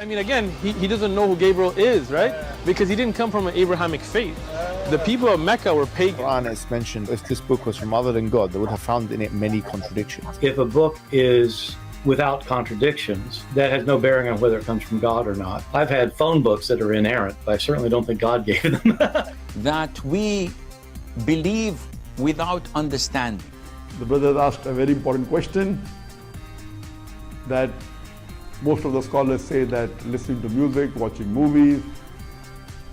I mean, again, he doesn't know who Gabriel is, right? Because he didn't come from an Abrahamic faith. The people of Mecca were pagan. The Quran is mentioned, if this book was from other than God, they would have found in it many contradictions. If a book is without contradictions, that has no bearing on whether it comes from God or not. I've had phone books that are inerrant, but I certainly don't think God gave them. That we believe without understanding. The brother asked a very important question, that most of the scholars say that listening to music, watching movies,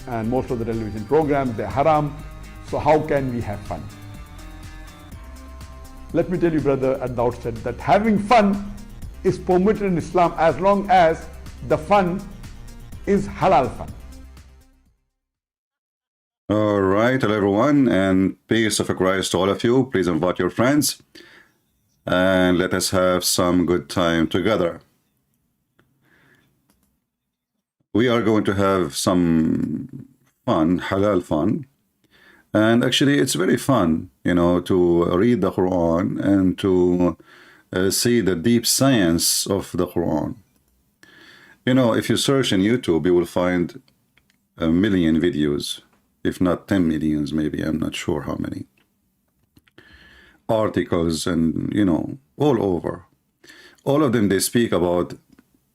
and most of the television programs, they're haram. So how can we have fun? Let me tell you, brother, at the outset, that having fun is permitted in Islam as long as the fun is halal fun. All right, hello everyone, and peace of Christ to all of you. Please invite your friends and let us have some good time together. We are going to have some fun, halal fun, and actually it's very fun, you know, to read the Quran and to see the deep science of the Quran. You know, if you search in YouTube, you will find a million videos, if not 10 millions, maybe, I'm not sure how many. Articles and, you know, all over. All of them, they speak about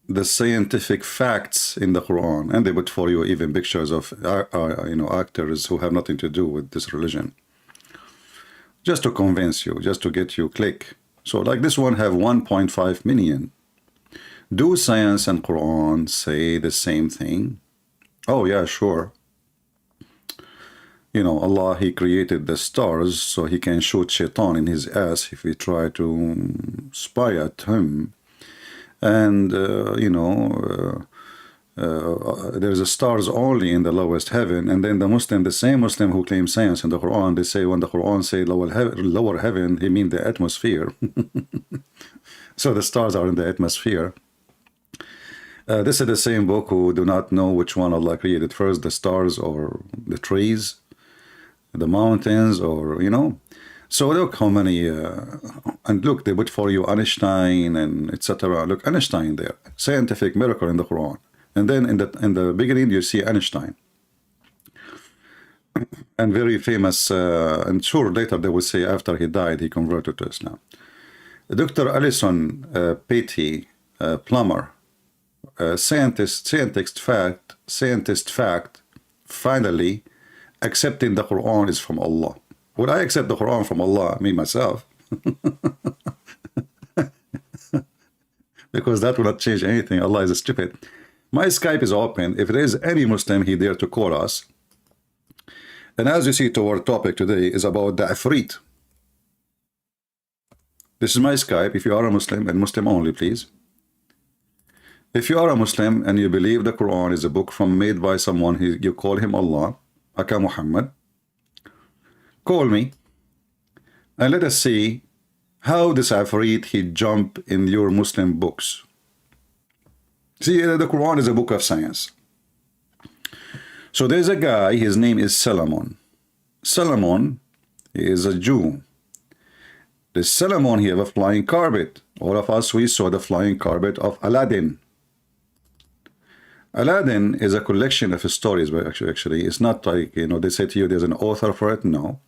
the scientific facts in the Quran, and they put for you even pictures of, you know, actors who have nothing to do with this religion. Just to convince you, just to get you click. So like this one have 1.5 million. Do science and Quran say the same thing? Oh yeah, sure. You know, Allah, he created the stars so he can shoot shaitan in his ass if we try to spy at him. And, you know, there's a stars only in the lowest heaven. And then the Muslim, the same Muslim who claims science in the Quran, they say when the Quran say lower heaven, he means the atmosphere. So the stars are in the atmosphere. This is the same book who do not know which one Allah created first, the stars or the trees, the mountains, or, you know. So look how many, and look, they put for you Einstein and etc. Look, Einstein there, scientific miracle in the Quran. And then in the beginning, you see Einstein. And very famous, and sure, later they will say after he died, he converted to Islam. Dr. Alison Patty, plumber, scientist fact, finally accepting the Quran is from Allah. Would I accept the Quran from Allah, me myself? Because that will not change anything. Allah is stupid. My Skype is open. If there is any Muslim, he dare to call us. And as you see, our topic today is about the Ifrit. This is my Skype. If you are a Muslim, and Muslim only, please. If you are a Muslim and you believe the Quran is a book made by someone, you call him Allah, Aka Muhammad, call me and let us see how this Ifrit he jump in your Muslim books. See, the Quran is a book of science. So there's a guy, his name is Solomon. Solomon is a Jew. This Solomon, he have a flying carpet. All of us, we saw the flying carpet of Aladdin. Aladdin is a collection of stories, but actually it's not like, you know, they say to you there's an author for it. No,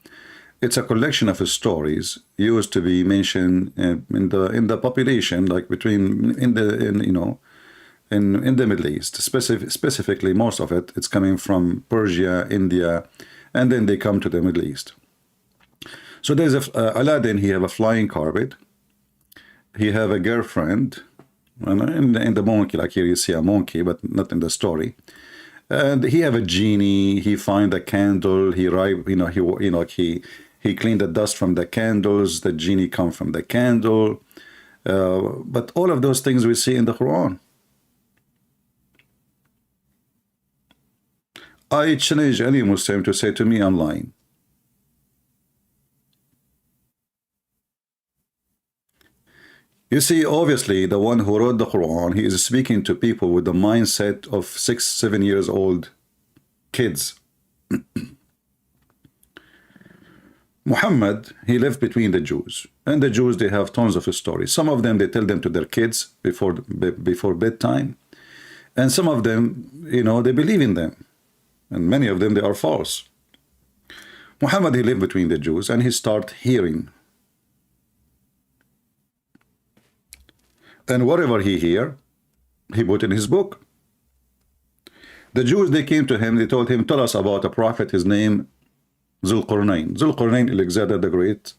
it's a collection of stories used to be mentioned in the population, like in the Middle East. Specifically, most of it's coming from Persia, India, and then they come to the Middle East. So there's Aladdin. He have a flying carpet. He have a girlfriend. And in the monkey, like here you see a monkey, but not in the story. And he have a genie. He find a candle. He cleaned the dust from the candles. The genie come from the candle. But all of those things we see in the Quran. I challenge any Muslim to say to me, I'm lying. You see, obviously, the one who wrote the Quran, he is speaking to people with the mindset of 6, 7 years old kids. Muhammad, he lived between the Jews. And the Jews, they have tons of stories. Some of them, they tell them to their kids before bedtime. And some of them, you know, they believe in them. And many of them, they are false. Muhammad, he lived between the Jews, and he started hearing. And whatever he hear, he put in his book. The Jews, they came to him, they told him, tell us about a prophet, his name, Zulqarnain. Zulqarnain, Alexander the Great.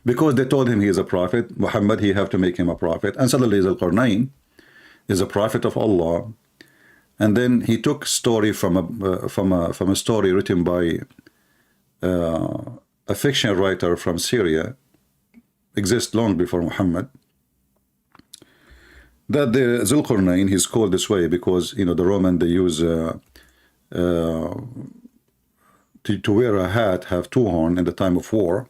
Because they told him he is a prophet, Muhammad, he have to make him a prophet. And suddenly Zulqarnain is a prophet of Allah. And then he took story from a story written by a fiction writer from Syria, exists long before Muhammad. That the Zulqarnain, he's called this way because, you know, the Roman, they use to wear a hat, have two horns in the time of war.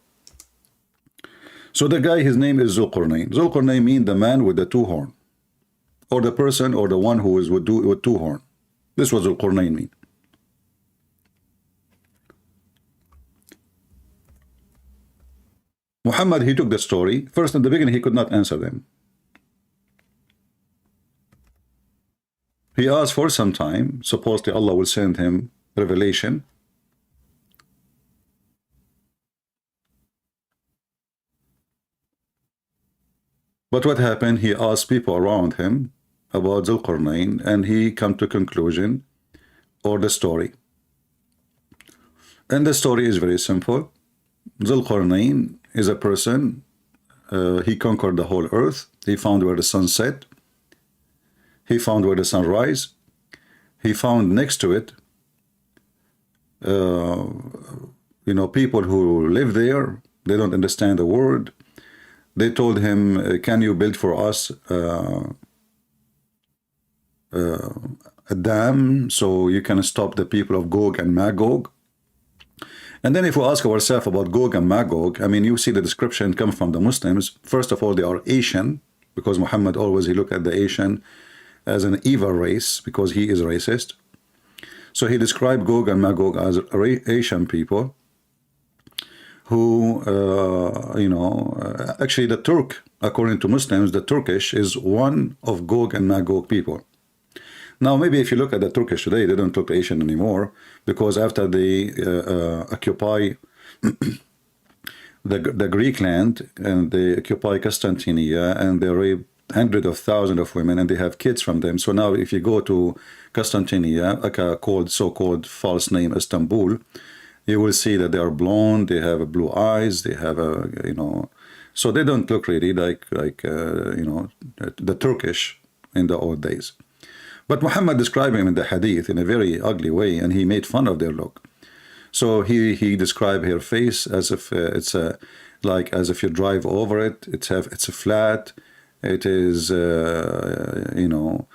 So the guy, his name is Zulqarnain. Zulqarnain means the man with the two horn, or the person, or the one who is with two horn. This was Zulqarnain mean. Muhammad, he took the story. First, in the beginning, he could not answer them. He asked for some time. Supposedly Allah will send him revelation. But what happened? He asked people around him about Zulqarnain, and he come to conclusion or the story. And the story is very simple. Zulqarnain is a person, he conquered the whole earth. He found where the sun set. He found where the sun rise. He found next to it, you know, people who live there. They don't understand the word. They told him, can you build for us a dam so you can stop the people of Gog and Magog? And then if we ask ourselves about Gog and Magog, I mean, you see the description come from the Muslims. First of all, they are Asian, because Muhammad always, he looked at the Asian as an evil race, because he is racist. So he described Gog and Magog as Asian people who, you know, actually the Turk, according to Muslims, the Turkish is one of Gog and Magog people. Now, maybe if you look at the Turkish today, they don't look Asian anymore, because after they occupy the Greek land, and they occupy Constantinia, and they rape hundreds of thousands of women, and they have kids from them. So now if you go to Constantinia, so-called false name Istanbul, you will see that they are blonde, they have blue eyes, they have a, you know, so they don't look really like you know, the Turkish in the old days. But Muhammad described him in the hadith in a very ugly way, and he made fun of their look. So he described her face as if it's like as if you drive over it. It's a flat. It is you know.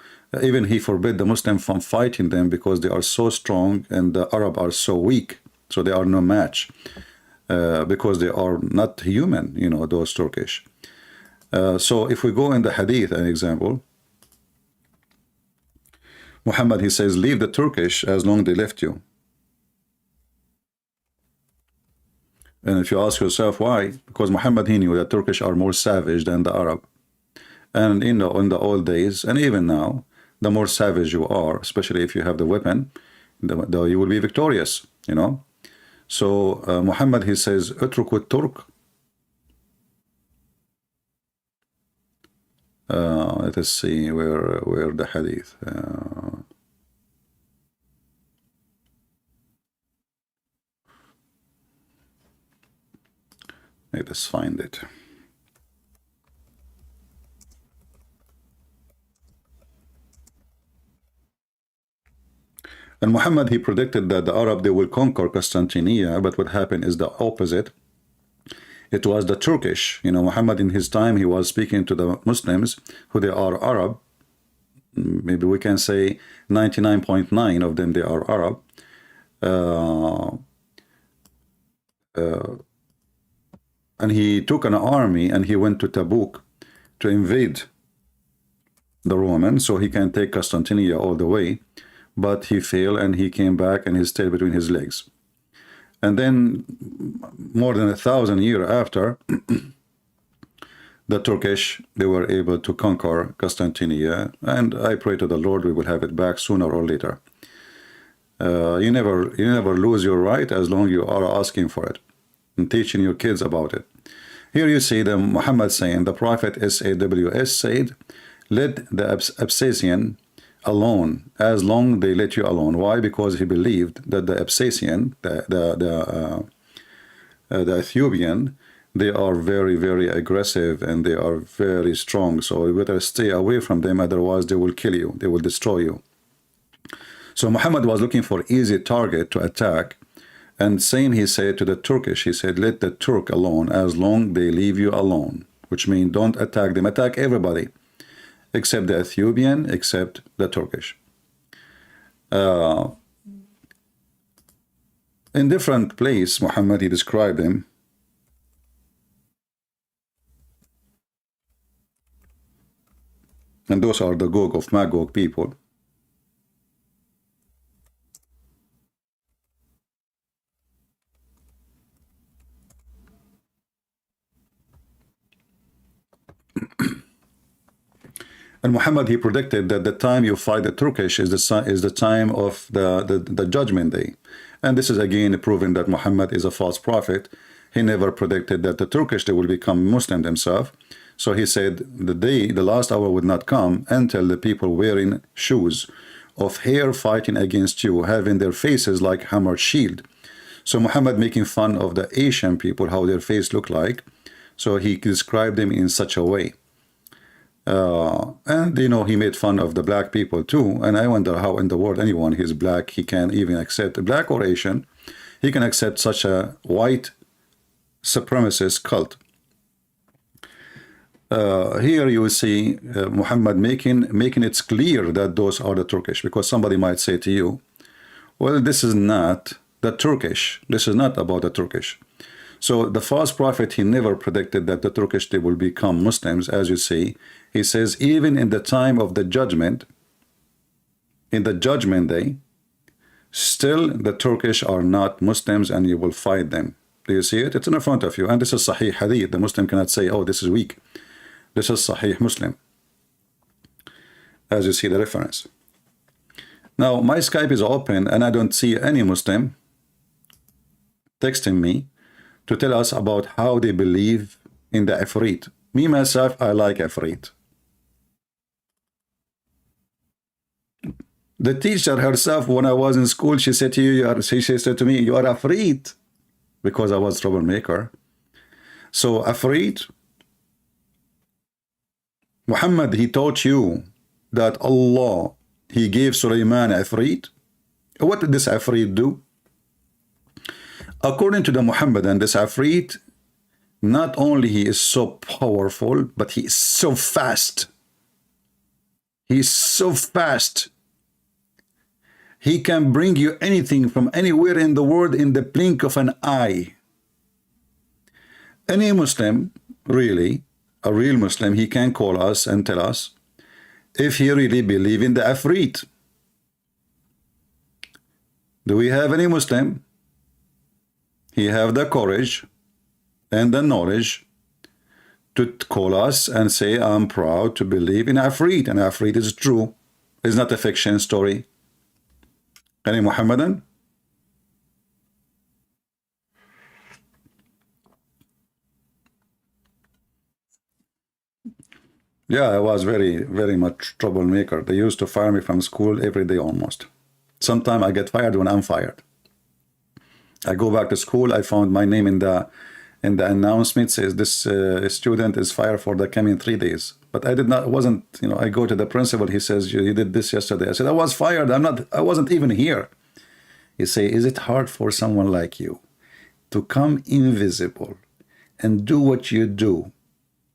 Even he forbid the Muslim from fighting them because they are so strong and the Arab are so weak. So they are no match because they are not human. You know, those Turkish. So if we go in the hadith, an example. Muhammad, he says, leave the Turkish as long as they left you. And if you ask yourself why, because Muhammad, he knew that Turkish are more savage than the Arab. And in the old days, and even now, the more savage you are, especially if you have the weapon, you will be victorious, you know. So Muhammad, he says, utruk Turk. Let us see where the hadith. Let us find it. And Muhammad, he predicted that the Arab, they will conquer Constantinia, but what happened is the opposite. It was the Turkish. You know, Muhammad in his time, he was speaking to the Muslims who they are Arab. Maybe we can say 99.9 of them, they are Arab. And he took an army and he went to Tabuk to invade the Romans so he can take Constantinia all the way. But he failed and he came back and he stayed between his legs. And then more than 1,000 years after, the Turkish, they were able to conquer Constantinople, and I pray to the Lord we will have it back sooner or later. You never lose your right as long you are asking for it and teaching your kids about it. Here you see the Muhammad saying, the Prophet SAWS said, let the Absasian alone as long they let you alone. Why? Because he believed that the Absasian, the Ethiopian, they are very, very aggressive and they are very strong. So you better stay away from them, otherwise they will kill you, they will destroy you. So Muhammad was looking for easy target to attack, and same he said to the Turkish, he said, let the Turk alone as long they leave you alone, which means don't attack them, attack everybody, except the Ethiopian, except the Turkish. In different place, Muhammad, he described him. And those are the Gog of Magog people. And Muhammad, he predicted that the time you fight the Turkish is the time of the judgment day. And this is again proving that Muhammad is a false prophet. He never predicted that the Turkish, they will become Muslim themselves. So he said the last hour would not come until the people wearing shoes of hair fighting against you, having their faces like hammered shield. So Muhammad making fun of the Asian people, how their face look like. So he described them in such a way. And you know, he made fun of the black people too, and I wonder how in the world anyone who's black, he can even accept, black or Asian, he can accept such a white supremacist cult. Here you will see Muhammad making it clear that those are the Turkish, because somebody might say to you, well, this is not the Turkish, this is not about the Turkish. So the false prophet, he never predicted that the Turkish, they will become Muslims. As you see, he says, even in the time of the judgment, in the judgment day, still the Turkish are not Muslims and you will fight them. Do you see it? It's in front of you. And this is Sahih Hadith. The Muslim cannot say, oh, this is weak. This is Sahih Muslim. As you see the reference. Now, my Skype is open and I don't see any Muslim texting me to tell us about how they believe in the Ifrit. Me, myself, I like Ifrit. The teacher herself, when I was in school, she said to you, she said to me, you are Ifrit, because I was troublemaker. So Ifrit, Muhammad, he taught you that Allah, he gave Sulaiman Ifrit. What did this Ifrit do? According to the Muhammadan, this Ifrit, not only he is so powerful, but he is so fast. He is so fast. He can bring you anything from anywhere in the world in the blink of an eye. Any Muslim, really, a real Muslim, he can call us and tell us if he really believes in the Ifrit. Do we have any Muslim? He have the courage and the knowledge to call us and say, I'm proud to believe in Ifrit, and Ifrit is true. It's not a fiction story. Any Muhammadan? Yeah, I was very, very much troublemaker. They used to fire me from school every day almost. Sometimes I get fired when I'm fired. I go back to school, I found my name in the announcement, says this student is fired for the coming 3 days. But I wasn't, you know, I go to the principal, he says, you did this yesterday. I said, I was fired, I wasn't even here. He say, is it hard for someone like you to come invisible and do what you do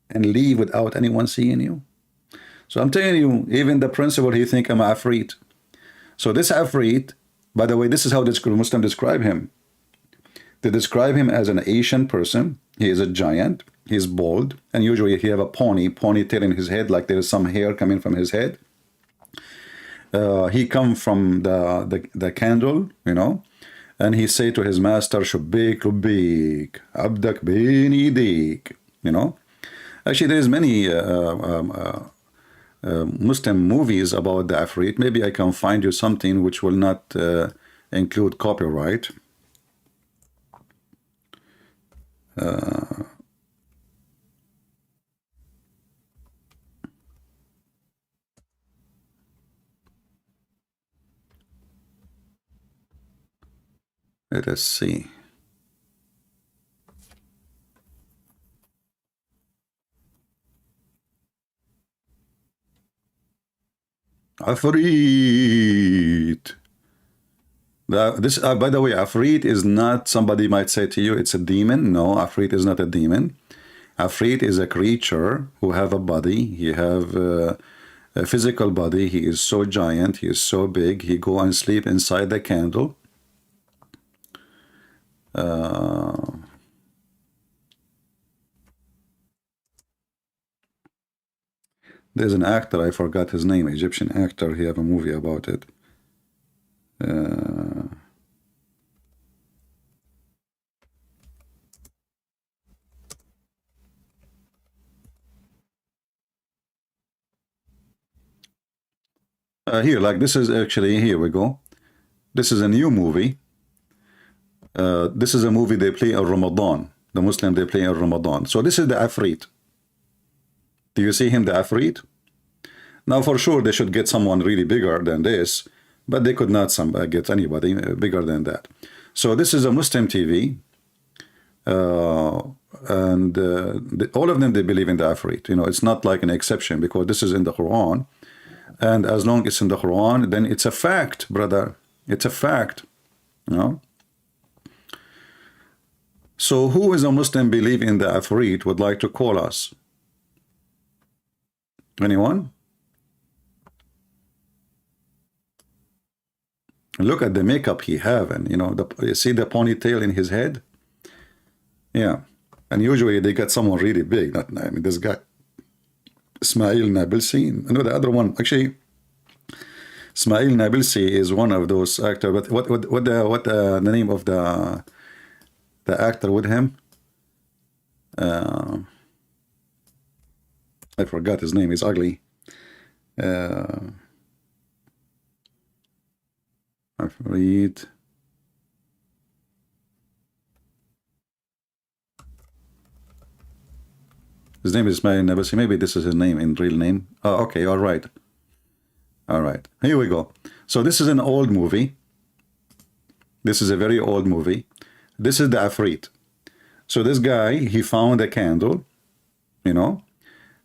and leave without anyone seeing you? So I'm telling you, even the principal, he think I'm Afrit. So this Afrit, by the way, this is how this Muslim describe him. They describe him as an Asian person. He is a giant. He's bald, and usually he have a ponytail in his head, like there is some hair coming from his head. He come from the candle, you know, and he say to his master, "Shubbik, Rubbik, Abdak bin Idik," you know. Actually, there is many Muslim movies about the Afrit. Maybe I can find you something which will not include copyright. Let us see. Afrit. This, by the way, Afrit is not, somebody might say to you, it's a demon. No, Afrit is not a demon. Afrit is a creature who have a body. He have a physical body. He is so giant. He is so big. He go and sleep inside the candle. There's an actor, I forgot his name, Egyptian actor. He have a movie about it. Here, like this is actually, here we go. This is a new movie. This is a movie they play in Ramadan. The Muslim, they play in Ramadan. So this is the Afrit. Do you see him, the Afrit? Now, for sure, they should get someone really bigger than this, but they could not get anybody bigger than that. So this is a Muslim TV, and all of them, they believe in the Afrit. You know, it's not like an exception because this is in the Quran, and as long as it's in the Quran, then it's a fact, brother. It's a fact, you know. So who is a Muslim believe in the Afrit would like to call us? Anyone? Look at the makeup he have, and you know, you see the ponytail in his head? Yeah. And usually they get someone really big. Not, I mean, this guy, Ismail Nabilsi. I know the other one, actually, Ismail Nabilsi is one of those actors. But what the name of the actor with him? I forgot his name. He's ugly. Afrit. His name is Ismail Nabilsi. Maybe this is his name in real name. Oh, okay. All right. All right. Here we go. So this is an old movie. This is a very old movie. This is the Afrit. So this guy, he found a candle, you know,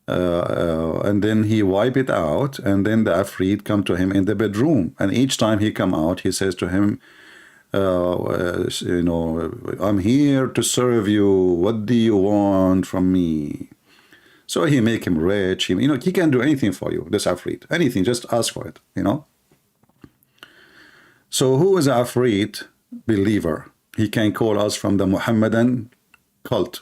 and then he wipe it out, and then the Afrit come to him in the bedroom. And each time he come out, he says to him, you know, I'm here to serve you. What do you want from me? So he make him rich. You know, he can do anything for you, this Afrit. Anything, just ask for it, you know. So who is Afrit believer? He can call us from the Muhammadan cult.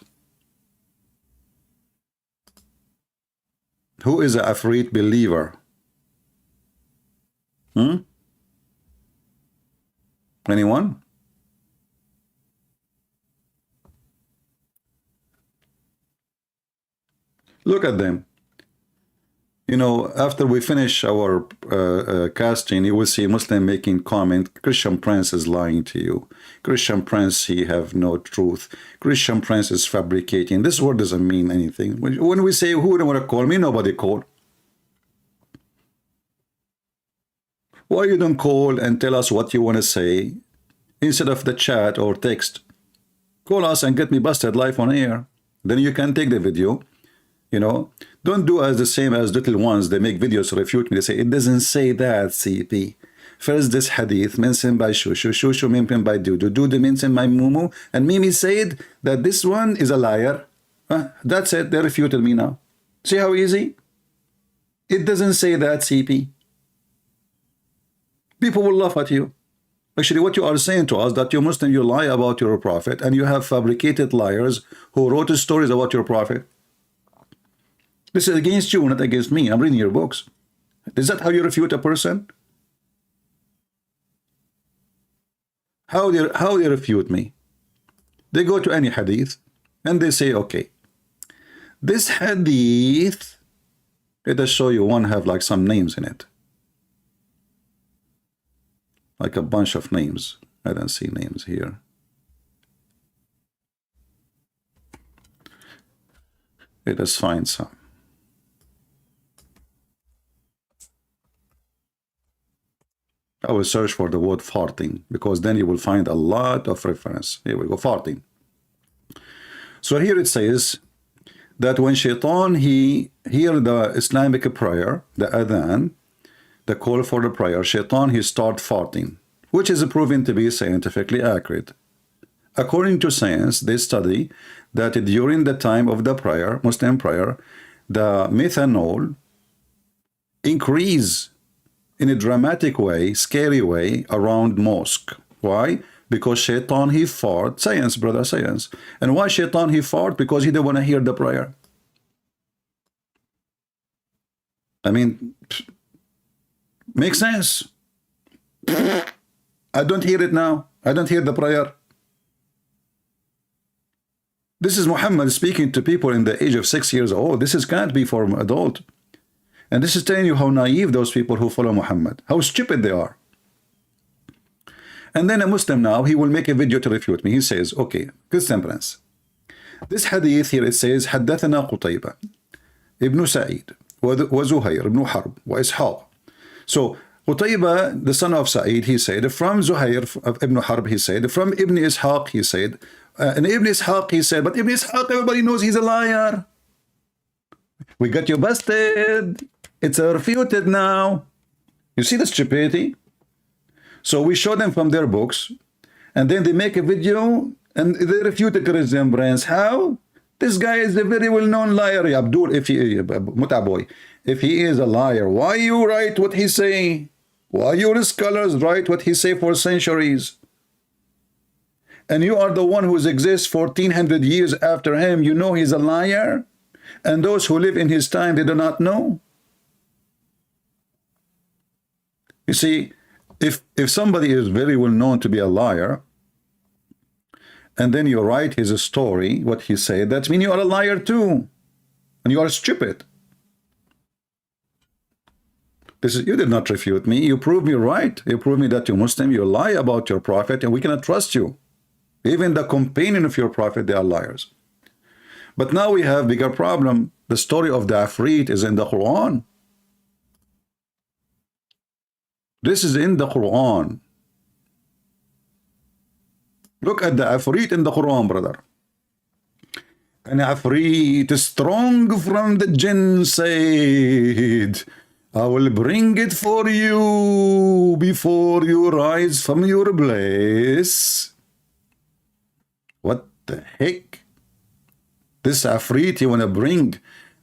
Who is a Afrit believer? Anyone? Look at them. You know, after we finish our casting, you will see Muslim making comment, Christian Prince is lying to you. Christian Prince, he have no truth. Christian Prince is fabricating. This word doesn't mean anything. When we say, who don't want to call me? Nobody call. Why you don't call and tell us what you want to say instead of the chat or text? Call us and get me busted live on air. Then you can take the video. You know, don't do as the same as little ones. They make videos to refute me. They say, it doesn't say that, CP. First, this hadith mentioned by Shushu, Shushu mentioned by Dudu, Dudu mentioned by Mumu, and Mimi said that this one is a liar. That's it. They refuted me now. See how easy? It doesn't say that, CP. People will laugh at you. Actually, what you are saying to us, that you Muslim, you lie about your prophet, and you have fabricated liars who wrote stories about your prophet. This is against you, not against me. I'm reading your books. Is that how you refute a person? How they refute me? They go to any hadith and they say, okay, This hadith, let us show you one have like some names in it. Like a bunch of names. I don't see names here. Let us find some. I will search for the word farting, because then you will find a lot of reference. Here we go, farting. So here it says that when Shaitan, he hear the Islamic prayer, the adhan, the call for the prayer, Shaitan, he start farting, which is proven to be scientifically accurate. According to science, they study that during the time of the prayer, Muslim prayer, the methanol increase in a dramatic way, scary way, around mosque. Why? Because Shaitan, he fart. Science, brother, science. And why Shaitan, he fart? Because he didn't want to hear the prayer. I mean, makes sense. I don't hear it now. I don't hear the prayer. This is Muhammad speaking to people in the age of 6 years old. This can't be for an adult. And this is telling you how naive those people who follow Muhammad, how stupid they are. And then a Muslim now, he will make a video to refute me. He says, okay, good temperance. This hadith here, it says, حدثنا قتيبة ابن سعيد وزهير ابن حرب وإسحاق. So, Qutayba, the son of Sa'id, he said, from Zuhair ibn Harb, he said, from Ibn Ishaq, he said, and Ibn Ishaq, he said, but Ibn Ishaq, everybody knows he's a liar. We got you busted. It's refuted now. You see the stupidity? So we show them from their books, and then they make a video, and they refute the resemblance. How? This guy is a very well-known liar. Abdul, if he, Mutaboy, if he is a liar, why you write what he say? Why your scholars write what he say for centuries? And you are the one who exists 1400 years after him. You know he's a liar? And those who live in his time, they do not know? You see, if somebody is very well known to be a liar, and then you write his story, what he said, that means you are a liar too. And you are stupid. This is, you did not refute me. You proved me right. You proved me that you're Muslim. You lie about your prophet, and we cannot trust you. Even the companion of your prophet, they are liars. But now we have bigger problem. The story of the Afrit is in the Quran. This is in the Quran. Look at the Afrit in the Quran, brother. An Afrit strong from the jinn said, I will bring it for you before you rise from your place. What the heck? This Afrit, you want to bring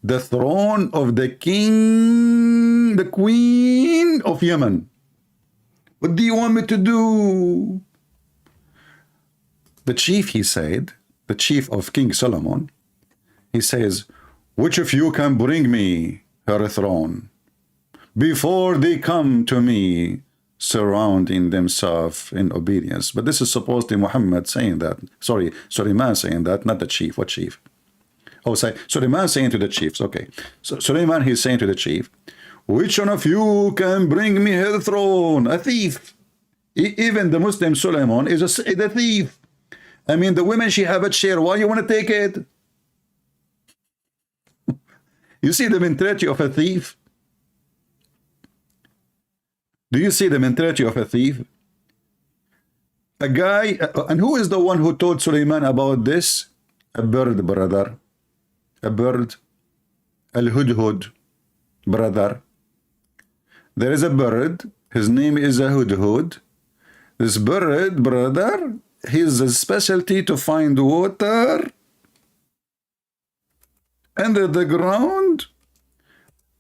the throne of the king, the queen of Yemen. What do you want me to do? The chief, he said, the chief of King Solomon, he says, which of you can bring me her throne before they come to me surrounding themselves in obedience? But this is supposedly Muhammad saying that. Sorry, Suleiman saying that, not the chief. What chief? Oh, say Suleiman saying to the chiefs. Okay. So Suleiman, he's saying to the chief, which one of you can bring me her throne? A thief. Even the Muslim Suleiman is a thief. I mean, the women, she have a chair. Why you want to take it? You see the mentality of a thief? Do you see the mentality of a thief? A guy, and who is the one who told Suleiman about this? A bird, brother. A bird. Al-Hudhud, brother. There is a bird. His name is a Hudhud. This bird, brother, his specialty to find water under the ground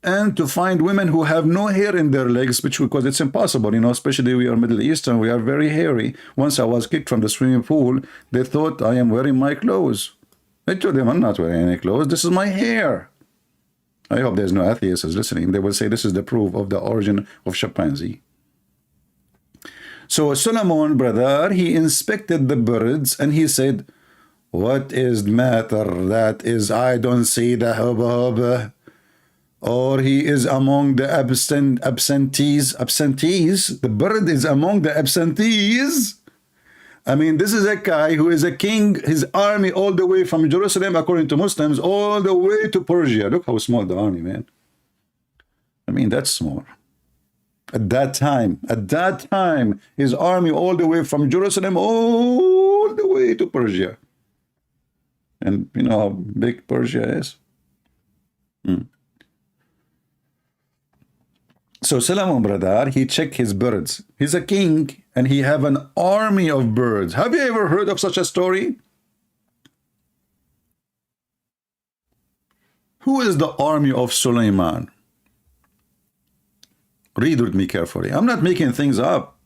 and to find women who have no hair in their legs, because it's impossible, you know, especially we are Middle Eastern, we are very hairy. Once I was kicked from the swimming pool, they thought I am wearing my clothes. I told them I'm not wearing any clothes, this is my hair. I hope there's no atheists listening. They will say this is the proof of the origin of chimpanzee. So Solomon, brother, he inspected the birds and he said, What is the matter? That is, I don't see the hubba, or he is among the absentees. The bird is among the absentees. I mean, this is a guy who is a king, his army all the way from Jerusalem, according to Muslims, all the way to Persia. Look how small the army, man. I mean, that's small. At that time, his army all the way from Jerusalem, all the way to Persia. And you know how big Persia is? So Solomon, brother, he checked his birds. He's a king, and he have an army of birds. Have you ever heard of such a story? Who is the army of Suleiman? Read with me carefully. I'm not making things up.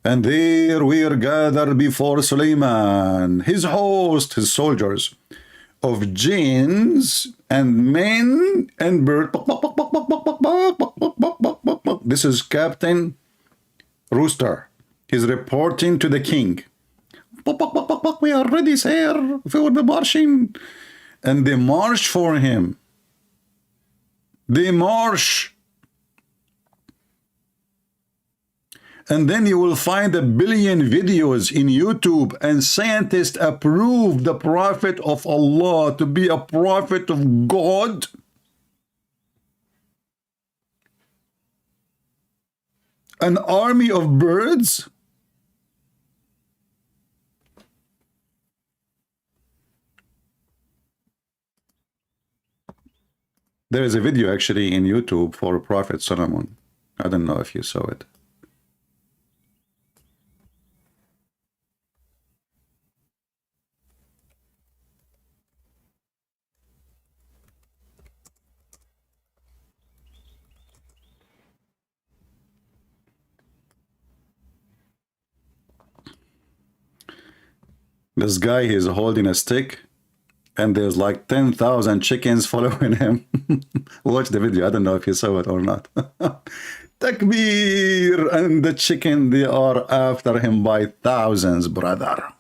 And there were gathered before Suleiman, his host, his soldiers, of jinns and men and birds. This is Captain Rooster. He's reporting to the king. We are ready, sir, for the marching. And they march for him. They march. And then you will find 1 billion videos in YouTube, and scientists approve the prophet of Allah to be a prophet of God. An army of birds. There is a video actually in YouTube for Prophet Solomon. I don't know if you saw it. This guy is holding a stick, and there's like 10,000 chickens following him. Watch the video. I don't know if you saw it or not. Takbir! And the chicken, they are after him by thousands, brother.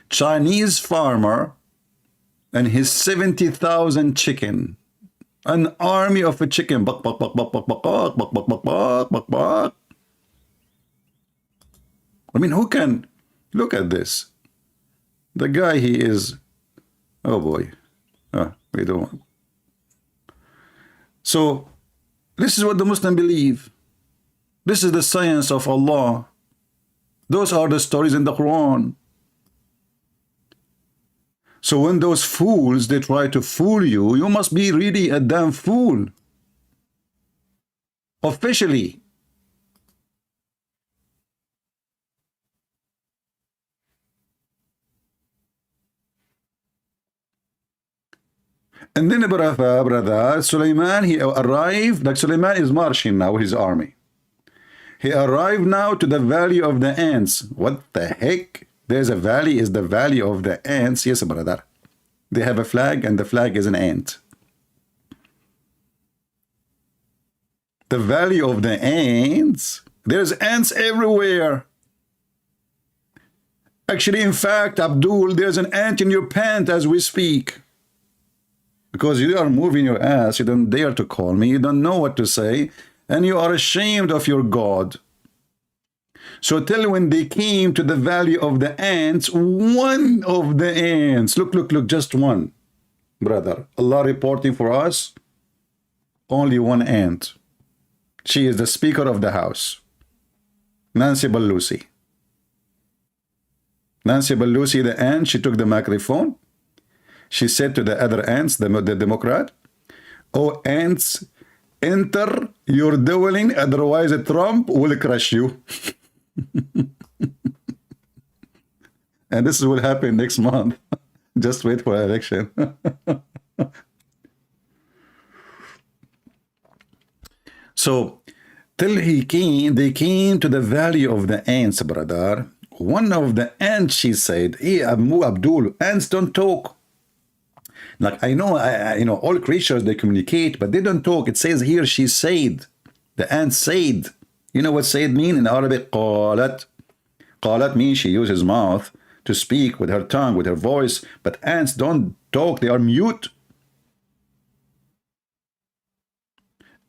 Chinese farmer and his 70,000 chicken. An army of a chicken. Bak, bak, bak, bak, bak, bak, bak, bak, bak, bak, bak, bak. I mean, who can... Look at this. The guy, he is... Oh boy. We don't... So, this is what the Muslims believe. This is the science of Allah. Those are the stories in the Quran. So when those fools, they try to fool you, you must be really a damn fool. Officially. And then brother, Suleiman, he arrived, like Suleiman is marching now with his army. He arrived now to the valley of the ants. What the heck? There's a valley, is the valley of the ants. Yes, brother. They have a flag, and the flag is an ant. The valley of the ants. There's ants everywhere. Actually, in fact, Abdul, there's an ant in your pant as we speak. Because you are moving your ass, you don't dare to call me, you don't know what to say, and you are ashamed of your God. So till when they came to the valley of the ants, one of the ants, look, just one, brother. Allah reporting for us, only one ant. She is the Speaker of the House, Nancy Pelosi. Nancy Pelosi, the ant, she took the microphone. She said to the other ants, the Democrat, "Oh, ants, enter your dwelling, otherwise Trump will crush you." And this will happen next month. Just wait for election. So, till they came to the valley of the ants, brother. One of the ants, she said, "Hey, Abdul, ants don't talk." Like, I know, you know, all creatures, they communicate, but they don't talk. It says here, she said. The ant said. You know what said mean in Arabic? قالت. قالت means she used his mouth to speak with her tongue, with her voice, but ants don't talk, they are mute.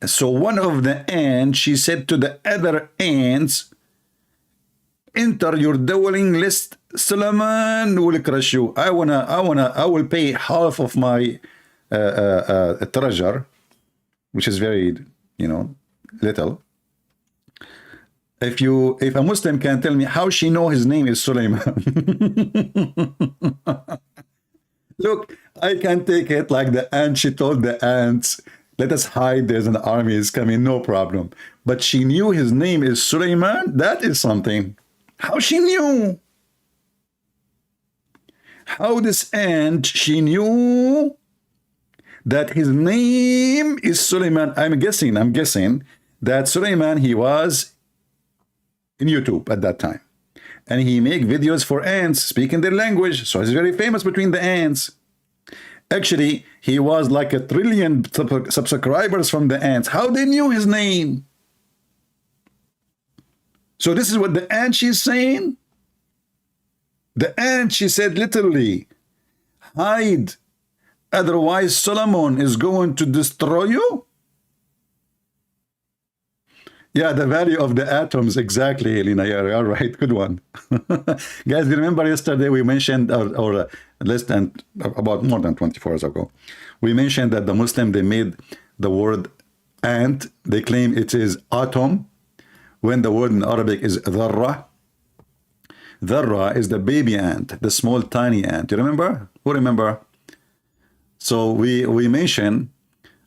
So one of the ants, she said to the other ants, enter your dwelling list, Solomon will crush you. I will pay half of my treasure, which is very, little. If a Muslim can tell me how she know his name is Sulaiman. Look, I can take it like the ant. She told the ants, let us hide, there's an army is coming, no problem. But she knew his name is Sulaiman. That is something. How she knew? How this ant, she knew that his name is Sulaiman. I'm guessing that Sulaiman, he was in YouTube at that time. And he make videos for ants, speaking their language. So he's very famous between the ants. Actually, he was like 1 trillion subscribers from the ants. How they knew his name? So this is what the ant she's saying. The ant, she said literally, hide, otherwise Solomon is going to destroy you. Yeah, the value of the atoms, exactly, Elena. You're right, good one. Guys, remember yesterday we mentioned, or less than, about more than 24 hours ago, we mentioned that the Muslim, they made the word ant, they claim it is atom, when the word in Arabic is dharra. Dharra is the baby ant, the small tiny ant. You remember? Who remember? So we mentioned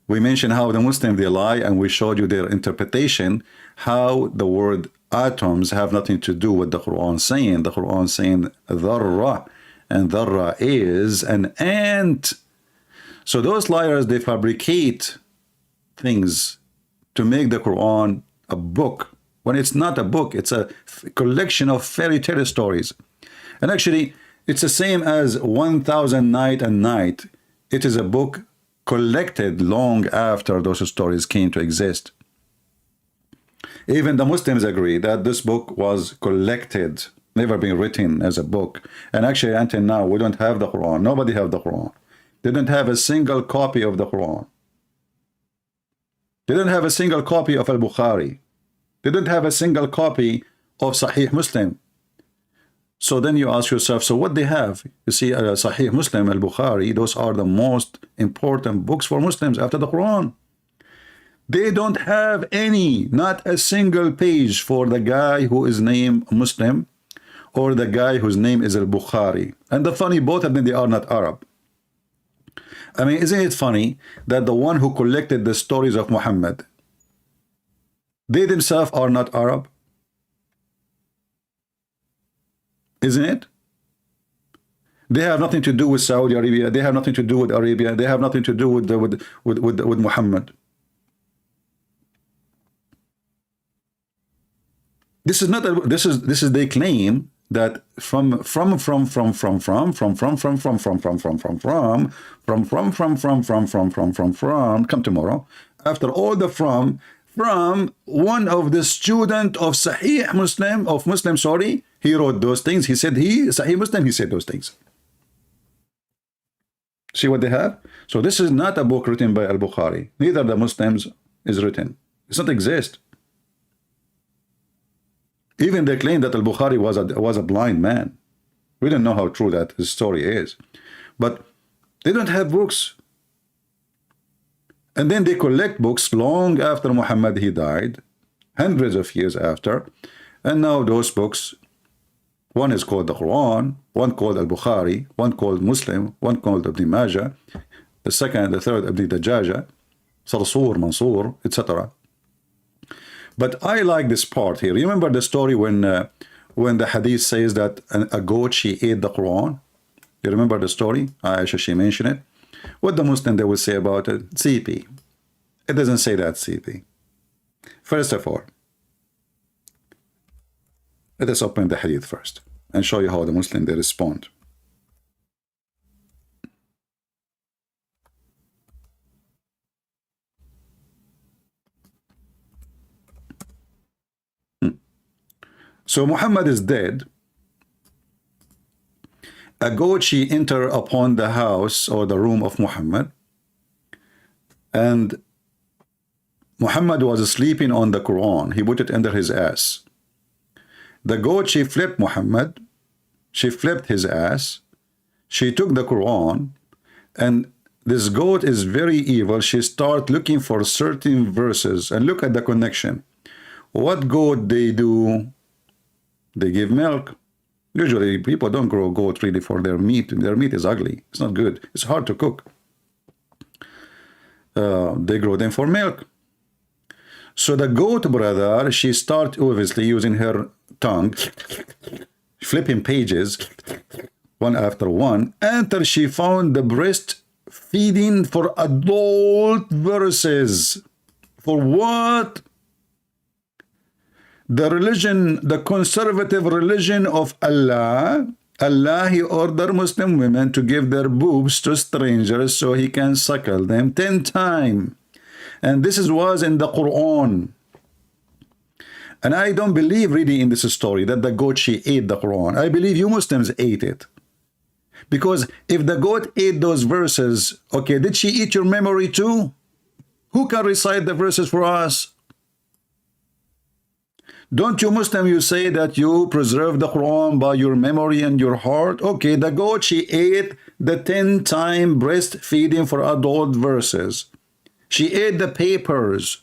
how the Muslim, they lie, and we showed you their interpretation, how the word atoms have nothing to do with the Quran saying. The Quran saying dharra, and dharra is an ant. So those liars, they fabricate things to make the Quran a book, when it's not a book, it's a collection of fairy tale stories. And actually, it's the same as 1000 Night and Night. It is a book collected long after those stories came to exist. Even the Muslims agree that this book was collected, never been written as a book. And actually, until now, we don't have the Quran. Nobody have the Quran. They don't have a single copy of the Quran. They don't have a single copy of Al-Bukhari. They don't have a single copy of Sahih Muslim. So then you ask yourself, so what they have? You see, Sahih Muslim, Al-Bukhari, those are the most important books for Muslims after the Quran. They don't have any, not a single page for the guy who is named Muslim or the guy whose name is Al-Bukhari. And the funny, both of them, they are not Arab. I mean, isn't it funny that the one who collected the stories of Muhammad, they themselves are not Arab? Isn't it? They have nothing to do with Saudi Arabia. They have nothing to do with Arabia. They have nothing to do with Muhammad. This is not a, this is they claim that from come tomorrow, after all the from one of the student of Sahih Muslim, of Muslim, sorry, he wrote those things. He said Sahih Muslim, he said those things. See what they have? So this is not a book written by Al-Bukhari. Neither the Muslims is written. It does not exist. Even they claim that Al-Bukhari was a blind man. We don't know how true that his story is. But they don't have books. And then they collect books long after Muhammad he died, hundreds of years after. And now those books, one is called the Quran, one called Al-Bukhari, one called Muslim, one called Ibn Majah, the second, the third, Ibn Dajaja, Sarsur, Mansour, etc. But I like this part here. Remember the story when the hadith says that a goat, she ate the Quran? You remember the story? Aisha, she mentioned it. What the Muslim, they will say about it? CP. It doesn't say that, CP. First of all, let us open the hadith first and show you how the Muslim, they respond. So Muhammad is dead. a goat, she entered upon the house or the room of Muhammad, and Muhammad was sleeping on the Quran. He put it under his ass. The goat, she flipped Muhammad. She flipped his ass. She took the Quran, and this goat is very evil. She start looking for certain verses, and look at the connection. What goat they do? They give milk. Usually people don't grow goat really for their meat. Their meat is ugly. It's not good. It's hard to cook. They grow them for milk. So the goat, brother, she start obviously using her tongue, flipping pages one after one, until she found the breast feeding for adult verses. For what? The religion, the conservative religion of Allah. Allah, he ordered Muslim women to give their boobs to strangers so he can suckle them 10 times. And this was in the Quran. And I don't believe really in this story that the goat, she ate the Quran. I believe you Muslims ate it. Because if the goat ate those verses, okay, did she eat your memory too? Who can recite the verses for us? Don't you Muslim, you say that you preserve the Quran by your memory and your heart? Okay, the goat, she ate the 10-time breastfeeding for adult verses. She ate the papers.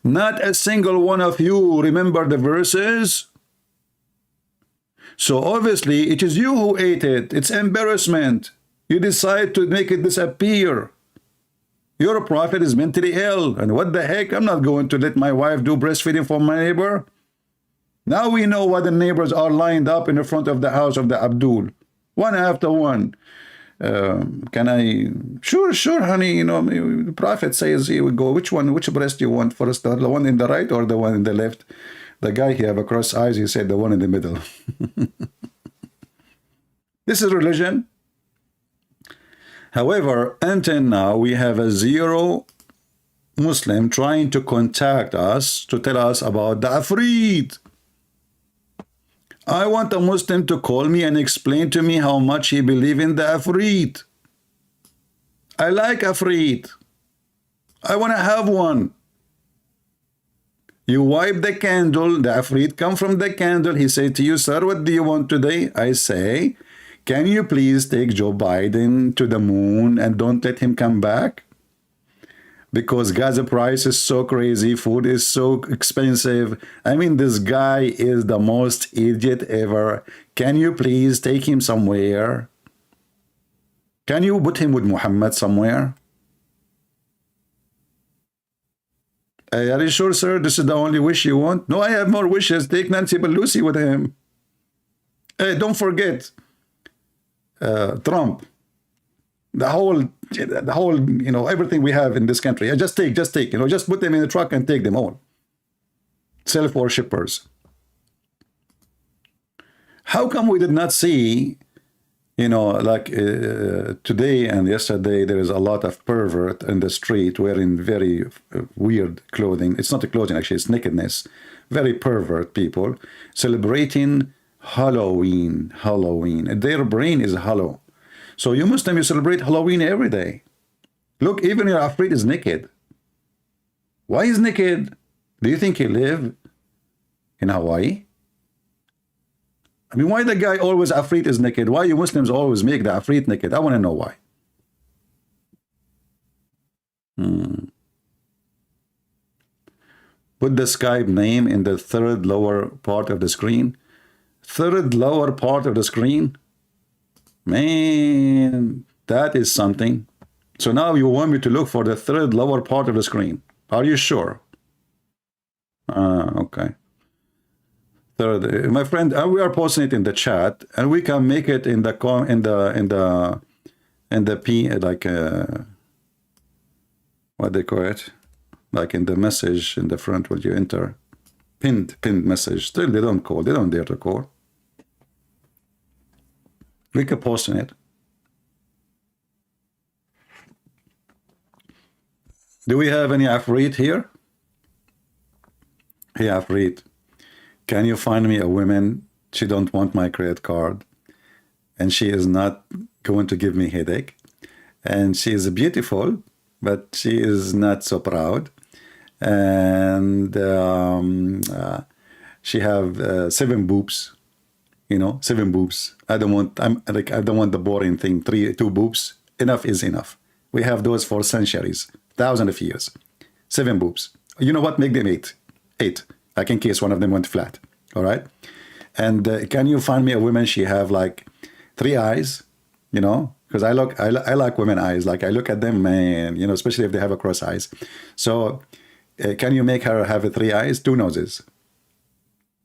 Not a single one of you remember the verses. So obviously it is you who ate it. It's embarrassment. You decide to make it disappear. Your prophet is mentally ill. And what the heck? I'm not going to let my wife do breastfeeding for my neighbor. Now we know why the neighbors are lined up in the front of the house of the Abdul. One after one. Can I? Sure, honey. You know, the prophet says, here we go. Which breast do you want first? The one in the right or the one in the left? The guy, he have a cross eyes. He said the one in the middle. This is religion. However, until now, we have a zero Muslim trying to contact us to tell us about the Afreed. I want a Muslim to call me and explain to me how much he believes in the Afreed. I like Afreed. I want to have one. You wipe the candle, the Afreed come from the candle. He say to you, sir, what do you want today? I say, can you please take Joe Biden to the moon and don't let him come back? Because gas price is so crazy, food is so expensive. I mean, this guy is the most idiot ever. Can you please take him somewhere? Can you put him with Muhammad somewhere? Are you sure, sir, this is the only wish you want? No, I have more wishes. Take Nancy Pelosi with him. Hey, don't forget Trump. The whole, you know, everything we have in this country. Just take, you know, just put them in the truck and take them all. Self-worshippers. How come we did not see, you know, like today and yesterday, there is a lot of pervert in the street wearing very weird clothing. It's not a clothing, actually, it's nakedness. Very pervert people celebrating Halloween. Their brain is hollow. So you Muslim, you celebrate Halloween every day. Look, even your Afreed is naked. Why is naked? Do you think he live in Hawaii? I mean, why the guy always Afreed is naked? Why you Muslims always make the Afreed naked? I want to know why. Put the Skype name in the third lower part of the screen. Third lower part of the screen? Man, that is something. So now you want me to look for the third lower part of the screen. Are you sure? Okay. Third, my friend, we are posting it in the chat, and we can make it in the what they call it, like in the message in the front when you enter, pinned message. Still, they don't call. They don't dare to call. We can post in it. Do we have any Afreed here? Hey, Afreed, can you find me a woman? She don't want my credit card. and she is not going to give me headache. And she is beautiful, but she is not so proud. And she have 7 boobs, you know, 7 boobs. I don't want the boring thing. 2 boobs. Enough is enough. We have those for centuries, thousands of years. 7 boobs. You know what? Make them 8. 8. Like in case one of them went flat. All right. And can you find me a woman? She have like 3 eyes, you know, because I like women eyes. Like I look at them, man, you know, especially if they have a cross eyes. So can you make her have 3 eyes, 2 noses?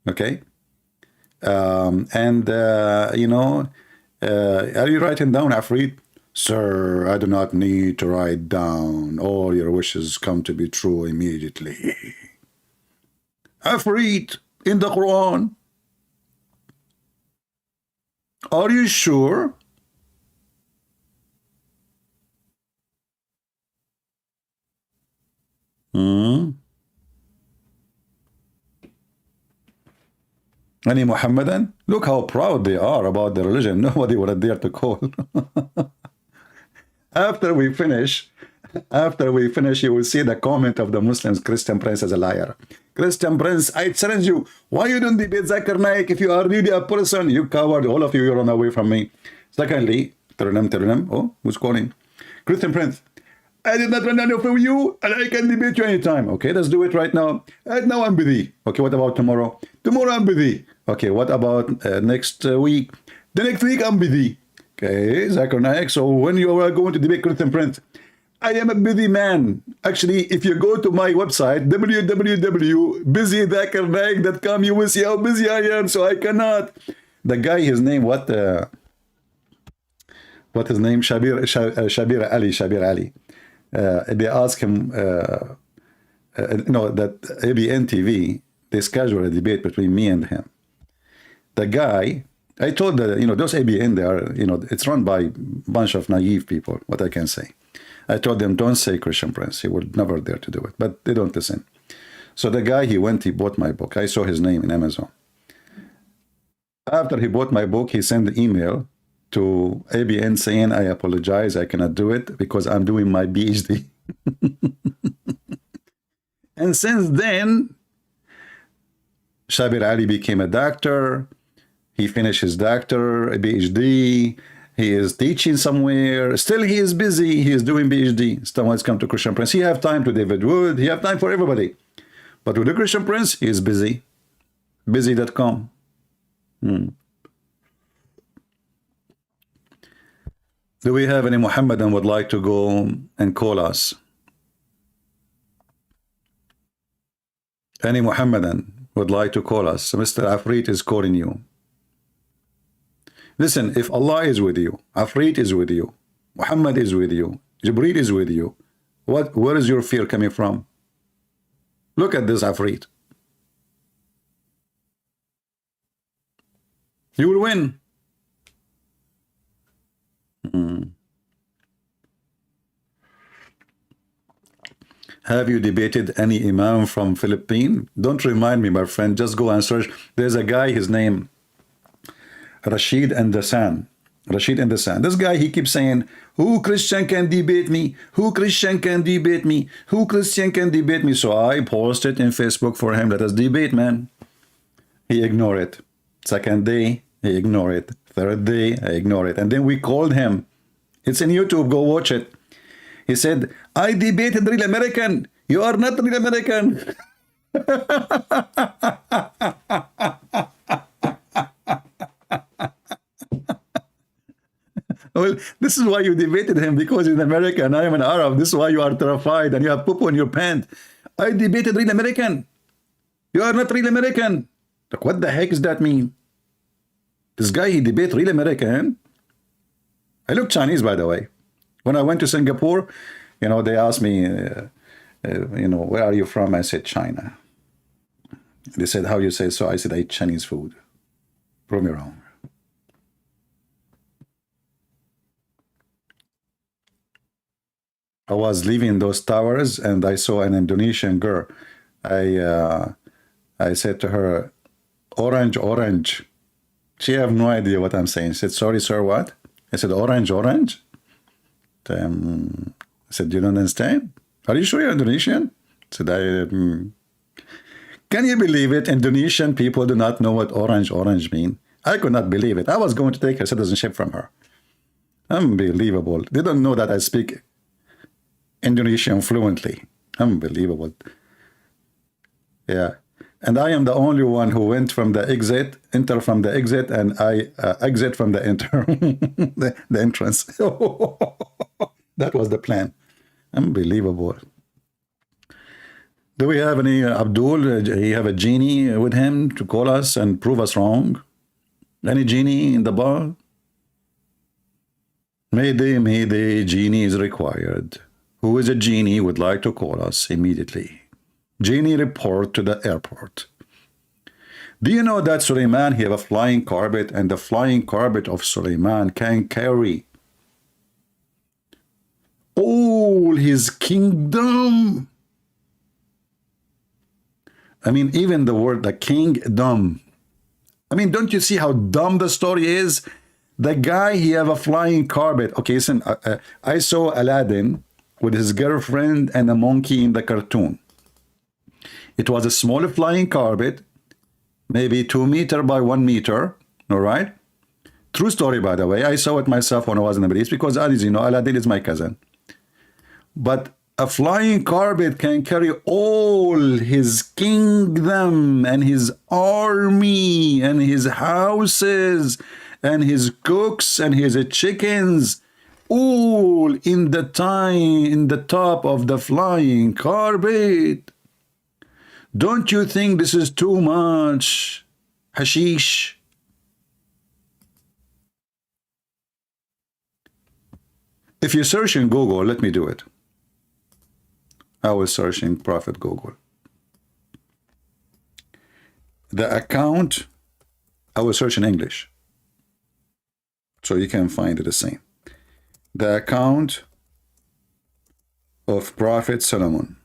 Okay. You know, are you writing down, Afrit? Sir, I do not need to write down. All your wishes come to be true immediately. Afrit, in the Quran. Are you sure? Any Muhammadan? Look how proud they are about their religion. Nobody would dare to call. After we finish, you will see the comment of the Muslims. Christian Prince is a liar. Christian Prince, I challenge you. Why you don't debate Zakir Naik if you are really a person? You coward. All of you run away from me. Secondly, Terunem. Oh, who's calling? Christian Prince. I did not run away from you, and I can debate you anytime. Okay, let's do it right now. Right now I'm busy. Okay, what about tomorrow? Tomorrow I'm busy. Okay, what about next week? The next week I'm busy. Okay, Zakir Naik. So when you are going to debate Christian Prince, I am a busy man. Actually, if you go to my website, www.busydakirnaik.com, you will see how busy I am, so I cannot. The guy, his name, what his name? Shabir Ali. They asked him, that ABN TV, they scheduled a debate between me and him. The guy, I told those ABN, they are, it's run by a bunch of naive people, what I can say. I told them, don't say Christian Prince. He would never dare to do it. But they don't listen. So the guy, he bought my book. I saw his name in Amazon. After he bought my book, he sent an email to ABN saying, I apologize, I cannot do it because I'm doing my PhD. And since then, Shabir Ali became a doctor. He finished his doctor, a PhD. He is teaching somewhere. Still, he is busy. He is doing PhD. Someone's come to Christian Prince. He have time to David Wood. He have time for everybody. But with the Christian Prince, he is busy. Busy.com. Do we have any Muhammadan would like to go and call us? Any Muhammadan would like to call us? So Mr. Afrit is calling you. Listen, if Allah is with you, Afrit is with you, Muhammad is with you, Jibreel is with you, where is your fear coming from? Look at this Afrit. You will win. Have you debated any Imam from Philippines? Don't remind me, my friend. Just go and search. There's a guy, his name Rashid and the San. This guy, he keeps saying, who Christian can debate me? Who Christian can debate me? Who Christian can debate me? So I posted in Facebook for him, let us debate, man. He ignored it. Second day, he ignored it. Third day, I ignored it. And then we called him. It's in YouTube, go watch it. He said, I debated real American. You are not real American. Well, this is why you debated him, because he's an American and I am an Arab. This is why you are terrified and you have poop on your pants. I debated real American. You are not real American. Like, what the heck does that mean? This guy, he debated real American. I look Chinese, by the way. When I went to Singapore, they asked me, where are you from? I said, China. They said, how you say so? I said, I eat Chinese food. Prove me wrong. I was leaving those towers and I saw an Indonesian girl. I said to her, orange, orange. She have no idea what I'm saying. She said, sorry, sir, what? I said, orange, orange. I said, you don't understand? Are you sure you're Indonesian? I said, Can you believe it? Indonesian people do not know what orange, orange mean. I could not believe it. I was going to take her citizenship from her. Unbelievable. They don't know that I speak Indonesian fluently. Unbelievable. Yeah. And I am the only one who went from the exit, enter from the exit, and I exit from the enter, the entrance. That was the plan. Unbelievable. Do we have any Abdul? You have a genie with him to call us and prove us wrong? Any genie in the bar? Mayday, genie is required. Who is a genie would like to call us immediately? Genie, report to the airport. Do you know that Suleiman, he have a flying carpet, and the flying carpet of Suleiman can carry all his kingdom? I mean, even the word, the kingdom. I mean, don't you see how dumb the story is? The guy, he have a flying carpet. Okay, listen, I saw Aladdin with his girlfriend and a monkey in the cartoon. It was a small flying carpet, maybe 2 meters by 1 meter, all right? True story, by the way. I saw it myself when I was in the Middle East, because, as you know, Aladdin is my cousin. But a flying carpet can carry all his kingdom and his army and his houses and his cooks and his chickens, all in the top of the flying carpet. Don't you think this is too much hashish? If you search in Google, let me do it. I will search in Prophet Google. The account, I will search in English, so you can find it the same. The account of Prophet Solomon.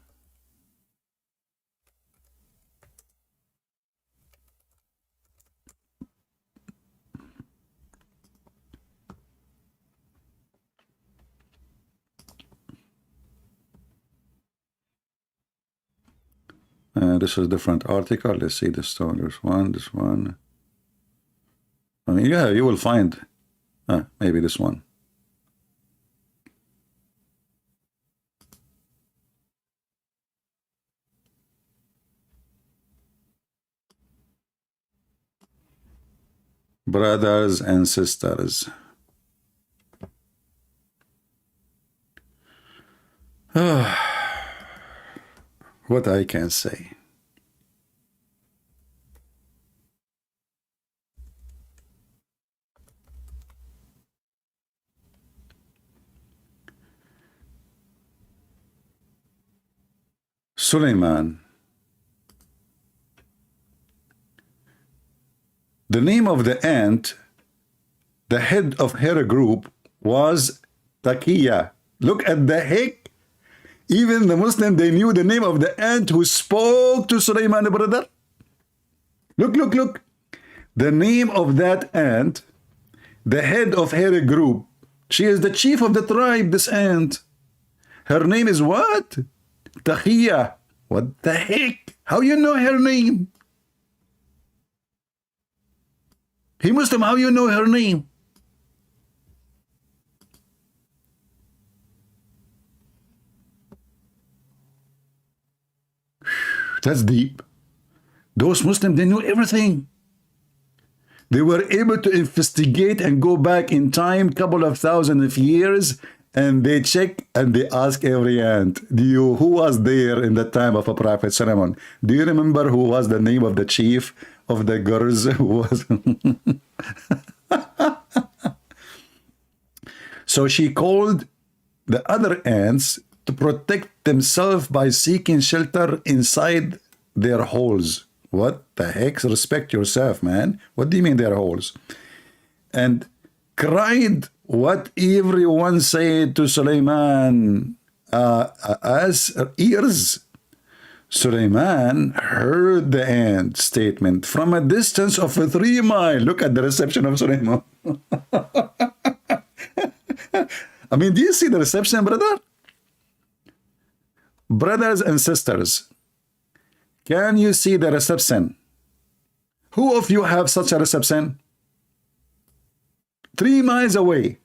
This is a different article. Let's see this one. This one. I mean, yeah, you will find maybe this one. Brothers and sisters. What I can say. Suleiman. The name of the ant, the head of her group, was Takiya. Look at the heck. Even the Muslim, they knew the name of the ant who spoke to Suleiman, brother. Look. The name of that ant, the head of her group, she is the chief of the tribe, this ant. Her name is what? Takiya. What the heck? How you know her name? Hey Muslim, how you know her name? That's deep. Those Muslims, they knew everything. They were able to investigate and go back in time, couple of thousands of years, and they check and they ask every ant, who was there in the time of a Prophet Solomon? Do you remember who was the name of the chief of the girls who was? So she called the other ants to protect themselves by seeking shelter inside their holes. What the heck? Respect yourself, man. What do you mean their holes? And cried what everyone said to Suleiman as ears. Suleiman heard the ant statement from a distance of 3 miles. Look at the reception of Suleiman. I mean, do you see the reception, brother? Brothers and sisters, can you see the reception? Who of you have such a reception? 3 miles away.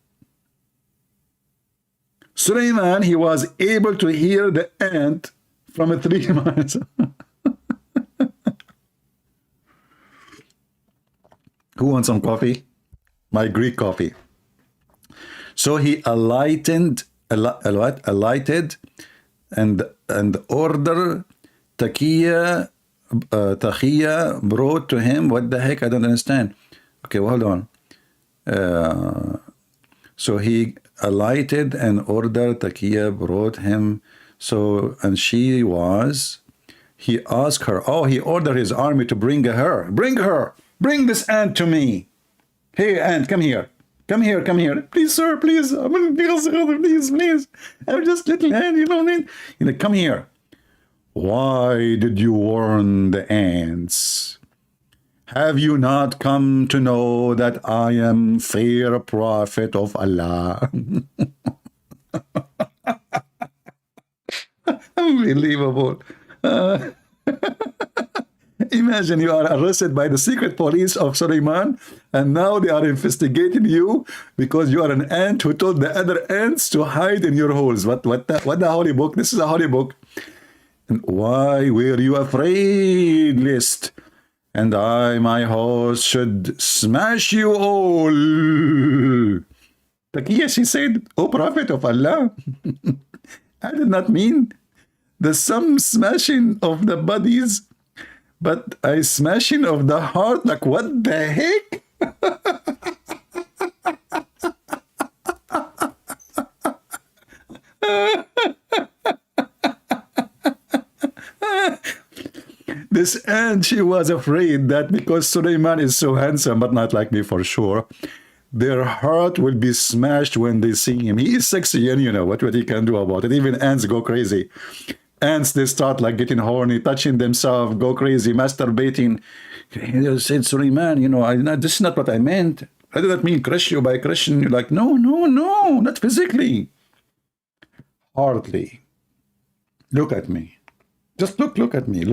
Suleiman, he was able to hear the ant from a 3 miles. Who wants some coffee? My Greek coffee. So he alighted and ordered Taqiya brought to him. What the heck? I don't understand. Okay, well, hold on. So he alighted and ordered Taqiya brought him. So, and he asked her, oh, he ordered his army to bring her. Bring this ant to me. Hey, ant, come here. Come here. Please, sir, please. Please. I'm just little ant, you know what I mean? Come here. Why did you warn the ants? Have you not come to know that I am fair prophet of Allah? Unbelievable. Imagine you are arrested by the secret police of Suleiman, and now they are investigating you because you are an ant who told the other ants to hide in your holes. What the holy book? This is a holy book. And why were you afraid, lest and I, my host, should smash you all? Taqiya, she said, O Prophet of Allah, I did not mean the some smashing of the bodies, but a smashing of the heart. Like, what the heck? This ant, she was afraid that because Suleiman is so handsome, but not like me for sure, their heart will be smashed when they see him. He is sexy, and you know what he can do about it. Even ants go crazy. Ants, they start like getting horny, touching themselves, go crazy, masturbating. He said, Suleiman, this is not what I meant. I did not mean crush you by crushing. You're like, no, not physically. Hardly. Look at me. Just look at me.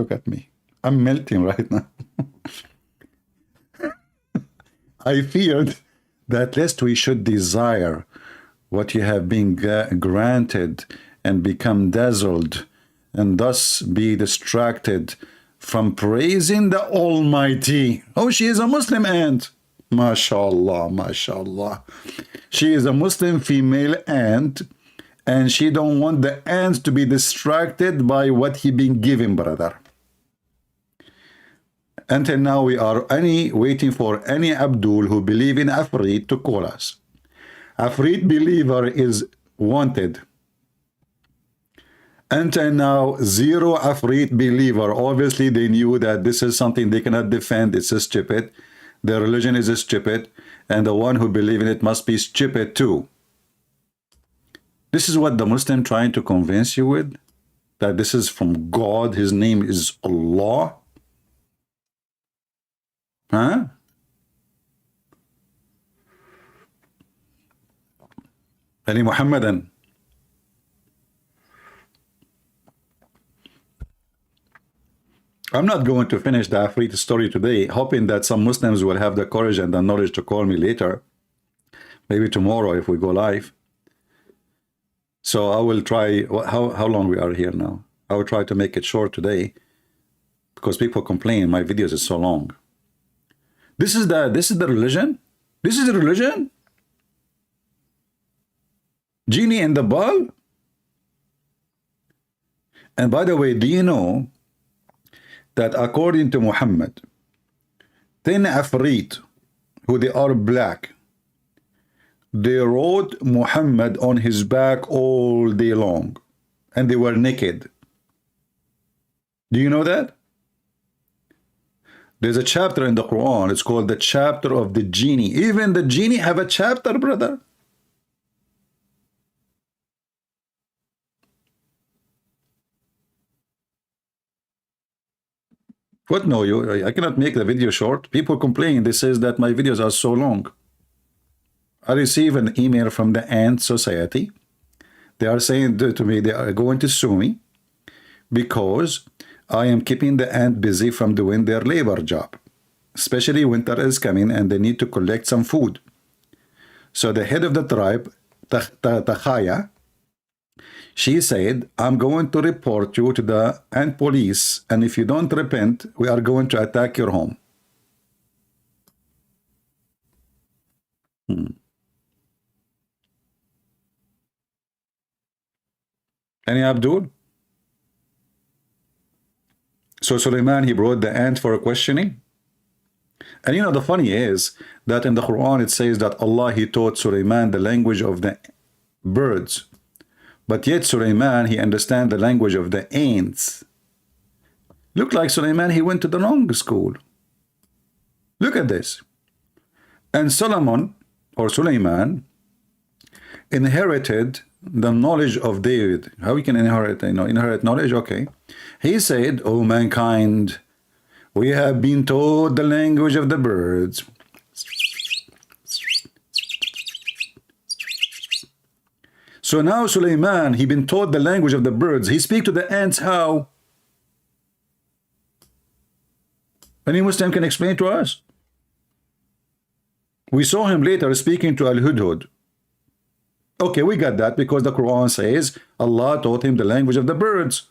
I'm melting right now. I feared that lest we should desire what you have been granted and become dazzled, and thus be distracted from praising the Almighty. Oh, she is a Muslim ant. MashaAllah. She is a Muslim female ant, and she don't want the ants to be distracted by what he been given, brother. Until now, we are waiting for any Abdul who believe in Afrit to call us. Afrit believer is wanted. Until now, zero Afrit believer. Obviously, they knew that this is something they cannot defend. It's stupid. Their religion is stupid. And the one who believes in it must be stupid too. This is what the Muslim trying to convince you with? That this is from God. His name is Allah. Huh? Ali Muhammadan. I'm not going to finish the Afrit story today, hoping that some Muslims will have the courage and the knowledge to call me later. Maybe tomorrow if we go live. So I will try, how long we are here now? I will try to make it short today because people complain my videos is so long. This is the religion? This is the religion? Genie in the ball? And by the way, do you know that according to Muhammad, 10 Afrit, who they are black, they rode Muhammad on his back all day long, and they were naked. Do you know that? There's a chapter in the Quran, it's called the chapter of the genie. Even the genie have a chapter, brother. What no, I cannot make the video short. People complain. They says that my videos are so long. I receive an email from the Ant Society. They are saying to me they are going to sue me because I am keeping the ant busy from doing their labor job. Especially winter is coming and they need to collect some food. So the head of the tribe, Takhaya, she said, I'm going to report you to the ant police, and if you don't repent, we are going to attack your home. Any Abdul? So Suleiman, he brought the ant for a questioning. And you know, the funny is that in the Quran it says that Allah, he taught Suleiman the language of the birds. But yet Suleiman, he understands the language of the ants. Look like Suleiman, he went to the wrong school. Look at this. And Solomon, or Suleiman, inherited the knowledge of David. How we can inherit, inherit knowledge? Okay. He said, "O mankind, we have been taught the language of the birds." So now Suleiman, he been taught the language of the birds. He speak to the ants how? Any Muslim can explain to us. We saw him later speaking to Al-Hudhud. Okay, we got that because the Quran says Allah taught him the language of the birds.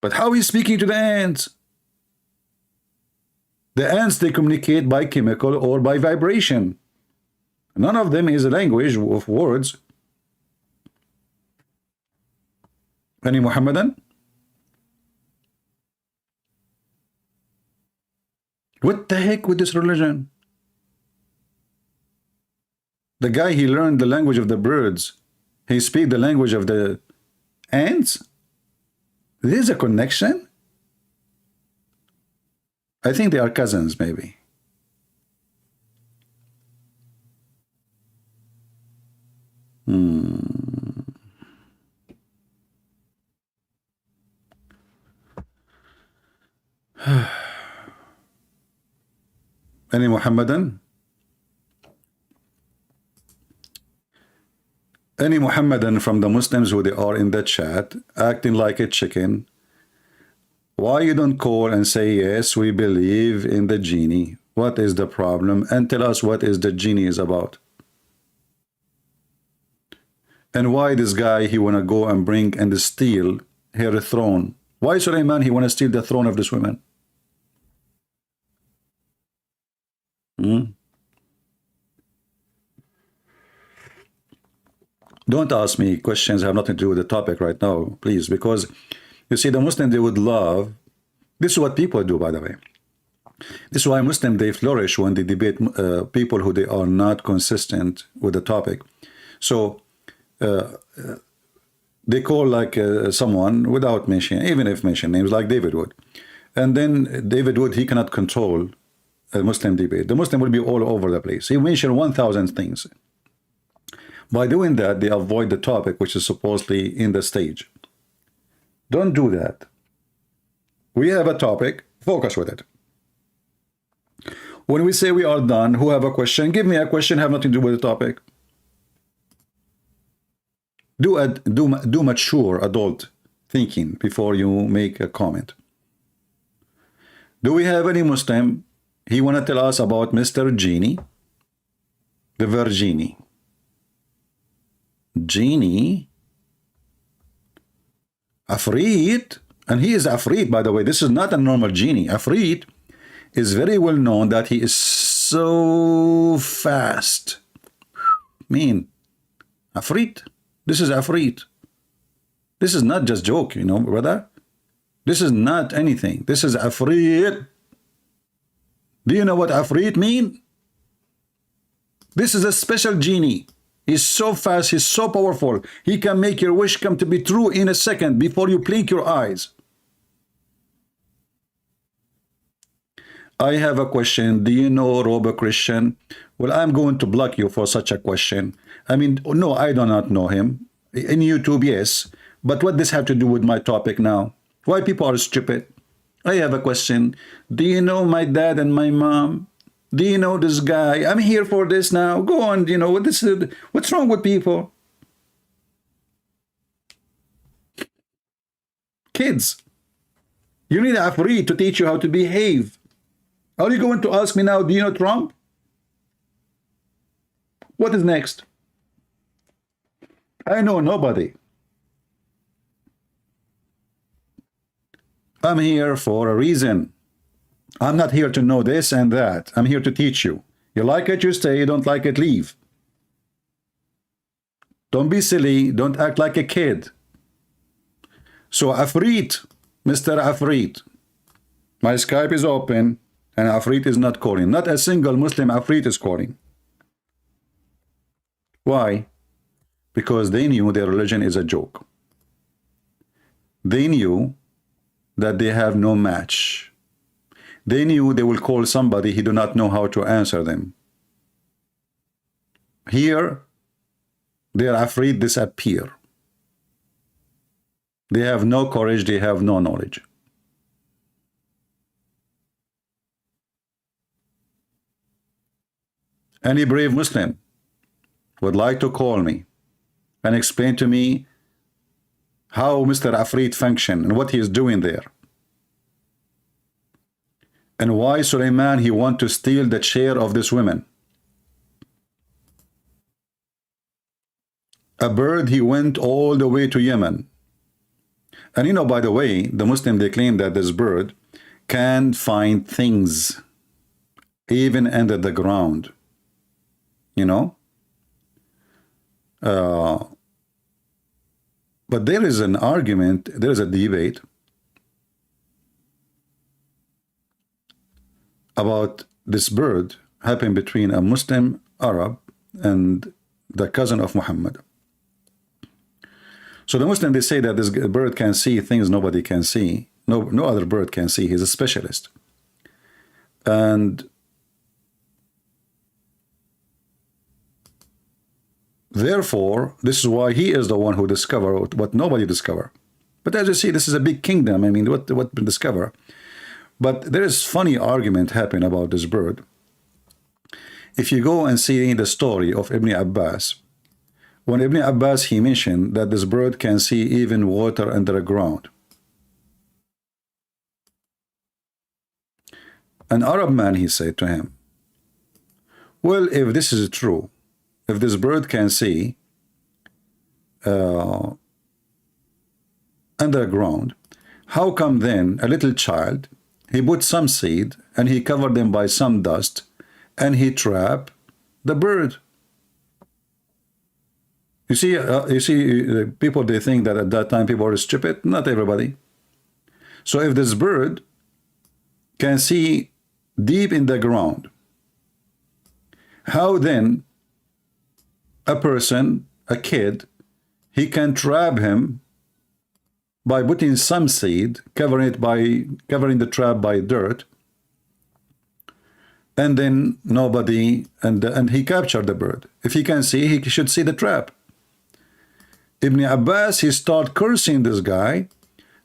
But how is speaking to the ants? The ants, they communicate by chemical or by vibration. None of them is a language of words. Any Muhammadan? What the heck with this religion? The guy, he learned the language of the birds. He speak the language of the ants? There's a connection? I think they are cousins, maybe. Any Muhammadan? Any Muhammadan from the Muslims who they are in the chat acting like a chicken? Why you don't call and say, yes, we believe in the genie? What is the problem? And tell us what is the genie is about. And why this guy, he want to go and bring and steal her throne? Why Suleiman, he want to steal the throne of this woman? Don't ask me questions that have nothing to do with the topic right now, please, because you see, the Muslim, they would love, this is what people do, by the way. This is why Muslims, they flourish when they debate people who they are not consistent with the topic. So they call like someone without mentioning, even if mention names, like David Wood. And then David Wood, he cannot control a Muslim debate. The Muslim will be all over the place. He mentioned 1,000 things. By doing that, they avoid the topic, which is supposedly in the stage. Don't do that. We have a topic, focus with it. When we say we are done, who have a question, give me a question, have nothing to do with the topic. Do mature adult thinking before you make a comment. Do we have any Muslim? He want to tell us about Mr. Genie, the Virginie. Genie, Afrit, and he is Afrit, by the way. This is not a normal genie. Afrit is very well known that he is so fast. Mean, Afrit. This is Afrit. This is not just joke, you know, brother. This is not anything. This is Afrit. Do you know what Afrit mean? This is a special genie. He's so fast, he's so powerful. He can make your wish come to be true in a second before you blink your eyes. I have a question. Do you know Robo Christian? Well, I'm going to block you for such a question. I mean, no, I do not know him. In YouTube, yes. But what this have to do with my topic now? Why people are stupid? I have a question. Do you know my dad and my mom? Do you know this guy? I'm here for this now. Go on, you know, what's wrong with people? Kids, you need a free to teach you how to behave. Are you going to ask me now, do you know Trump? What is next? I know nobody. I'm here for a reason. I'm not here to know this and that. I'm here to teach you. You like it, you stay. You don't like it, leave. Don't be silly. Don't act like a kid. So Afrit, Mr. Afrit, my Skype is open and Afrit is not calling. Not a single Muslim Afrit is calling. Why? Because they knew their religion is a joke. They knew that they have no match. They knew they will call somebody he do not know how to answer them. Here, their Afrit disappear. They have no courage, they have no knowledge. Any brave Muslim would like to call me and explain to me how Mr. Afrit function and what he is doing there. And why Suleiman, he want to steal the chair of this woman. A bird, he went all the way to Yemen. And you know, by the way, the Muslim, they claim that this bird can find things even under the ground. You know? But there is an argument, there is a debate about this bird happening between a Muslim Arab and the cousin of Muhammad. So the Muslim, they say that this bird can see things nobody can see. No other bird can see. He's a specialist. And therefore, this is why he is the one who discovered what nobody discovered. But as you see, this is a big kingdom. I mean, what been discovered? But there is funny argument happening about this bird. If you go and see the story of Ibn Abbas, when Ibn Abbas, he mentioned that this bird can see even water under the ground. An Arab man, he said to him, well, if this is true, if this bird can see underground, how come then a little child, he put some seed and he covered them by some dust and he trapped the bird? You see, people, they think that at that time people are stupid. Not everybody. So if this bird can see deep in the ground, how then a person, a kid, he can trap him by putting some seed, covering the trap by dirt, and then nobody, and he captured the bird. If he can see, he should see the trap. Ibn Abbas, he started cursing this guy,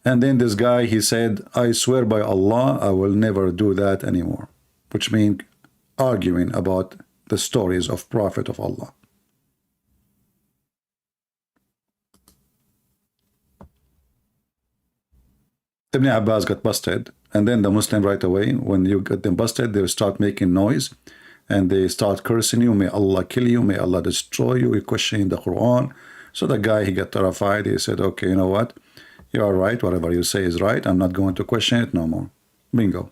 and then this guy, he said, I swear by Allah, I will never do that anymore, which means arguing about the stories of Prophet of Allah. Ibn Abbas got busted, and then the Muslim right away, when you get them busted, they start making noise, and they start cursing you, may Allah kill you, may Allah destroy you, you're questioning the Quran. So the guy, he got terrified, he said, okay, you know what, you are right, whatever you say is right, I'm not going to question it no more. Bingo.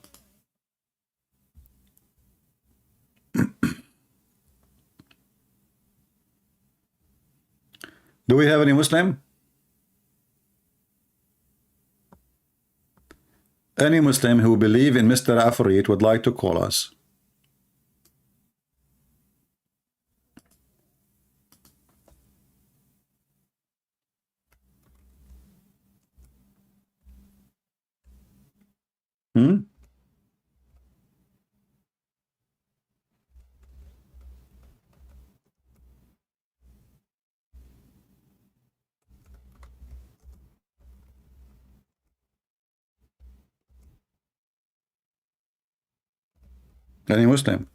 Do we have any Muslim? Any Muslim who believe in Mr. Afrit would like to call us. Any Muslim.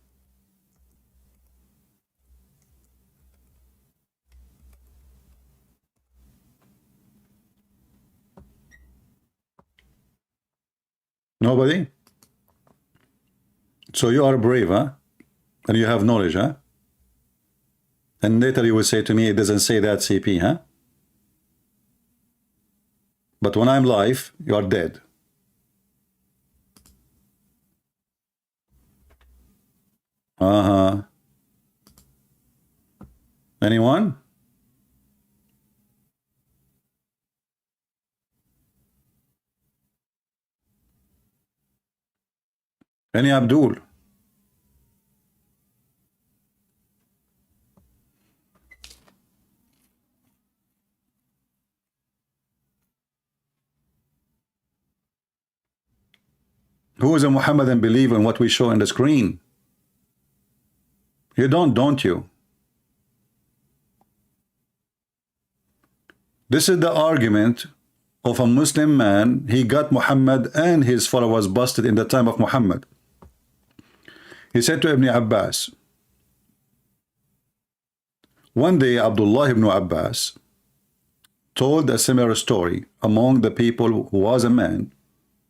Nobody? So you are brave, huh? And you have knowledge, huh? And later you will say to me, it doesn't say that, CP, huh? But when I'm live, you are dead. Uh-huh. Anyone? Any Abdul? Who is a Muhammadan believer in what we show on the screen? You don't you? This is the argument of a Muslim man. He got Muhammad and his followers busted in the time of Muhammad. He said to Ibn Abbas, one day Abdullah ibn Abbas told a similar story among the people who was a man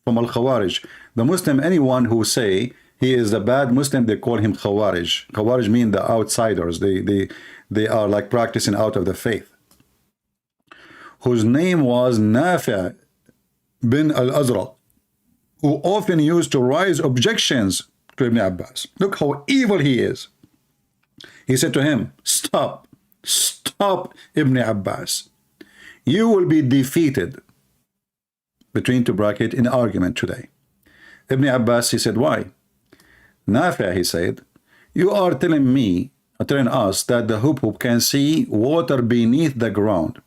from Al-Khawarij. The Muslim, anyone who say he is a bad Muslim, they call him Khawarij. Khawarij mean the outsiders. They are like practicing out of the faith. Whose name was Nafi' bin al-Azraq, who often used to raise objections to Ibn Abbas. Look how evil he is. He said to him, stop Ibn Abbas. You will be defeated, between two brackets, in argument today. Ibn Abbas, he said, why? Nafi', he said, you are telling us that the hubub can see water beneath the ground.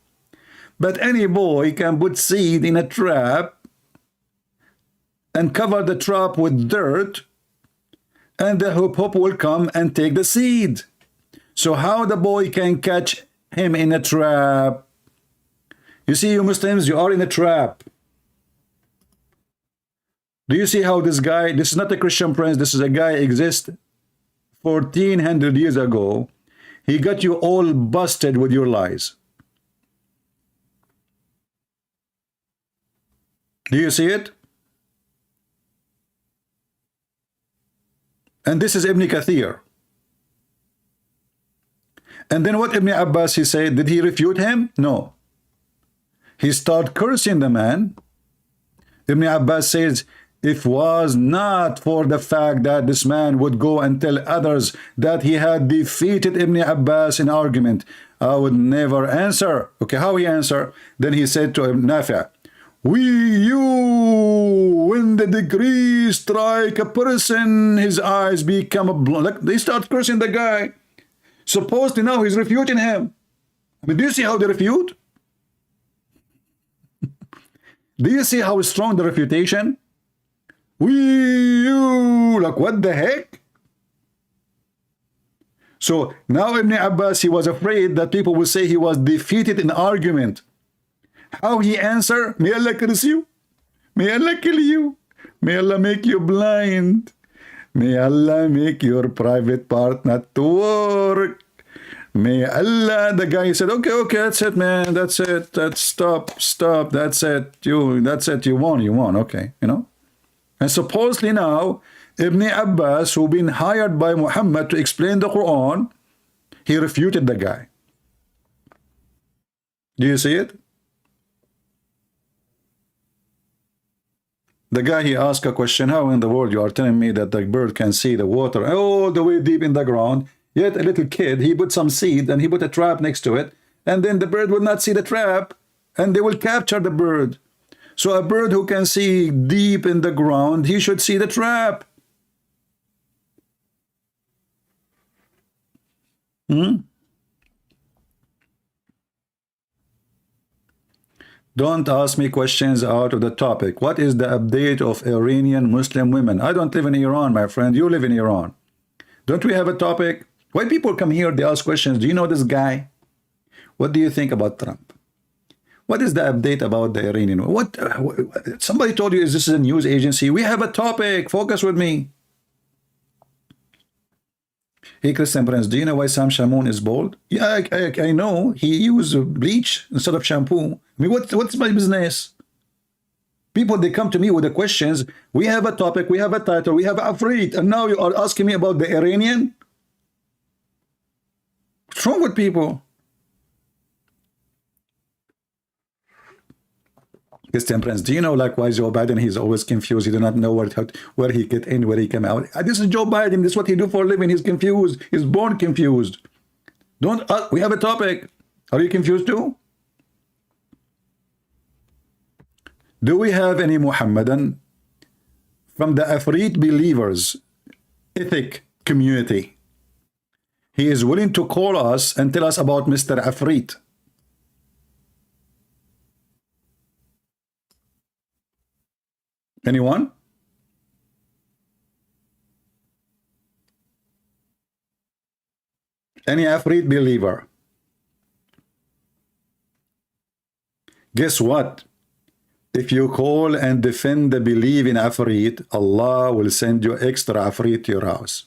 But any boy can put seed in a trap and cover the trap with dirt, and the hubub will come and take the seed. So how the boy can catch him in a trap? You see, you Muslims, you are in a trap. Do you see how this guy, this is not a Christian prince, this is a guy exists 1400 years ago. He got you all busted with your lies. Do you see it? And this is Ibn Kathir. And then what Ibn Abbas, he said, did he refute him? No. He started cursing the man. Ibn Abbas says, if was not for the fact that this man would go and tell others that he had defeated Ibn Abbas in argument, I would never answer. Okay, how he answer? Then he said to Ibn Nafi', when the degree strike a person, his eyes become blind. Like, they start cursing the guy. Supposedly now he's refuting him. But do you see how they refute? Do you see how strong the refutation? Like, what the heck? So now Ibn Abbas, he was afraid that people will say he was defeated in argument. How he answer? May Allah curse you. May Allah kill you. May Allah make you blind. May Allah make your private part not to work. May Allah, the guy said, okay, that's it, man. That's it. That's stop. That's it. That's it. You won. Okay, you know. And supposedly now, Ibn Abbas, who been hired by Muhammad to explain the Quran, he refuted the guy. Do you see it? The guy, he asked a question, how in the world you are telling me that the bird can see the water all the way deep in the ground, yet a little kid, he put some seed and he put a trap next to it, and then the bird will not see the trap, and they will capture the bird. So a bird who can see deep in the ground, he should see the trap. Don't ask me questions out of the topic. What is the update of Iranian Muslim women? I don't live in Iran, my friend. You live in Iran. Don't we have a topic? When people come here, they ask questions. Do you know this guy? What do you think about Trump? What is the update about the Iranian? What somebody told you, is this a news agency? We have a topic. Focus with me. Hey, Christian Prince, do you know why Sam Shamoun is bald? Yeah, I know. He used bleach instead of shampoo. I mean, what's my business? People, they come to me with the questions. We have a topic, we have a title, we have Afrit, and now you are asking me about the Iranian? What's wrong with people? Christian Prince, do you know likewise Joe Biden, he's always confused. He do not know where he get in, where he come out. This is Joe Biden. This is what he do for a living. He's confused. He's born confused. Don't, we have a topic. Are you confused too? Do we have any Muhammadan from the Afrit believers, ethic community? He is willing to call us and tell us about Mr. Afrit. Anyone? Any Afrit believer? Guess what? If you call and defend the belief in Afrit, Allah will send you extra Afrit to your house.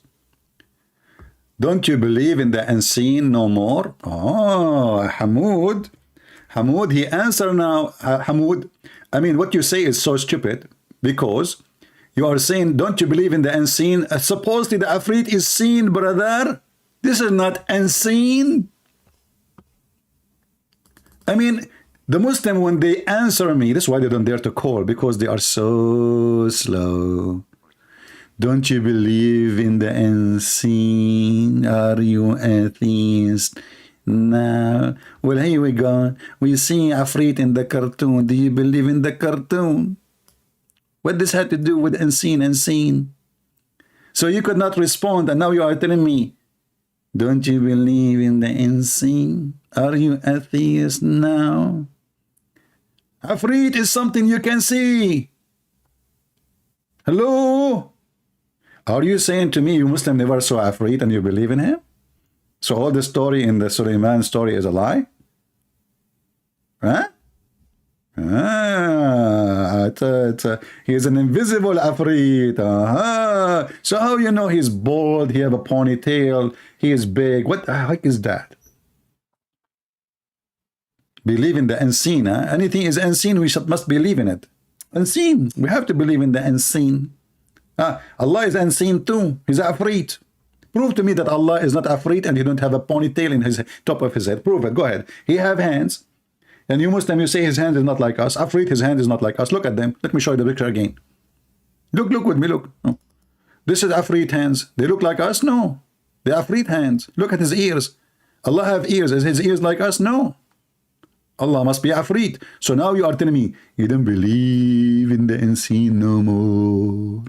Don't you believe in the unseen no more? Oh, Hamoud, he answered now. Hamoud, I mean, what you say is so stupid, because you are saying, don't you believe in the unseen? Supposedly the Afrit is seen, brother. This is not unseen. I mean, the Muslim, when they answer me, that's why they don't dare to call, because they are so slow. Don't you believe in the unseen? Are you atheist? No. Well, here we go. We see Afrit in the cartoon. Do you believe in the cartoon? What does that have to do with unseen? So you could not respond, and now you are telling me, don't you believe in the unseen? Are you atheist now? Afrit is something you can see. Hello? Are you saying to me you Muslim never saw Afrit and you believe in him? So all the story in the Sulaiman story is a lie? Huh? He is an invisible Afrit. So how you know he's bald, he have a ponytail, he is big? What the heck is that? Believe in the unseen. Huh? Anything is unseen, we must believe in it. Unseen. We have to believe in the unseen. Allah is unseen too. He's Afrit. Prove to me that Allah is not Afrit and he don't have a ponytail in his top of his head. Prove it. Go ahead. He have hands. And you Muslim, you say his hand is not like us. Afrit, his hand is not like us. Look at them. Let me show you the picture again. Look with me. Look. Oh. This is Afrit hands. They look like us? No. They're Afrit hands. Look at his ears. Allah have ears. Is his ears like us? No. Allah must be Afrit. So now you are telling me, you don't believe in the unseen no more.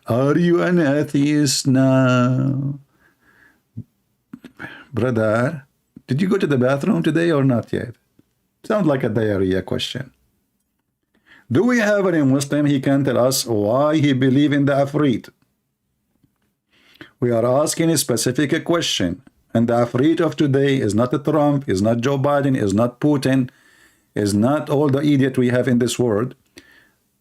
Are you an atheist now? Brother, did you go to the bathroom today or not yet? Sounds like a diarrhea question. Do we have any Muslim? He can tell us why he believe in the Afrit. We are asking a specific question. And the Afrit of today is not a Trump, is not Joe Biden, is not Putin, is not all the idiot we have in this world.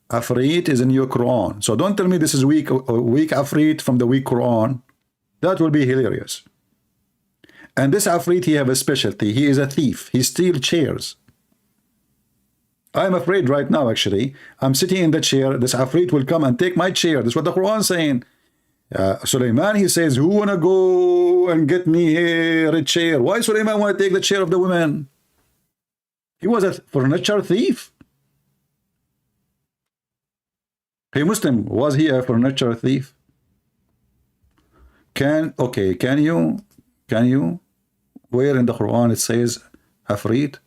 Afrit is in your Quran. So don't tell me this is weak Afrit from the weak Quran. That will be hilarious. And this Afrit, he have a specialty. He is a thief. He steals chairs. I'm afraid right now, actually. I'm sitting in the chair. This Afrit will come and take my chair. That's what the Quran is saying. Sulaiman, he says, who wanna go and get me here a chair? Why Sulaiman want to take the chair of the woman? He was a furniture thief. Hey Muslim, was he a furniture thief? Can you where in the Quran it says Afrit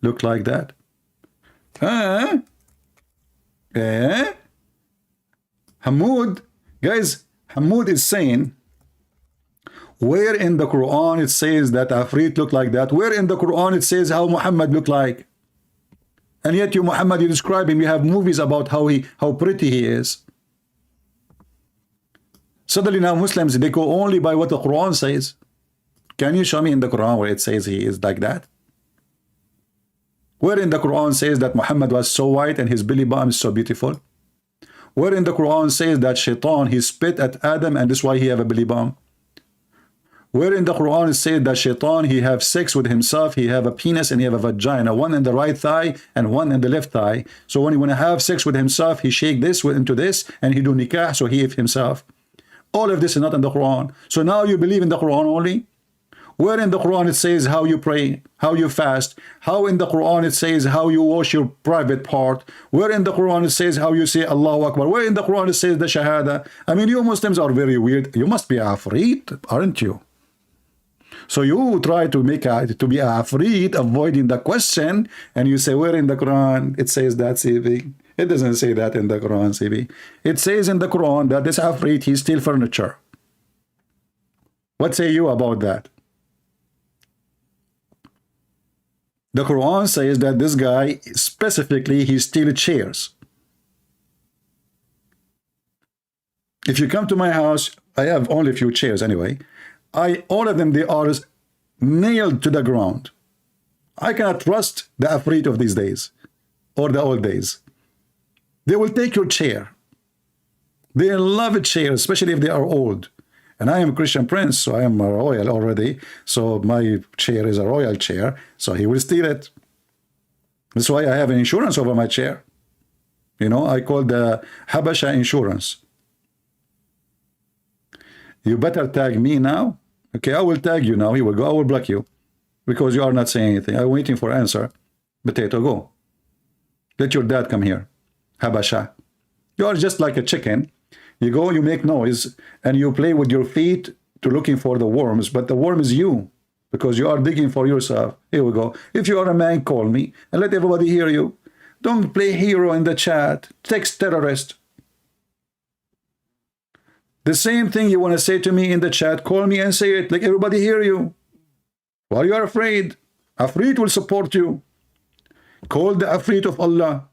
look like that? Hamoud, guys, Hamoud is saying, where in the Quran it says that Afrit look like that? Where in the Quran it says how Muhammad look like? And yet you Muhammad, you describe him, you have movies about how pretty he is. Suddenly now Muslims, they go only by what the Quran says. Can you show me in the Quran where it says he is like that? Where in the Quran says that Muhammad was so white and his belly button is so beautiful? Where in the Quran says that Shaitan, he spit at Adam and that's why he have a belly bump? Where in the Quran it says that shaitan, he have sex with himself, he have a penis and he have a vagina, one in the right thigh and one in the left thigh. So when he want to have sex with himself, he shake this into this and he do nikah, so he himself. All of this is not in the Quran. So now you believe in the Quran only? Where in the Quran it says how you pray, how you fast? How in the Quran it says how you wash your private part? Where in the Quran it says how you say Allahu Akbar? Where in the Quran it says the Shahada? I mean, you Muslims are very weird. You must be afraid, aren't you? So you try to make to be afraid, avoiding the question, and you say, where in the Quran it says that, CB? It doesn't say that in the Quran, CB. It says in the Quran that this afraid, he steal furniture. What say you about that? The Quran says that this guy, specifically, he steals chairs. If you come to my house, I have only a few chairs anyway. All of them, they are nailed to the ground. I cannot trust the afraid of these days or the old days. They will take your chair. They love a chair, especially if they are old. And I am a Christian prince, so I am a royal already. So my chair is a royal chair, so he will steal it. That's why I have an insurance over my chair. You know, I call the Habasha insurance. You better tag me now. Okay, I will tag you now. Here we go. I will block you because you are not saying anything. I'm waiting for answer. Potato, go. Let your dad come here. Habasha. You are just like a chicken. You go, you make noise, and you play with your feet to looking for the worms, but the worm is you because you are digging for yourself. Here we go. If you are a man, call me and let everybody hear you. Don't play hero in the chat. Text terrorist. The same thing you want to say to me in the chat, call me and say it. Like everybody hear you. Why you are afraid? Afraid will support you. Call the afraid of Allah.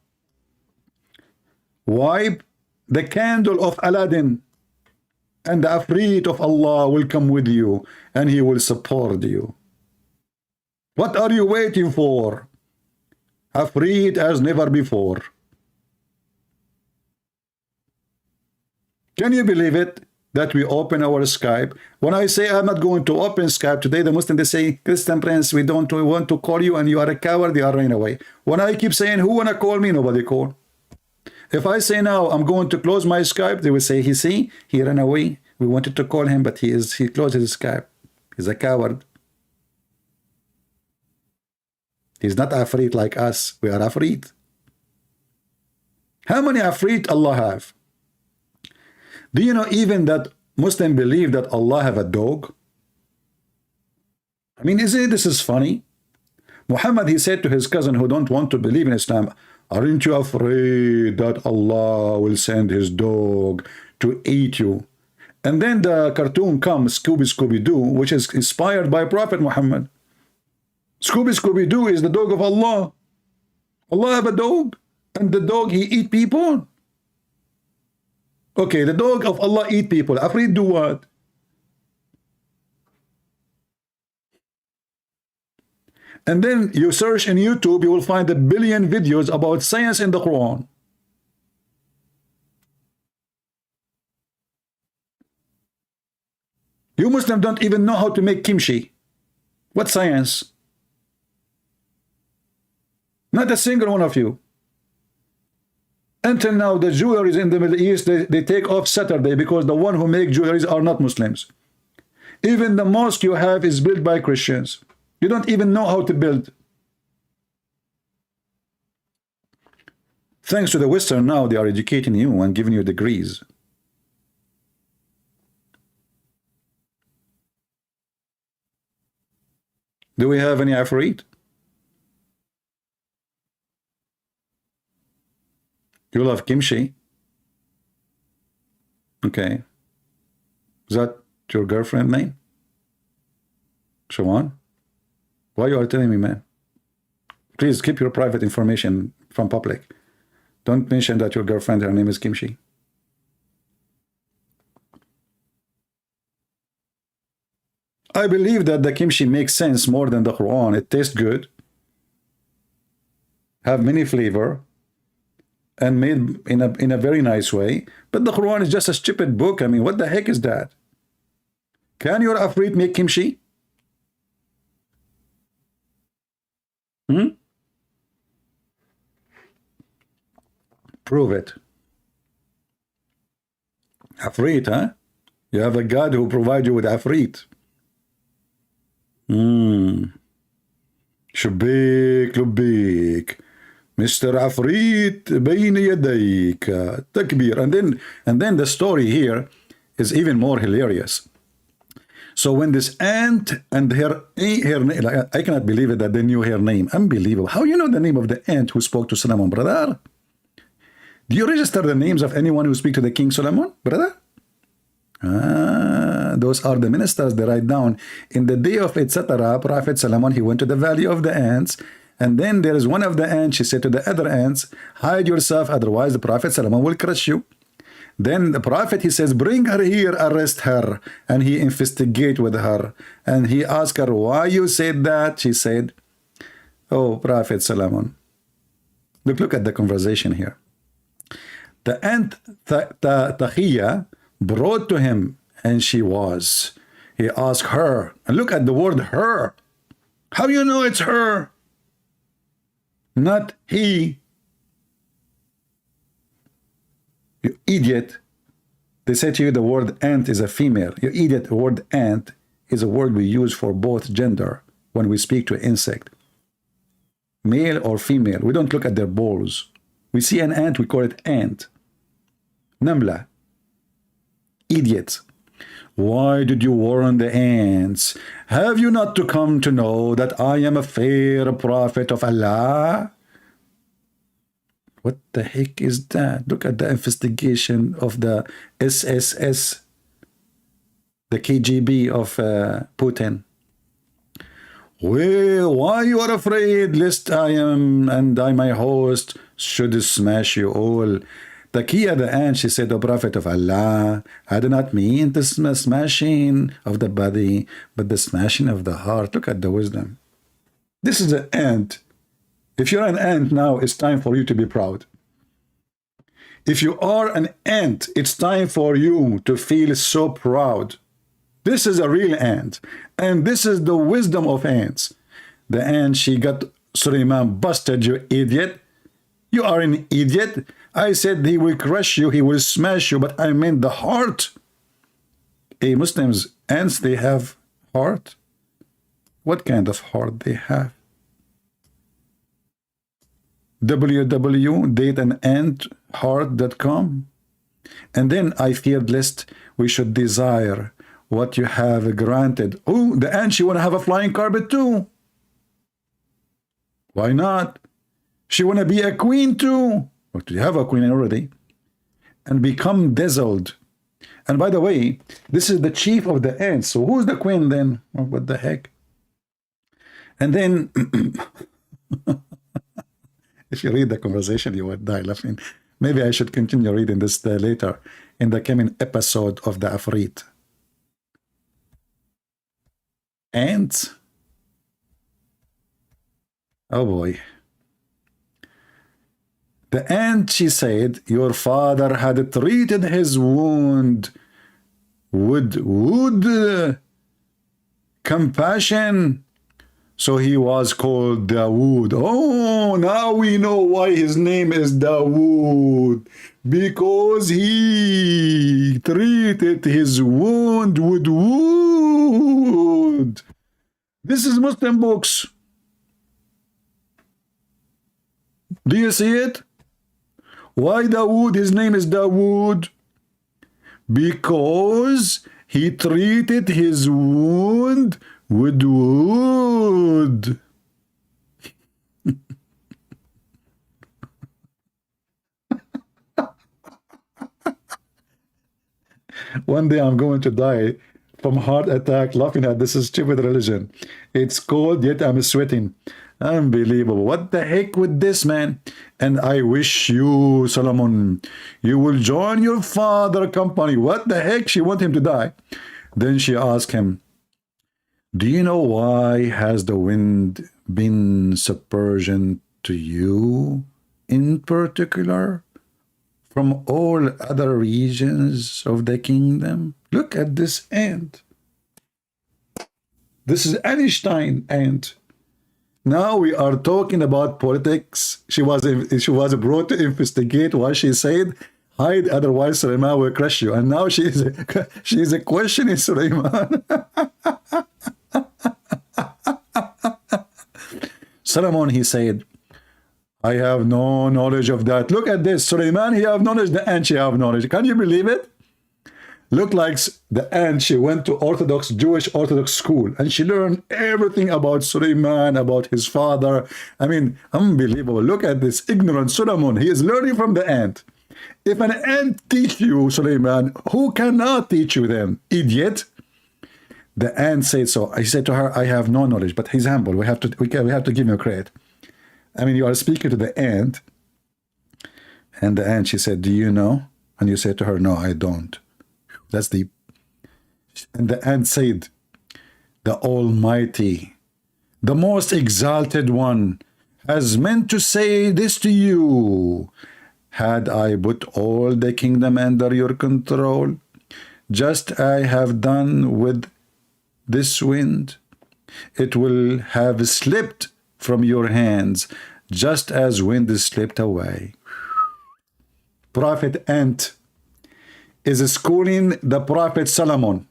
Wipe the candle of Aladdin, and the afraid of Allah will come with you, and he will support you. What are you waiting for? Afraid as never before. Can you believe it that we open our Skype? When I say I'm not going to open Skype today, the Muslims, they say, Christian Prince, we want to call you and you are a coward, they are running away. When I keep saying, who want to call me? Nobody call. If I say now I'm going to close my Skype, they will say, he ran away. We wanted to call him, but he closed his Skype. He's a coward. He's not afraid like us. We are afraid. How many afraid Allah have? Do you know even that Muslims believe that Allah have a dog? I mean, this is funny? Muhammad, he said to his cousin who don't want to believe in Islam, aren't you afraid that Allah will send his dog to eat you? And then the cartoon comes, Scooby-Doo, which is inspired by Prophet Muhammad. Scooby-Doo is the dog of Allah. Allah have a dog, and the dog, he eat people. Okay, the dog of Allah eat people. Afraid do what? And then you search in YouTube, you will find a billion videos about science in the Quran. You Muslims don't even know how to make kimchi. What science? Not a single one of you. Until now, the jewelries in the Middle East, they take off Saturday because the one who make jewelries are not Muslims. Even the mosque you have is built by Christians. You don't even know how to build. Thanks to the Western now, they are educating you and giving you degrees. Do we have any Afraid? You love kimchi? Okay. Is that your girlfriend name? Shawan? Why you are telling me, man? Please keep your private information from public. Don't mention that your girlfriend, her name is Kimchi. I believe that the kimchi makes sense more than the Quran. It tastes good, have many flavor, and made in a very nice way. But the Quran is just a stupid book. I mean, what the heck is that? Can your afraid make kimchi? Prove it. Afraid, huh? You have a God who provides you with afraid. شبيك لبيك Mr. Afrit بين يديك تكبير. And then the story here is even more hilarious. So when this aunt and her I cannot believe it that they knew her name. Unbelievable. How you know the name of the aunt who spoke to Solomon, brother? Do you register the names of anyone who speak to the King Solomon, brother? Those are the ministers. They write down in the day of etc. Prophet Solomon, he went to the valley of the ants, and then there is one of the ants. She said to the other ants, hide yourself, otherwise the Prophet Solomon will crush you. Then the prophet, he says, bring her here, arrest her, and he investigate with her, and he asked her, why you said that? She said, oh, Prophet Solomon. Look at the conversation here. The aunt Tahiya brought to him, and she was. He asked her, and look at the word her. How you know it's her? Not he. You idiot. They say to you the word ant is a female. You idiot, the word ant is a word we use for both gender when we speak to an insect. Male or female. We don't look at their balls. We see an ant, we call it ant. Namla. Idiots. Why did you warn the ants? Have you not to come to know that I am a fair prophet of Allah? What the heck is that? Look at the investigation of the SSS, the KGB of Putin. Well, why you are afraid lest I am and I, my host, should smash you all? Takiya the ant, she said, O Prophet of Allah, I do not mean the smashing of the body, but the smashing of the heart. Look at the wisdom. This is an ant. If you're an ant now, it's time for you to be proud. If you are an ant, it's time for you to feel so proud. This is a real ant. And this is the wisdom of ants. The ant, she got Suleiman busted, you idiot. You are an idiot. I said he will crush you, he will smash you, but I meant the heart. Hey, Muslims, ants, they have heart? What kind of heart they have? www.dateandantheart.com. And then I feared lest we should desire what you have granted. Oh, the ant, she want to have a flying carpet too. Why not? She want to be a queen too. But you have a queen already. And become dazzled. And by the way, this is the chief of the ants. So who's the queen then? Oh, what the heck? And then, if you read the conversation, you would die laughing. Maybe I should continue reading this later in the coming episode of the Afrit. Ants? Oh boy. The ant, she said, your father had treated his wound with compassion. So he was called Dawood. Oh, now we know why his name is Dawood. Because he treated his wound with wood. This is Muslim books. Do you see it? Why Dawood? His name is Dawood. Because he treated his wound with wood. One day I'm going to die from heart attack laughing at this stupid religion. It's cold, yet I'm sweating. Unbelievable. What the heck with this, man? And I wish you, Solomon, you will join your father company. What the heck? She want him to die. Then she asked him, do you know why has the wind been subservient to you in particular from all other regions of the kingdom? Look at this ant. This is Einstein ant. Now we are talking about politics. She was brought to investigate what she said. Hide, otherwise Suleiman will crush you. And now she is a questioning Suleiman. Solomon, he said, I have no knowledge of that. Look at this. Suleiman, he have knowledge, the ant, she have knowledge. Can you believe it? Look like the ant, she went to Jewish Orthodox school, and she learned everything about Suleiman, about his father. I mean, unbelievable. Look at this ignorant Solomon. He is learning from the ant. If an ant teach you, Suleiman, who cannot teach you then? Idiot. The ant said so. I said to her, I have no knowledge, but he's humble. We have to give him credit. I mean, you are speaking to the ant, and the ant, she said, do you know? And you said to her, no, I don't. That's deep. And the ant said, the Almighty, the most exalted one, has meant to say this to you. Had I put all the kingdom under your control, just I have done with this wind, it will have slipped from your hands, just as wind is slipped away. Prophet Ant is schooling the Prophet Solomon,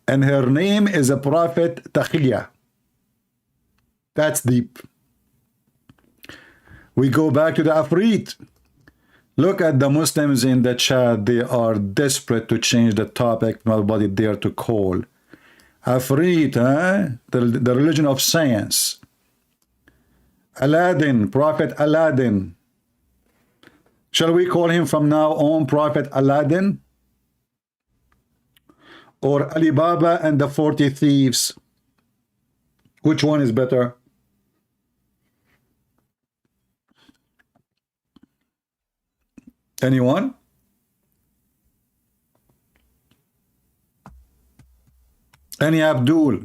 and her name is a Prophet Taqiyya. That's deep. We go back to the Afrit. Look at the Muslims in the chat. They are desperate to change the topic. Nobody dare to call. Afrit, the religion of science. Aladdin, Prophet Aladdin. Shall we call him from now on Prophet Aladdin? Or Alibaba and the 40 Thieves? Which one is better? Anyone? Any Abdul?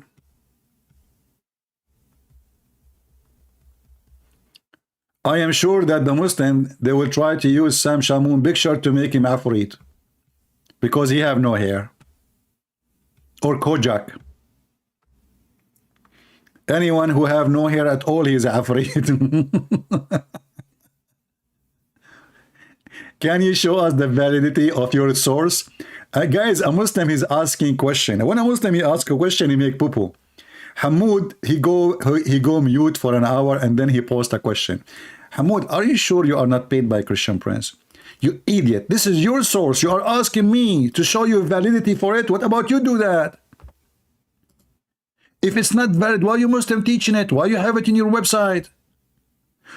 I am sure that the Muslim, they will try to use Sam Shamoun picture to make him Afrit, because he have no hair. Or Kojak. Anyone who have no hair at all, he is Afrit. Can you show us the validity of your source? Guys, a Muslim is asking question. When a Muslim he asks a question, he make poo-poo. Hamoud, he go mute for an hour and then he post a question. Hamoud, are you sure you are not paid by Christian Prince? You idiot. This is your source. You are asking me to show you validity for it. What about you do that? If it's not valid, why are you Muslim teaching it? Why you have it in your website?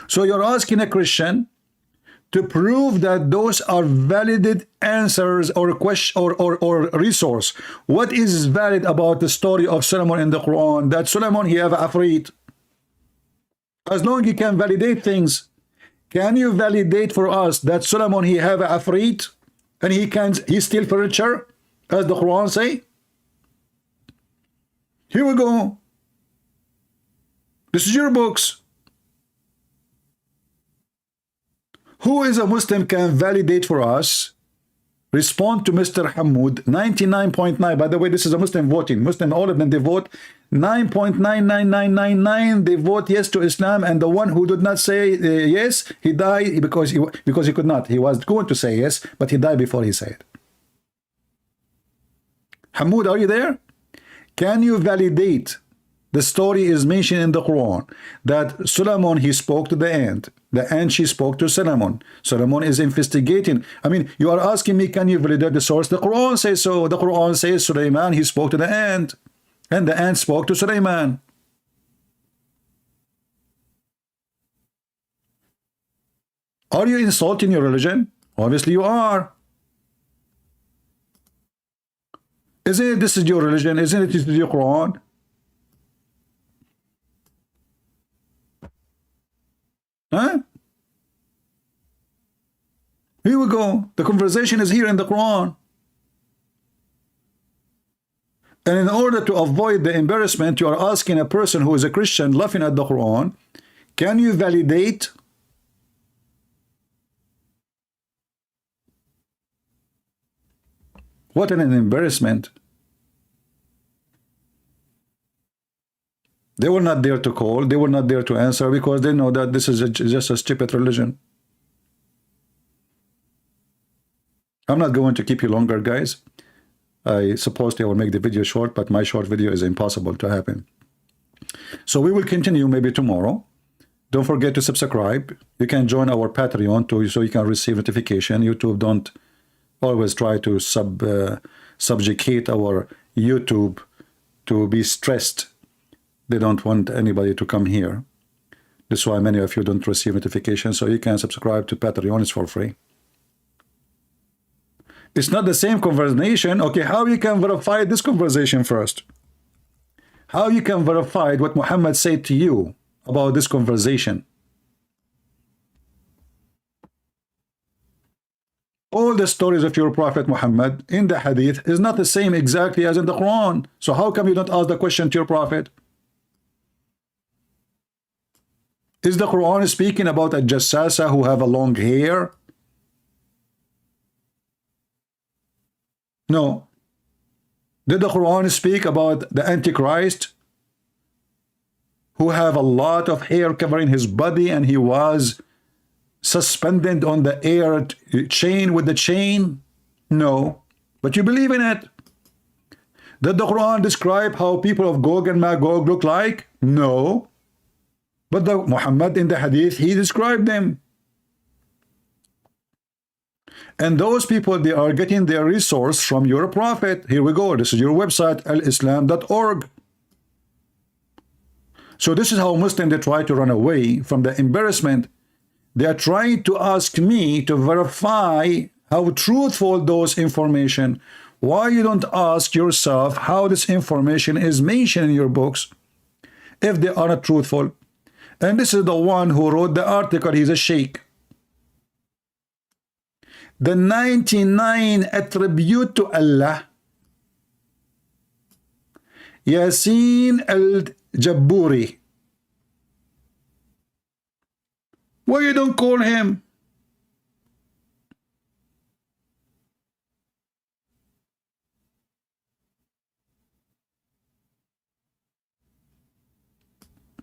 So you're asking a Christian to prove that those are valid answers or question or resource. What is valid about the story of Solomon in the Quran? That Solomon, he have Afrit. As long as you can validate things, can you validate for us that Solomon, he have Afrit and he steal furniture, as the Quran say? Here we go. This is your books. Who is a Muslim can validate for us? Respond to Mr. Hamoud. 99.9. By the way, this is a Muslim voting. Muslim, all of them, they vote 9.99999. They vote yes to Islam, and the one who did not say yes, he died because he could not. He was going to say yes, but he died before he said. Hamoud, are you there? Can you validate? The story is mentioned in the Quran that Solomon, he spoke to the ant she spoke to Solomon. Solomon is investigating. I mean, you are asking me, can you validate the source? The Quran says so. The Quran says Suleiman, he spoke to the ant, and the ant spoke to Suleiman. Are you insulting your religion? Obviously you are. Isn't it this is your religion? Isn't it this is your Quran? Huh? Here we go. The conversation is here in the Quran. And in order to avoid the embarrassment, you are asking a person who is a Christian laughing at the Quran, can you validate? What an embarrassment. They were not there to call. They were not there to answer because they know that this is just a stupid religion. I'm not going to keep you longer, guys. I suppose I will make the video short, but my short video is impossible to happen. So we will continue maybe tomorrow. Don't forget to subscribe. You can join our Patreon too, so you can receive notification. YouTube don't always try to subjugate our YouTube to be stressed. They don't want anybody to come here. That's why many of you don't receive notifications. So you can subscribe to Patreon. It's for free. It's not the same conversation. Okay, how you can verify this conversation first? How you can verify what Muhammad said to you about this conversation? All the stories of your Prophet Muhammad in the Hadith is not the same exactly as in the Quran. So how come you don't ask the question to your Prophet? Is the Quran speaking about a jassasa who have a long hair? No. Did the Quran speak about the Antichrist who have a lot of hair covering his body and he was suspended on the air chain with the chain? No. But you believe in it. Did the Quran describe how people of Gog and Magog look like? No. But the Muhammad in the Hadith, he described them. And those people, they are getting their resource from your Prophet. Here we go. This is your website, alislam.org. So this is how Muslims, they try to run away from the embarrassment. They are trying to ask me to verify how truthful those information. Why you don't ask yourself how this information is mentioned in your books if they are not truthful? And this is the one who wrote the article. He's a sheikh. The 99 attribute to Allah. Yasin al-Jabburi. Why you don't call him?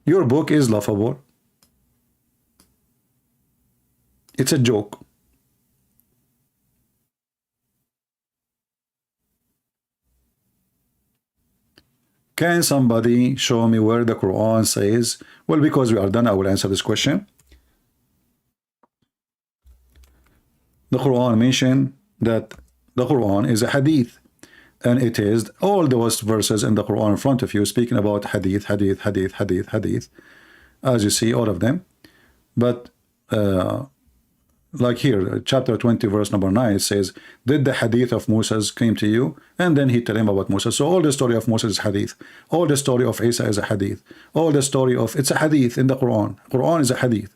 Your book is laughable. It's a joke. Can somebody show me where the Quran says? Well, because we are done, I will answer this question. The Quran mentioned that the Quran is a hadith, and it is all those verses in the Quran in front of you speaking about hadith, hadith, hadith, hadith, hadith, as you see, all of them. But like here, chapter 20, verse number 9, it says, did the hadith of Moses came to you? And then he tell him about Moses. So all the story of Moses is hadith. All the story of Isa is a hadith. All the story of, it's a hadith in the Quran. Quran is a hadith.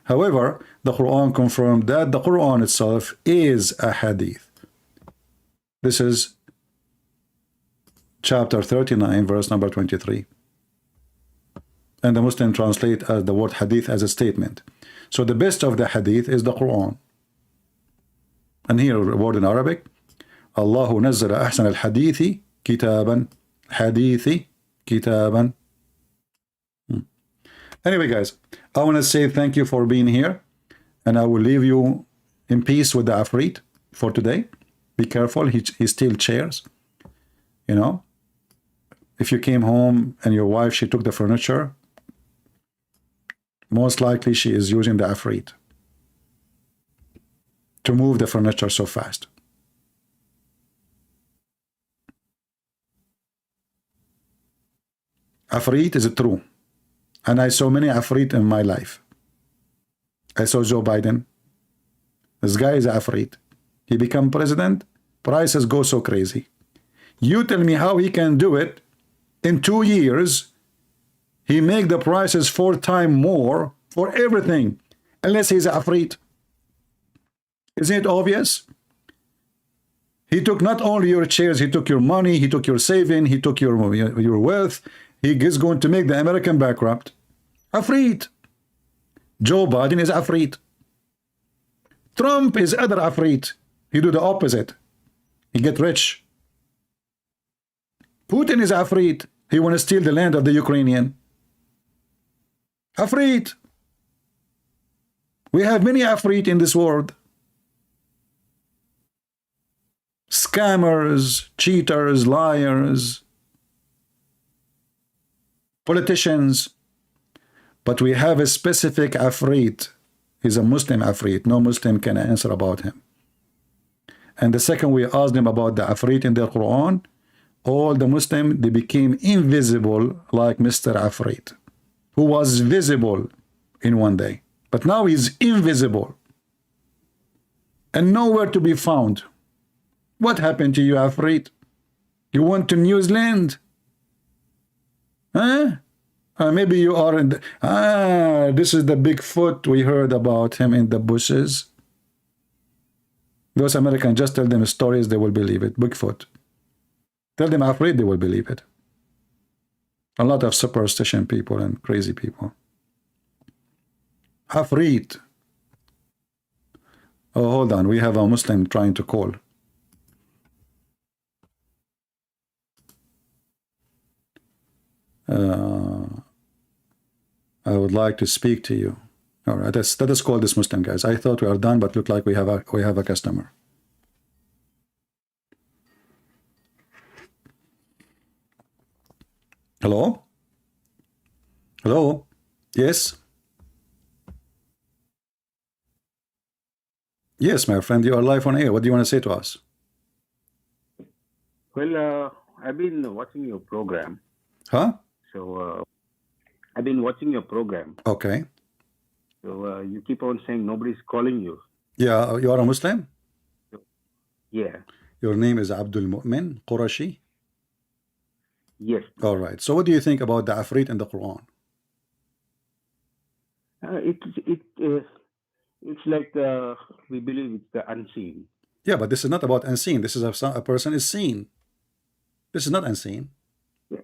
However, the Quran confirmed that the Quran itself is a hadith. This is chapter 39, verse number 23. And the Muslim translate the word hadith as a statement. So the best of the hadith is the Quran. And here a word in Arabic. Allahu nazzala ahsan al-hadithi kitaban. Hadithi kitaban. Anyway, guys, I want to say thank you for being here. And I will leave you in peace with the Afrit for today. Be careful, he steals chairs. You know, if you came home and your wife, she took the furniture, most likely she is using the Afrit to move the furniture so fast. Afrit is true. And I saw many Afrit in my life. I saw Joe Biden. This guy is Afrit. He become president, prices go so crazy. You tell me how he can do it in 2 years. He make the prices 4 times more for everything, unless he's Afrit. Isn't it obvious? He took not only your chairs, he took your money, he took your saving, he took your wealth. He is going to make the American bankrupt. Afrit. Joe Biden is Afrit. Trump is other Afrit. He do the opposite. He get rich. Putin is Afrit. He want to steal the land of the Ukrainian. Afrit. We have many Afrit in this world. Scammers, cheaters, liars, politicians. But we have a specific Afrit. He's a Muslim Afrit. No Muslim can answer about him. And the second we asked them about the Afrit in the Quran, all the Muslims, they became invisible like Mr. Afrit, who was visible in one day. But now he's invisible and nowhere to be found. What happened to you, Afrit? You went to New Zealand? Huh? Maybe you are in the... this is the Bigfoot we heard about him in the bushes. Those Americans, just tell them stories, they will believe it. Bigfoot. Tell them Afrit, they will believe it. A lot of superstition people and crazy people. Afrit. Oh, hold on. We have a Muslim trying to call. I would like to speak to you. All right, let us call this Muslim, guys. I thought we are done, but look like we have a customer. Hello? Hello? Yes? Yes, my friend, you are live on air. What do you want to say to us? Well, I've been watching your program. Huh? So, I've been watching your program. Okay. So, you keep on saying nobody's calling you. Yeah, you are a Muslim? Yeah. Your name is Abdul Mu'min Qurashi? Yes. All right. So what do you think about the Afrit in the Quran? It's like we believe it's the unseen. Yeah, but this is not about unseen. This is a person is seen. This is not unseen. Yeah.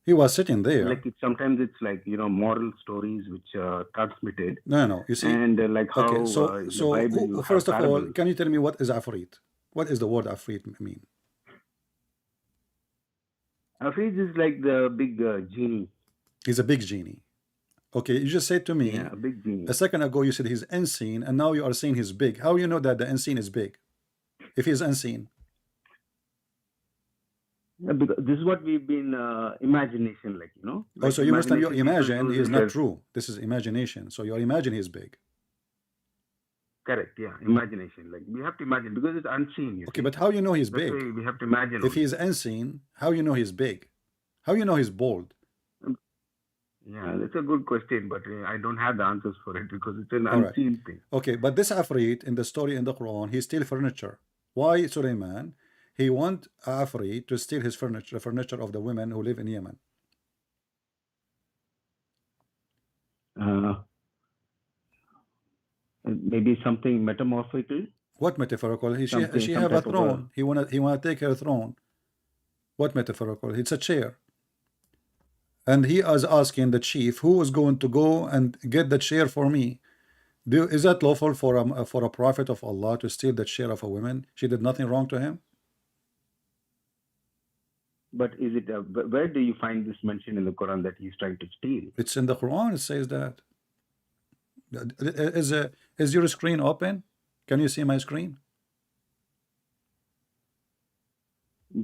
He was sitting there. Like sometimes it's like moral stories which are transmitted. No. You see, and like how okay. So the Bible you first have of all, parables. can you tell me what is Afrit? What is the word Afrit mean? Afrit is like the big genie. He's a big genie. Okay, you just said to me Yeah, a big genie. a second ago you said he's unseen, and now you are saying he's big. How you know that the unseen is big if he's unseen? Yeah, because this is what we've been imagination, like Oh, so you must have your imagination imagine people he is do not this. true. This is imagination. So your imagine he's big. Correct, yeah, imagination. Like we have to imagine because it's unseen. You Okay, see? but how you know he's That's big? why we have to imagine. If he's unseen, how you know he's big? How you know he's bold? Yeah, that's a good question, but I don't have the answers for it because it's an All right. unseen thing. Okay, but this Afrit in the story in the Quran, he steal furniture. Why Sulaiman? He want Afrit to steal his furniture, the furniture of the women who live in Yemen. Maybe something metamorphical. What metaphorical? She Some have a type of throne. He wanna take her throne. What metaphorical? It's a chair. And he is asking the chief, who is going to go and get the chair for me? Is that lawful for a prophet of Allah to steal the chair of a woman? She did nothing wrong to him. But is it? Where do you find this mention in the Quran that he's trying to steal? It's in the Quran. It says that. Is your screen open? Can you see my screen?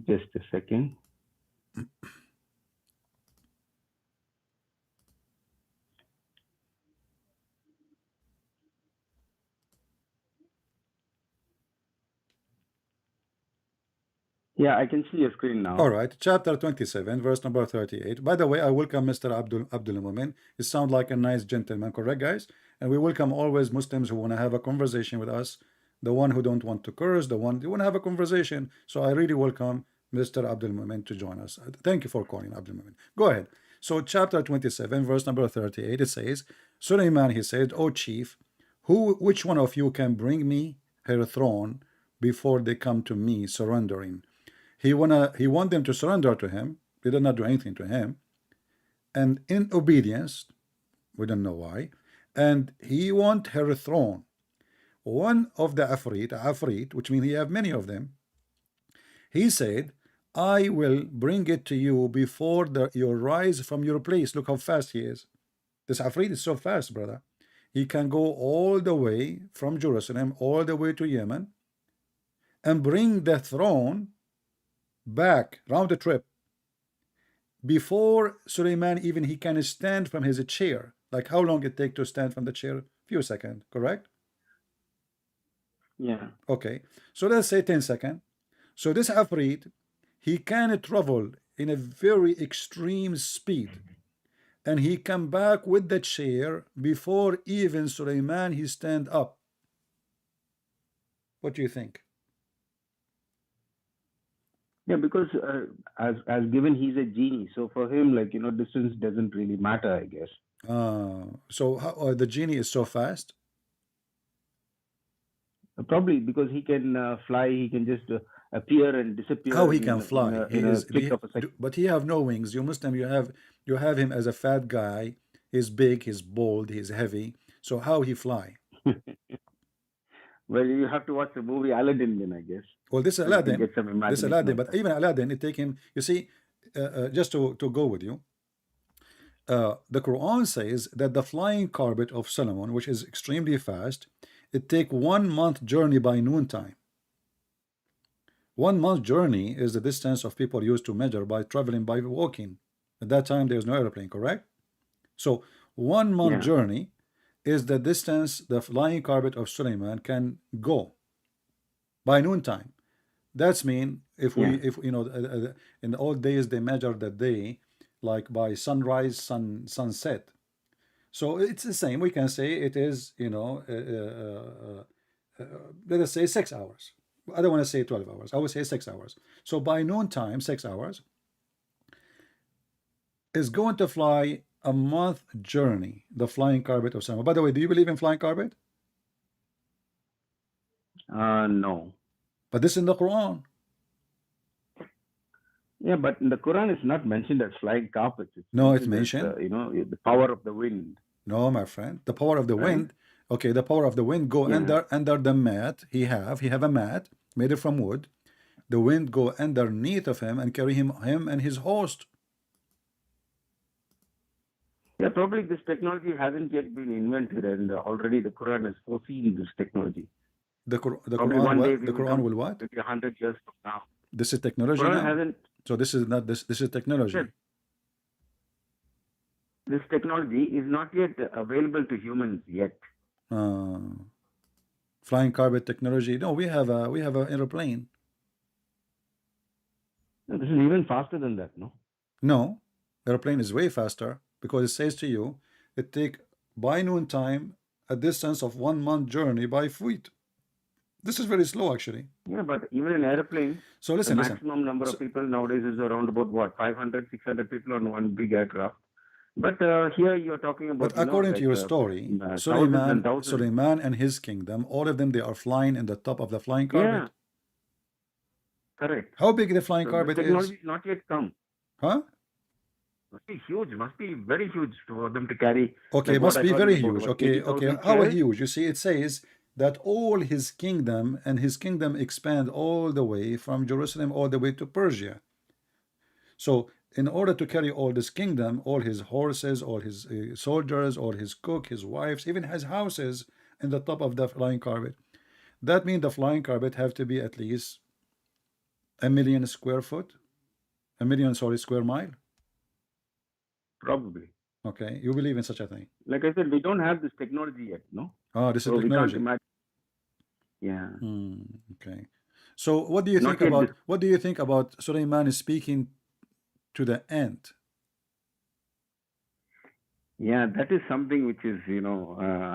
Just a second. Yeah, I can see your screen now. All right, chapter 27, verse number 38. By the way, I welcome Mr. Abdul Mumin. He sounds like a nice gentleman, correct, guys? And we welcome always Muslims who want to have a conversation with us, the one who don't want to curse, the one who want to have a conversation. So I really welcome Mr. Abdul Mumin to join us. Thank you for calling, Abdul Mumin. Go ahead. So chapter 27, verse number 38, it says, Sulaiman, he said, O chief, which one of you can bring me her throne before they come to me surrendering? He want them to surrender to him. They did not do anything to him. And in obedience, we don't know why, and he want her throne. One of the Afrit, which means he have many of them, he said, I will bring it to you before you rise from your place. Look how fast he is. This Afrit is so fast, brother. He can go all the way from Jerusalem all the way to Yemen and bring the throne back round the trip before Suleiman even he can stand from his chair. Like how long it take to stand from the chair? Few seconds, correct? Yeah. Okay, so let's say 10 seconds. So this Afrit, he can travel in a very extreme speed, and he come back with the chair before even Suleiman he stand up. What do you think? Yeah, because as given he's a genie, so for him, like, distance doesn't really matter, I guess. So how, the genie is so fast? Probably because he can fly, he can just appear and disappear. How he can fly? in a click of a second. But he have no wings. You Muslim, you have him as a fat guy. He's big, he's bold, he's heavy. So how he fly? Well, you have to watch the movie Aladdin then, I guess. Well, this So you can Aladdin, get some this imagination Aladdin, of but that. even Aladdin, it take him. You see, just to go with you, the Quran says that the flying carpet of Solomon, which is extremely fast, it take 1 month journey by noontime. 1 month journey is the distance of people used to measure by traveling by walking. At that time, there's no airplane, correct? So 1 month Yeah. journey is the distance the flying carpet of Suleiman can go by noontime. That's mean if we, Yeah. if you know, in the old days they measure the day like by sunrise, sunset. So it's the same. We can say it is, let us say 6 hours. I don't want to say 12 hours. I would say 6 hours. So by noontime, 6 hours is going to fly a month journey, the flying carpet of Solomon. By the way, do you believe in flying carpet? No. But this is in the Quran. Yeah, but in the Quran, it's not mentioned as flying carpets. No, it's mentioned as, mentioned. the power of the wind. No, my friend. The power of the Right. wind. Okay, the power of the wind go Yeah. under the mat. He have a mat made it from wood. The wind go underneath of him and carry him and his host. Yeah, probably this technology hasn't yet been invented, and already the Quran has foreseen this technology. The Probably Quran one day what? we The will Quran come will what? maybe 100 years from now. This is technology Quran now. hasn't. So this is not this is technology. Yes. This technology is not yet available to humans yet. Flying carpet technology. No, we have an airplane. No, this is even faster than that, no? No, airplane is way faster because it says to you it take by noontime a distance of 1 month journey by feet. This is very slow actually. Yeah, but even an airplane, So the listen. maximum number of people nowadays is around about what, 500, 600 people on one big aircraft. But here you're talking about. But according to your story, Suleiman and his kingdom, all of them, they are flying in the top of the flying carpet. Yeah, correct. How big the flying So carpet the technology is? is not yet come. Huh? Must be huge. Must be very huge for them to carry. Okay, like must what I be told very you about, huge. what, Okay, 80,000 how chairs? huge? You see, it says that all his kingdom expand all the way from Jerusalem all the way to Persia. So in order to carry all this kingdom, all his horses, all his soldiers, all his cook, his wives, even his houses in the top of the flying carpet, that means the flying carpet have to be at least 1 million square foot, 1 million, sorry, square mile. Probably. Okay, you believe in such a thing? Like I said, we don't have this technology yet, no? Oh, this So is we can't technology. imagine. Yeah. Okay. So what do you Not think yet about this- what do you think about Suleiman speaking to the ant? Yeah, that is something which is,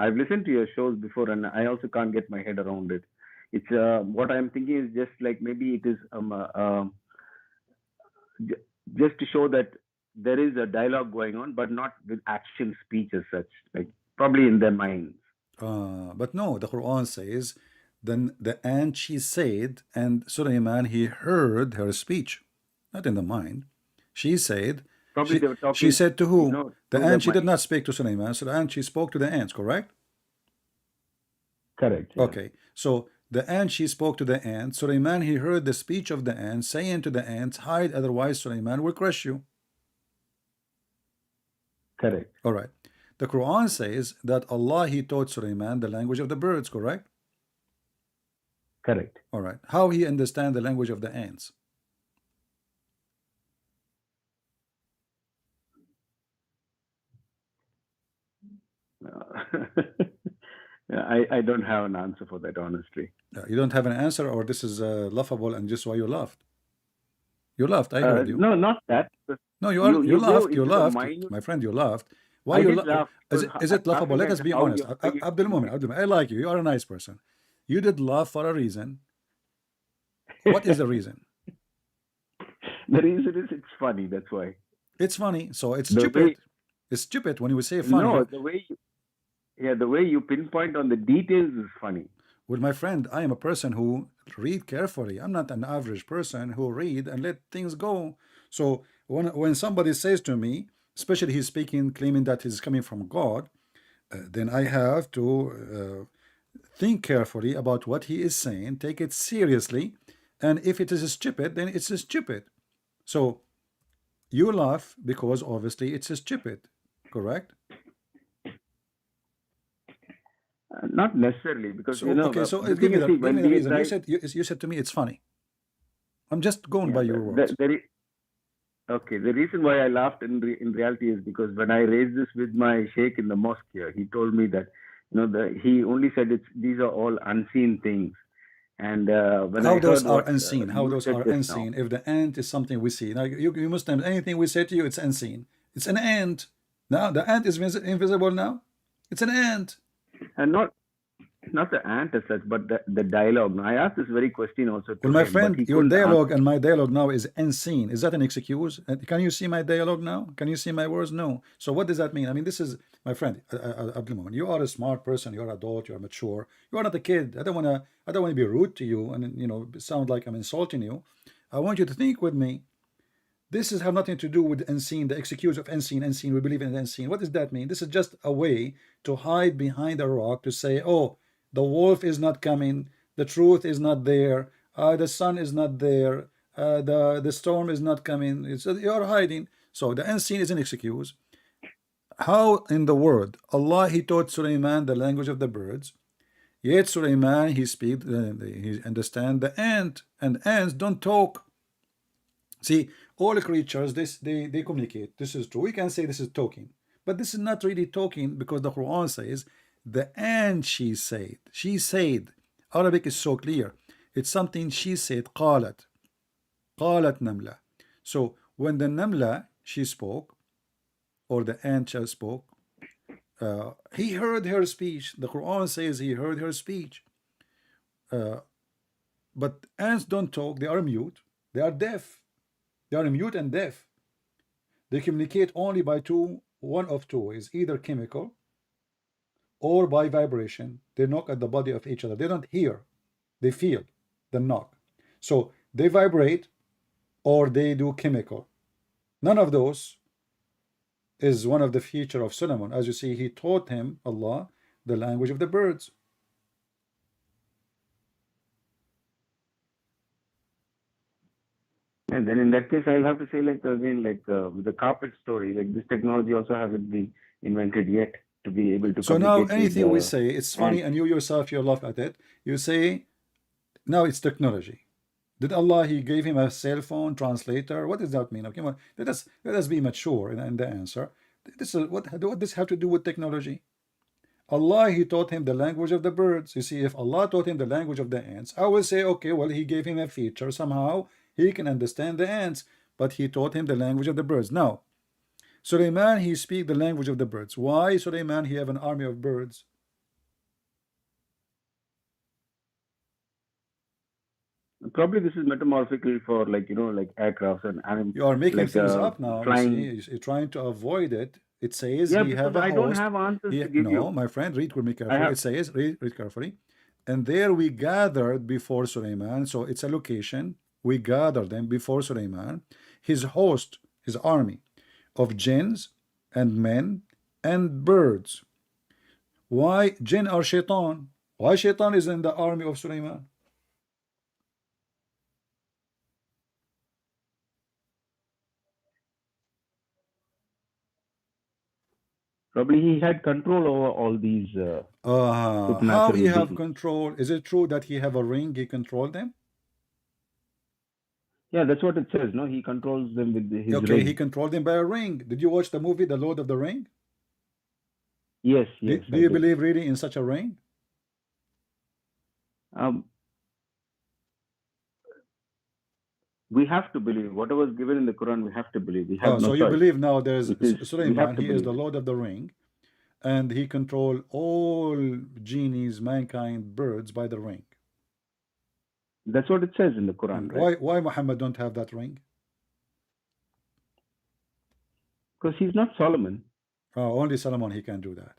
I've listened to your shows before, and I also can't get my head around it. It's what I'm thinking is just like maybe it is just to show that there is a dialogue going on, but not with action speech as such, like probably in their minds. But no, the Quran says, then the ant she said, and Suleiman he heard her speech, not in the mind. She said, Probably they were talking. she said to who? The through their ant, she did mind. not speak to Suleiman, so the ant she spoke to the ants, correct? Correct. Yeah. Okay, so the ant she spoke to the ant. Suleiman he heard the speech of the ant, saying to the ants, hide, otherwise Suleiman will crush you. Correct. All right. The Quran says that Allah, He taught Sulaiman the language of the birds, correct? Correct. All right. How he understand the language of the ants? I don't have an answer for that, honestly. You don't have an answer, or this is laughable and just why you laughed? You laughed. I heard you. No, not that. No, you You go laughed. You into the laughed, minute. my friend. You laughed. Why I you did laugh. is it laughable? Laughing Let at us be how honest. you Abdul Mumin, I like you. You are a nice person. You did laugh for a reason. What is the reason? The reason is it's funny. That's why. It's funny. So it's The stupid. way, It's stupid when you say funny. no, the way you pinpoint on the details is funny. Well, my friend, I am a person who read carefully. I'm not an average person who read and let things go. So when somebody says to me, especially he's speaking, claiming that he's coming from God, then I have to think carefully about what he is saying, take it seriously, and if it is stupid, then it's stupid. So you laugh because obviously it's stupid, correct? Not necessarily, because So okay, so the give thing me is, the see, give me when the we reason. try, You said to me it's funny. I'm just going yeah, by your words. okay, the reason why I laughed in reality is because when I raised this with my sheikh in the mosque here, he told me that he only said these are all unseen things, and when How I those heard are what unseen? How you those said are just now, unseen? If the ant is something we see, now you Muslims, anything we say to you, it's unseen. It's an ant. Now the ant is invisible now. It's an ant. and not the ant as such, but the dialogue. Now, I asked this very question also Well, to my him, but friend, he your couldn't answer. dialogue and my dialogue now is unseen. Is that an excuse? Can you see my dialogue now? Can you see my words? No. So what does that mean? I mean, this is my friend, Abdul Mumin. You are a smart person. You are adult. You are mature. You are not a kid. I don't wanna. I don't want to be rude to you and sound like I'm insulting you. I want you to think with me. This is have nothing to do with unseen, the excuse of unseen, unseen. We believe in the unseen. What does that mean? This is just a way to hide behind a rock to say, oh, the wolf is not coming, the truth is not there, the sun is not there, the storm is not coming. You're hiding. So the unseen is an excuse. How in the world Allah He taught Sulaiman the language of the birds, yet Sulaiman he speak, he understand the ant, and ants don't talk. See, all creatures, they communicate. This is true. We can say this is talking, but this is not really talking because the Quran says the ant she said. She said. Arabic is so clear. It's something she said. قالت. قالت نملة. So when the namla she spoke, or the ant she spoke, he heard her speech. The Quran says he heard her speech. But ants don't talk. They are mute. They are deaf. They are mute and deaf. They communicate only by one of two ways, either chemical or by vibration. They knock at the body of each other. They don't hear, they feel the knock. So they vibrate or they do chemical. None of those is one of the feature of Solomon. As you see, he taught him, Allah, the language of the birds. And then in that case, I'll have to say, like again, like with the carpet story, like this technology also hasn't been invented yet to be able to So now communicate anything we with say, it's funny, and you yourself, you laugh at it. You say, now it's technology. Did Allah, He gave him a cell phone translator? What does that mean? Okay, well, let us be mature in the answer. This is what does this have to do with technology? Allah, He taught him the language of the birds. You see, if Allah taught him the language of the ants, I will say, okay, well, He gave him a feature. Somehow he can understand the ants, but He taught him the language of the birds. Now, Sulaiman, he speak the language of the birds. Why Sulaiman, he have an army of birds? probably this is metamorphical for like like aircrafts and animals. You are making Like things up now. flying. You see, you're trying to avoid it. It says Yeah, he have because a I don't host. have answers to give No, you. my friend, read with me I carefully. have. It says, read carefully. And there we gathered before Sulaiman. So it's a location. We gathered them before Sulaiman, his host, his army of jinns and men and birds. Why jinn or shaitan? Why shaitan is in the army of Sulaiman? Probably he had control over all these How he supernatural have beings. control? Is it true that he have a ring? He controlled them? Yeah, that's what it says. No, he controls them with his Okay, he ring. controlled them by a ring. Did you watch the movie The Lord of the Ring? Yes, Do, yes, do I you did. believe really in such a ring? Um, we have to believe whatever is given in the Quran. We have to believe. We have Oh, no so you choice. believe now there's It is. We have Suleiman, to he is believe the it. Lord of the Ring, and he control all genies, mankind, birds by the ring. That's what it says in the Quran, And right? why Muhammad don't have that ring? Because he's not Solomon. Only Solomon he can do that.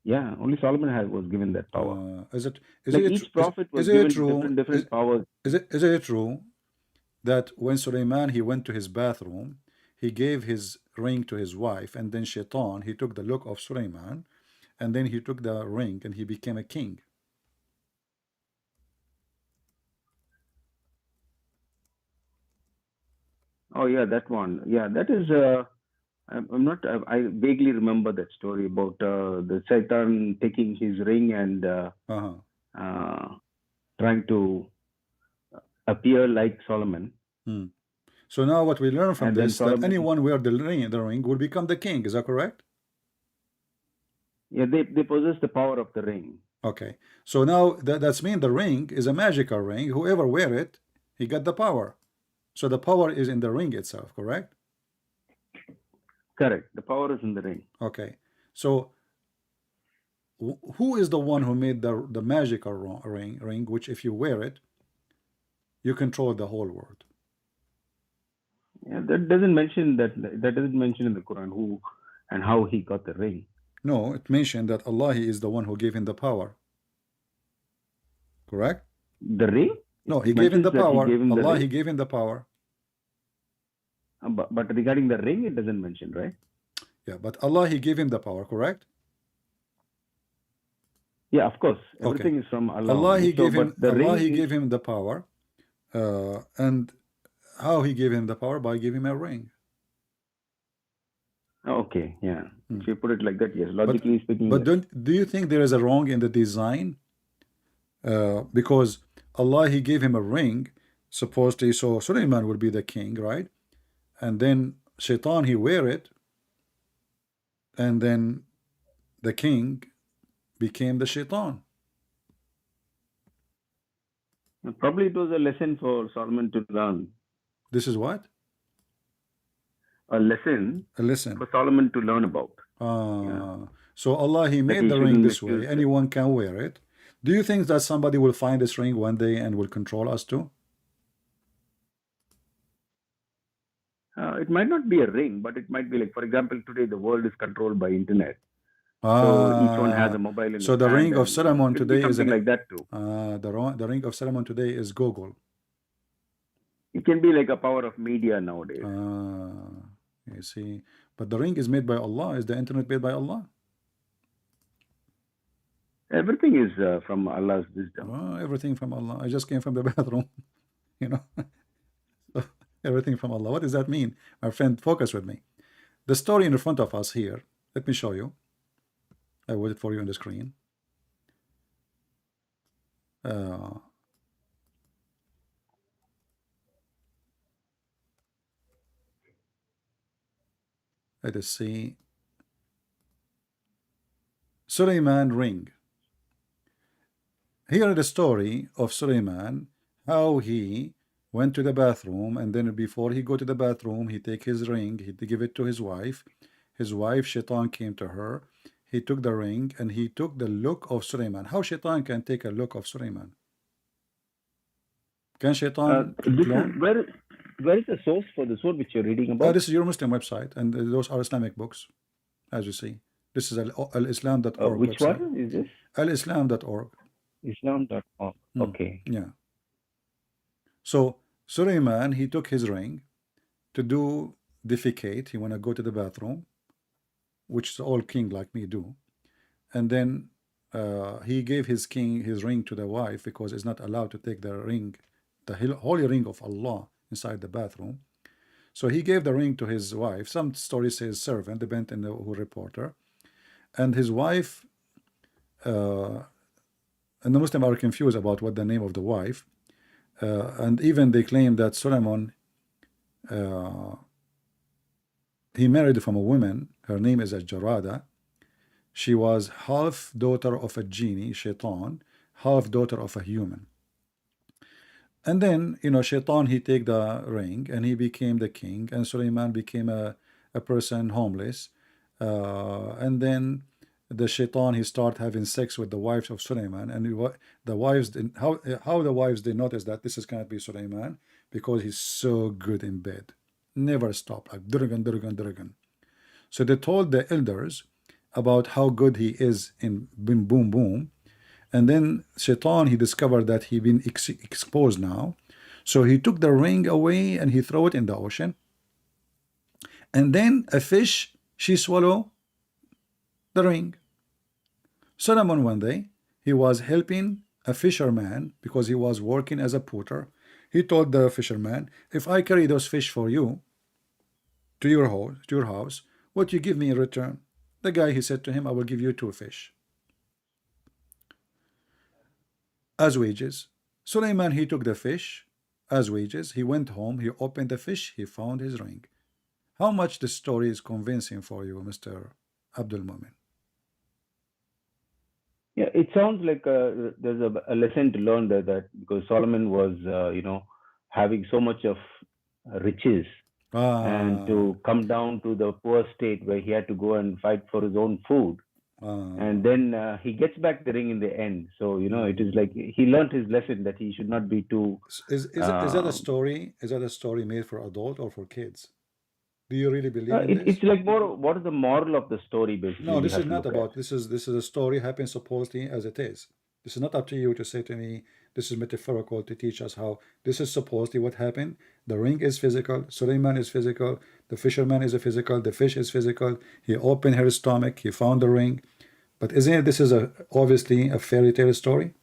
Yeah, only Solomon was given that power. Is it Like each prophet was given different powers. is it true that when Suleiman he went to his bathroom, he gave his ring to his wife, and then Shaitan he took the look of Suleiman, and then he took the ring and he became a king. Oh yeah, that one. Yeah, that is. I'm not. I vaguely remember that story about the Satan taking his ring and trying to appear like Solomon. So now what we learn from And then this, that Solomon. anyone wear the ring will become the king. Is that correct? Yeah, they possess the power of the ring. Okay. So now that's mean the ring is a magical ring. Whoever wear it, he got the power. So the power is in the ring itself, correct? Correct. The power is in the ring. Okay. So who is the one who made the magical ring, which if you wear it, you control the whole world? Yeah, that doesn't mention that. That doesn't mention in the Quran who and how he got the ring. No, it mentioned that Allah he is the one who gave him the power. Correct? The ring? No, he It gave him the mentions that he power. gave him the Allah ring. he gave him the power. But regarding the ring, it doesn't mention, right? Yeah, but Allah he gave him the power, correct? Yeah, of course. Okay. Everything is from Allah. Allah he gave him. The Allah ring he is, gave him the power, and how he gave him the power? By giving him a ring. okay. Yeah, if you put it like that, yes. Logically speaking, But yes. do you think there is a wrong in the design? Because Allah he gave him a ring, supposedly, so Suleiman would be the king, right? And then Shaitan he wear it, and then the king became the Shaitan. Probably it was a lesson for Solomon to learn. This is what? A lesson A lesson. for Solomon to learn about. So Allah he made he the ring shouldn't this way. misuse it. Anyone can wear it. Do you think that somebody will find this ring one day and will control us too? It might not be a ring, but it might be like, for example, today the world is controlled by internet. So each one has a mobile in So his the hand, ring of and Solomon it could be today is something like that too. the ring of Solomon today is Google. It can be like a power of media nowadays. You see, but the ring is made by Allah. Is the internet made by Allah? Everything is from Allah's wisdom. Everything from Allah. I just came from the bathroom, you know. Everything from Allah. What does that mean? My friend, focus with me. The story in front of us here. Let me show you. I will it for you on the screen. Let us see. Suleiman ring. Here is the story of Suleiman, how he went to the bathroom, and then before he go to the bathroom, he take his ring, he give it to his wife. His wife, Shaitan, came to her. He took the ring and he took the look of Suleiman. How Shaitan can take a look of Suleiman? Can Shaitan clone? Where is the source for this one which you're reading about? This is your Muslim website, and those are Islamic books, as you see. This is al-islam.org which website. one is this? Al-islam.org. Islam.org. Okay. Yeah. So Suleiman, he took his ring to do defecate. He want to go to the bathroom, which is all king like me do. And then he gave his ring to the wife because it's not allowed to take the ring, the holy ring of Allah inside the bathroom. So he gave the ring to his wife. Some story says servant, depending on the who reporter. And his wife, and the Muslims are confused about what the name of the wife. And even they claim that Solomon, he married from a woman. Her name is Jarada. She was half daughter of a genie, Shaitan, half daughter of a human. And then, Shaitan, he take the ring and he became the king, and Suleiman became a person homeless. And then the Shaitan, he start having sex with the wives of Suleiman, and the wives, how the wives, they notice that this is going to be Suleiman because he's so good in bed. Never stop, like durgan, durgan, durgan. So they told the elders about how good he is in boom, boom, boom. And then Shaitan, he discovered that he been exposed now. So he took the ring away and he threw it in the ocean. And then a fish, she swallowed the ring. Solomon one day, he was helping a fisherman because he was working as a porter. He told the fisherman, if I carry those fish for you to your house, what you give me in return? The guy, he said to him, I will give you 2 fish as wages. Suleiman, he took the fish as wages. He went home, he opened the fish, he found his ring. How much the story is convincing for you, Mr. Abdul Mumin? Yeah, it sounds like there's a lesson to learn there, that because Solomon was, having so much of riches, and to come down to the poor state where he had to go and fight for his own food. And then he gets back the ring in the end. So, it is like he learned his lesson that he should not be too. Is that a story? Is that a story made for adult or for kids? Do you really believe in this? It's like more, what is the moral of the story, basically? No, this is not about, this is a story happening supposedly as it is. This is not up to you to say to me, this is metaphorical to teach us how. This is supposedly what happened. The ring is physical, Suleiman is physical, the fisherman is a physical, the fish is physical. He opened her stomach, he found the ring. But isn't it, this is obviously a fairy tale story?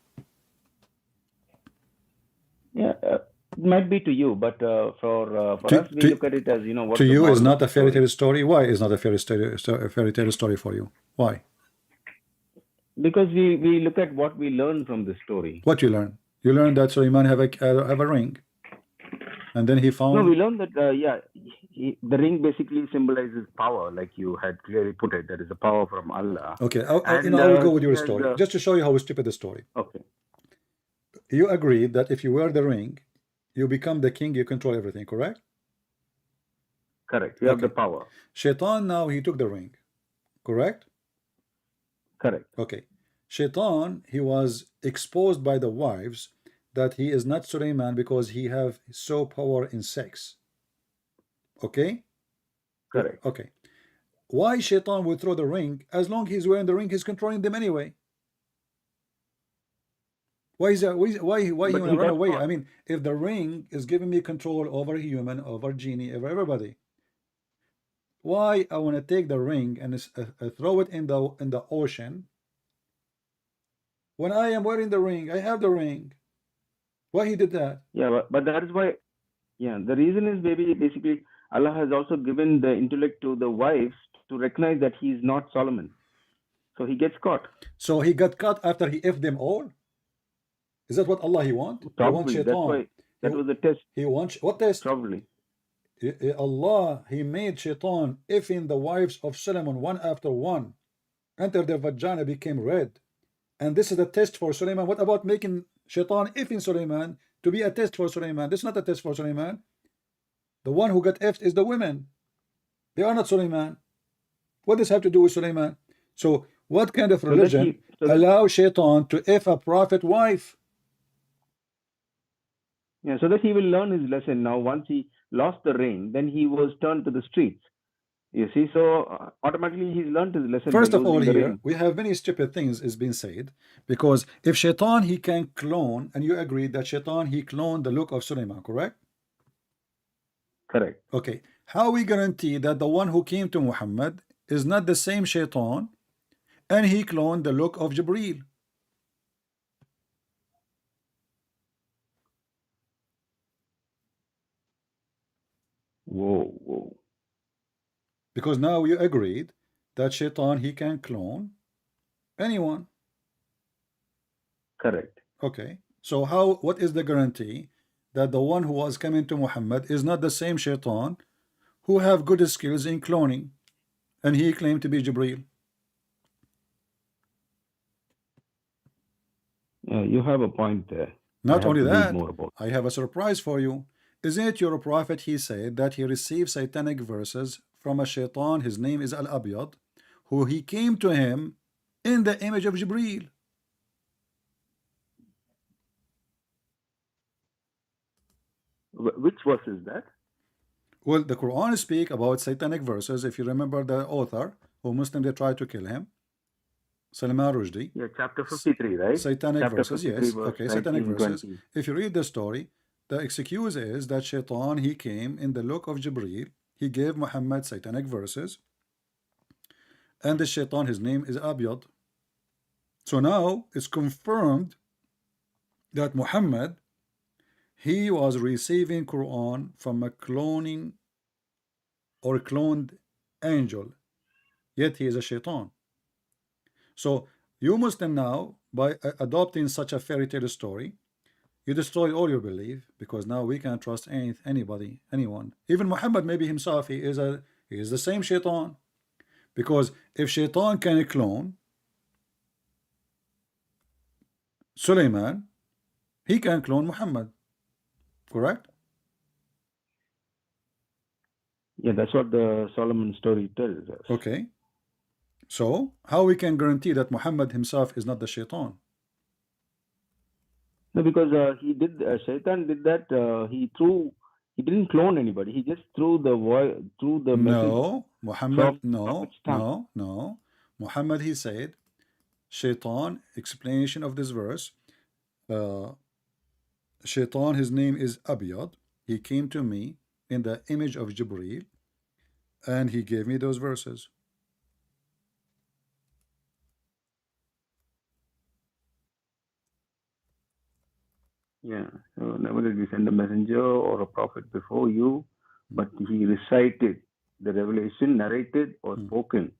Yeah, it might be to you, but for us, we look at it as, what to the you moral is not of a fairy tale story. Why is not a fairy tale story for you? Why? Because we look at what we learn from the story. What you learn? You learn that Suleiman have a ring, and then he found. No, we learned that the ring basically symbolizes power, like you had clearly put it. That is a power from Allah. Okay, I will go with your story just to show you how stupid the story. Okay. You agreed that if you wear the ring, you become the king. You control everything. Correct? Correct. You have the power. Shaitan now he took the ring. Correct? Correct. Okay. Shaitan, he was exposed by the wives that he is not Suleiman because he have so power in sex. Okay? Correct. Okay. Why Shaitan would throw the ring? As long as he's wearing the ring, he's controlling them anyway. Why is that? Why he want to run away? I mean, if the ring is giving me control over human, over genie, over everybody, why I want to take the ring and throw it in the ocean when I am wearing the ring? I have the ring. Why he did that? Yeah, but that is why. Yeah, the reason is basically Allah has also given the intellect to the wives to recognize that he is not Solomon, so he gets caught. So he got caught after he effed them all. Is that what Allah he want? Probably. He that's why that was a test. He wants what test? Probably. Allah, he made Shaitan effing the wives of Solomon one after one until their vagina became red. And this is a test for Suleiman. What about making Shaitan effing Suleiman to be a test for Suleiman? This is not a test for Suleiman. The one who got effed is the women. They are not Suleiman. What does have to do with Suleiman? So what kind of religion allow Shaitan to eff a prophet wife? Yeah, so that he will learn his lesson. Now, once he lost the ring, then he was turned to the streets. You see, so automatically he's learned his lesson. First of all, here we have many stupid things is being said, because if Shaitan he can clone, and you agreed that Shaitan he cloned the look of Suleiman, correct? Correct. Okay, how we guarantee that the one who came to Muhammad is not the same Shaitan, and he cloned the look of Jibreel? Whoa. Because now you agreed that Shaitan, he can clone anyone. Correct. Okay. So what is the guarantee that the one who was coming to Muhammad is not the same Shaitan who have good skills in cloning, and he claimed to be Jibreel? You have a point there. Not I have only to read that, more about I have a surprise for you. Isn't it your prophet, he said that he received satanic verses from a Shaitan, his name is Al-Abyad, who he came to him in the image of Jibreel. Which verse is that? Well, the Quran speak about satanic verses. If you remember the author who Muslim they tried to kill him, Salman Rushdie. Yeah, chapter 53, right? Satanic Chapter verses, 53, yes. verse Okay, satanic 19, verses. 20. If you read the story, the excuse is that Shaitan, he came in the look of Jibreel. He gave Muhammad satanic verses. And the Shaitan, his name is Abyad. So now it's confirmed that Muhammad, he was receiving Quran from a cloning or cloned angel, yet he is a Shaitan. So you Muslim now, by adopting such a fairy tale story, you destroy all your belief, because now we can't trust anybody, anyone. Even Muhammad, maybe himself, he is the same Shaitan. Because if Shaitan can clone Suleiman, he can clone Muhammad. Correct? Yeah, that's what the Solomon story tells us. Okay. So how we can guarantee that Muhammad himself is not the Shaitan? No, because Shaitan did that. He didn't clone anybody. He just threw the message. No, Muhammad, no. Muhammad, he said, Shaitan, explanation of this verse, Shaitan, his name is Abyad. He came to me in the image of Jibreel, and he gave me those verses. Yeah. So never did we send a messenger or a prophet before you, but he recited the revelation, narrated or spoken.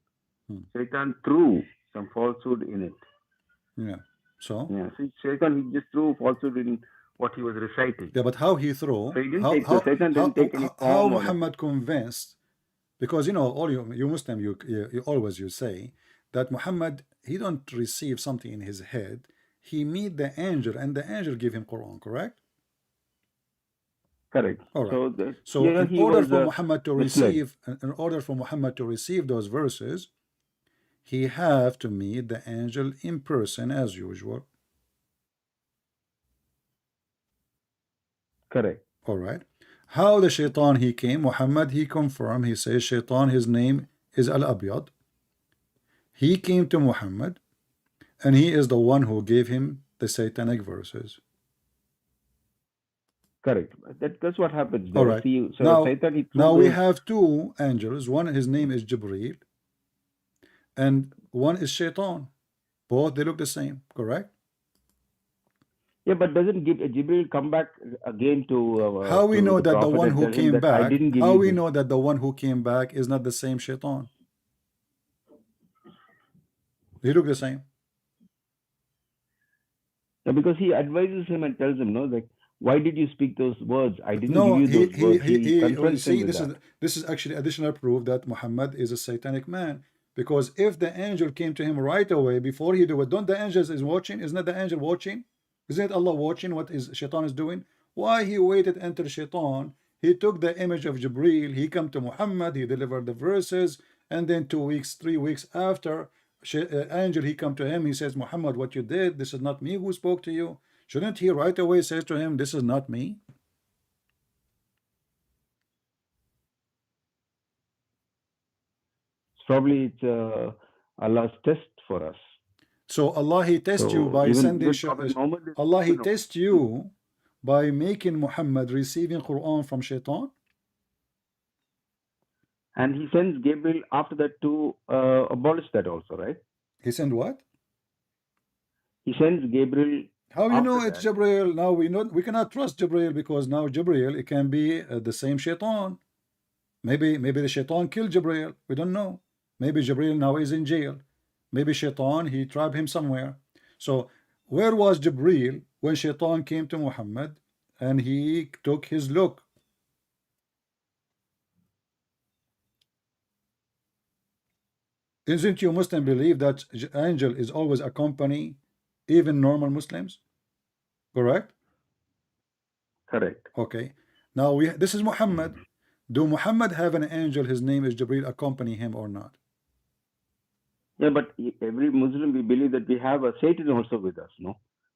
Shaitan threw some falsehood in it. Yeah. So? Yeah. See, Shaitan, he just threw falsehood in what he was reciting. Yeah, but how he threw? So he didn't Satan didn't take any form. How Muhammad convinced? Because all you Muslim, you always say that Muhammad, he don't receive something in his head. He meet the angel, and the angel give him Quran. Correct? Correct. All right. So yeah, in order for Muhammad to receive those verses, he have to meet the angel in person as usual. Correct. All right. How the Shaitan he came? Muhammad, he confirmed. He says Shaitan, his name is Al-Abyad. He came to Muhammad, and he is the one who gave him the satanic verses. Correct. That's what happens. All right. So now we have two angels. One, his name is Jibreel, and one is Shaitan. Both, they look the same. Correct? Yeah, but doesn't Jibreel come back again to? How we know that the one who came back? How we know that the one who came back is not the same Shaitan? They look the same. Yeah, because he advises him and tells him, no, like, why did you speak those words? I didn't give you those words. He confronts him with that. This is actually additional proof that Muhammad is a satanic man. Because if the angel came to him right away before he do it, don't the angels is watching? Isn't the angel watching? Isn't Allah watching what Shaitan is doing? Why he waited until Shaitan? He took the image of Jibreel. He come to Muhammad. He delivered the verses, and then 2 weeks, 3 weeks after, angel he come to him. He says, Muhammad, what you did, this is not me who spoke to you. Shouldn't he right away say to him, this is not me? Probably it's Allah's test for us. So Allah, he tests you by sending Allah, he tests you by making Muhammad receiving Quran from Shaitan. And he sends Gabriel after that to abolish that also, right? He sent what? He sends Gabriel. How you know it's Jibreel? Now we cannot trust Jibreel, because now Jibreel, it can be the same Shaitan. Maybe the shaitan killed Jibreel. We don't know. Maybe Jibreel now is in jail. Maybe shaitan, he trapped him somewhere. So where was Jibreel when shaitan came to Muhammad and he took his look? Isn't you Muslim believe that angel is always accompany even normal Muslims? Correct? Correct. Okay. Now this is Muhammad. Do Muhammad have an angel? His name is Jibreel, accompany him or not? Yeah, but every Muslim, we believe that we have a Satan also with us, no?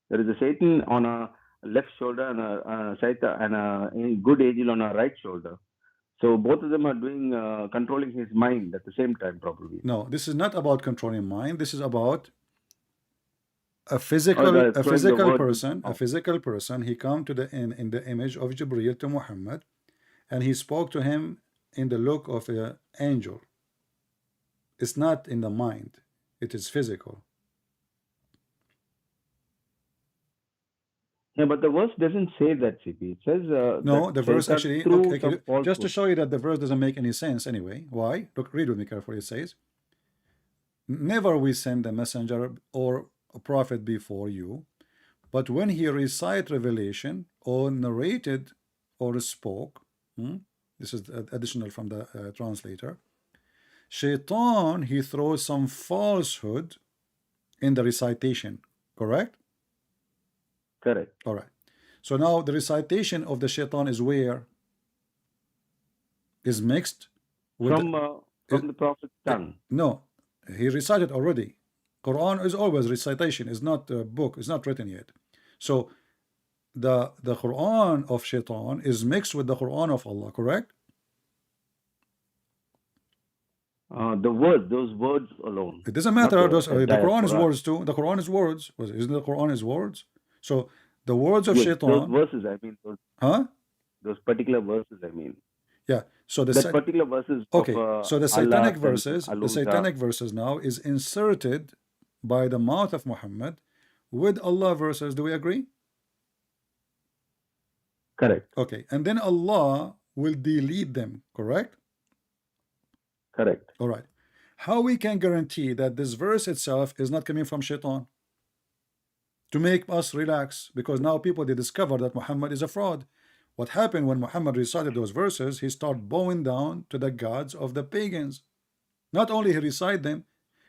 There is a Satan on our left shoulder and a Satan and a good angel on our right shoulder. So both of them are doing controlling his mind at the same time, probably. No, this is not about controlling mind. This is about a throwing the physical word person, out. a physical person. He come to in the image of Jibreel to Muhammad, and he spoke to him in the look of an angel. It's not in the mind, it is physical. Yeah, but the verse doesn't say that, CP. It says No, that the verse Satan actually, threw okay, some falsehood. just to show you that the verse doesn't make any sense anyway. Why? Look, read with me carefully. It says, never we send a messenger or a prophet before you, but when he recite revelation or narrated or spoke, this is additional from the translator, shaitan, he throws some falsehood in the recitation, correct? Correct. All right. So now the recitation of the shaitan is where? Is mixed with From the prophet's tongue. no, he recited already. Quran is always recitation, is not a book, it's not written yet. So the Quran of shaitan is mixed with the Quran of Allah, correct? The words, those words alone. It doesn't matter. Not The entire Quran is words too. The Quran is words. Isn't the Quran is words? So the words of Yes, shaitan. those verses, I mean, those particular verses, I mean. Yeah. So That particular verses. okay. Of, So the satanic Allah verses, the satanic verses now is inserted by the mouth of Muhammad with Allah verses. Do we agree? Correct. Okay. And then Allah will delete them. Correct. Correct. All right. How we can guarantee that this verse itself is not coming from shaitan? To make us relax, because now people, they discover that Muhammad is a fraud. What happened when Muhammad recited those verses, he started bowing down to the gods of the pagans. Not only he recited them,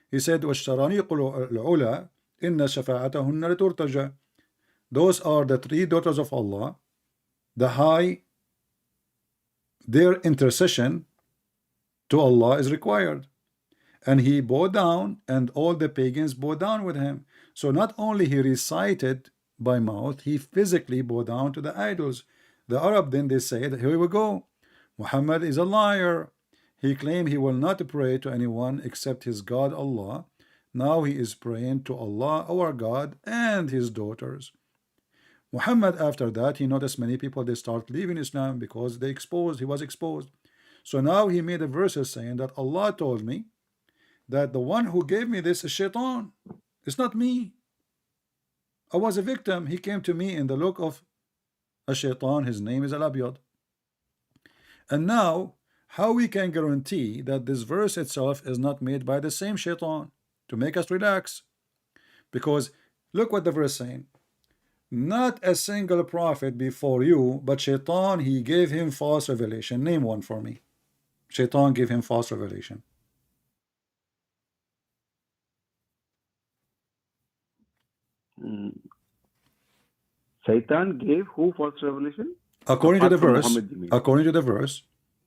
he said, وَالشَّرَانِيقُ الْعُلَى إِنَّ شَفَاعَتَهُنَّ لِتُرْتَجَى. Those are the three daughters of Allah, the high, their intercession to Allah is required. And he bowed down, and all the pagans bowed down with him. So not only he recited by mouth, he physically bowed down to the idols. The Arab, then they say that here we go, Muhammad is a liar. He claimed he will not pray to anyone except his God Allah. Now he is praying to Allah, our God, and his daughters. Muhammad, after that, he noticed many people, they start leaving Islam because he was exposed. So now he made a verse saying that Allah told me that the one who gave me this is shaitan. It's not me. I was a victim. He came to me in the look of a shaitan. His name is Al-Abyad. And now, how we can guarantee that this verse itself is not made by the same shaitan to make us relax? Because look what the verse is saying. Not a single prophet before you, but shaitan, he gave him false revelation. Name one for me. Shaitan gave him false revelation. Satan gave who false revelation? According to the Apart from verse, Muhammad, you mean? according to the verse,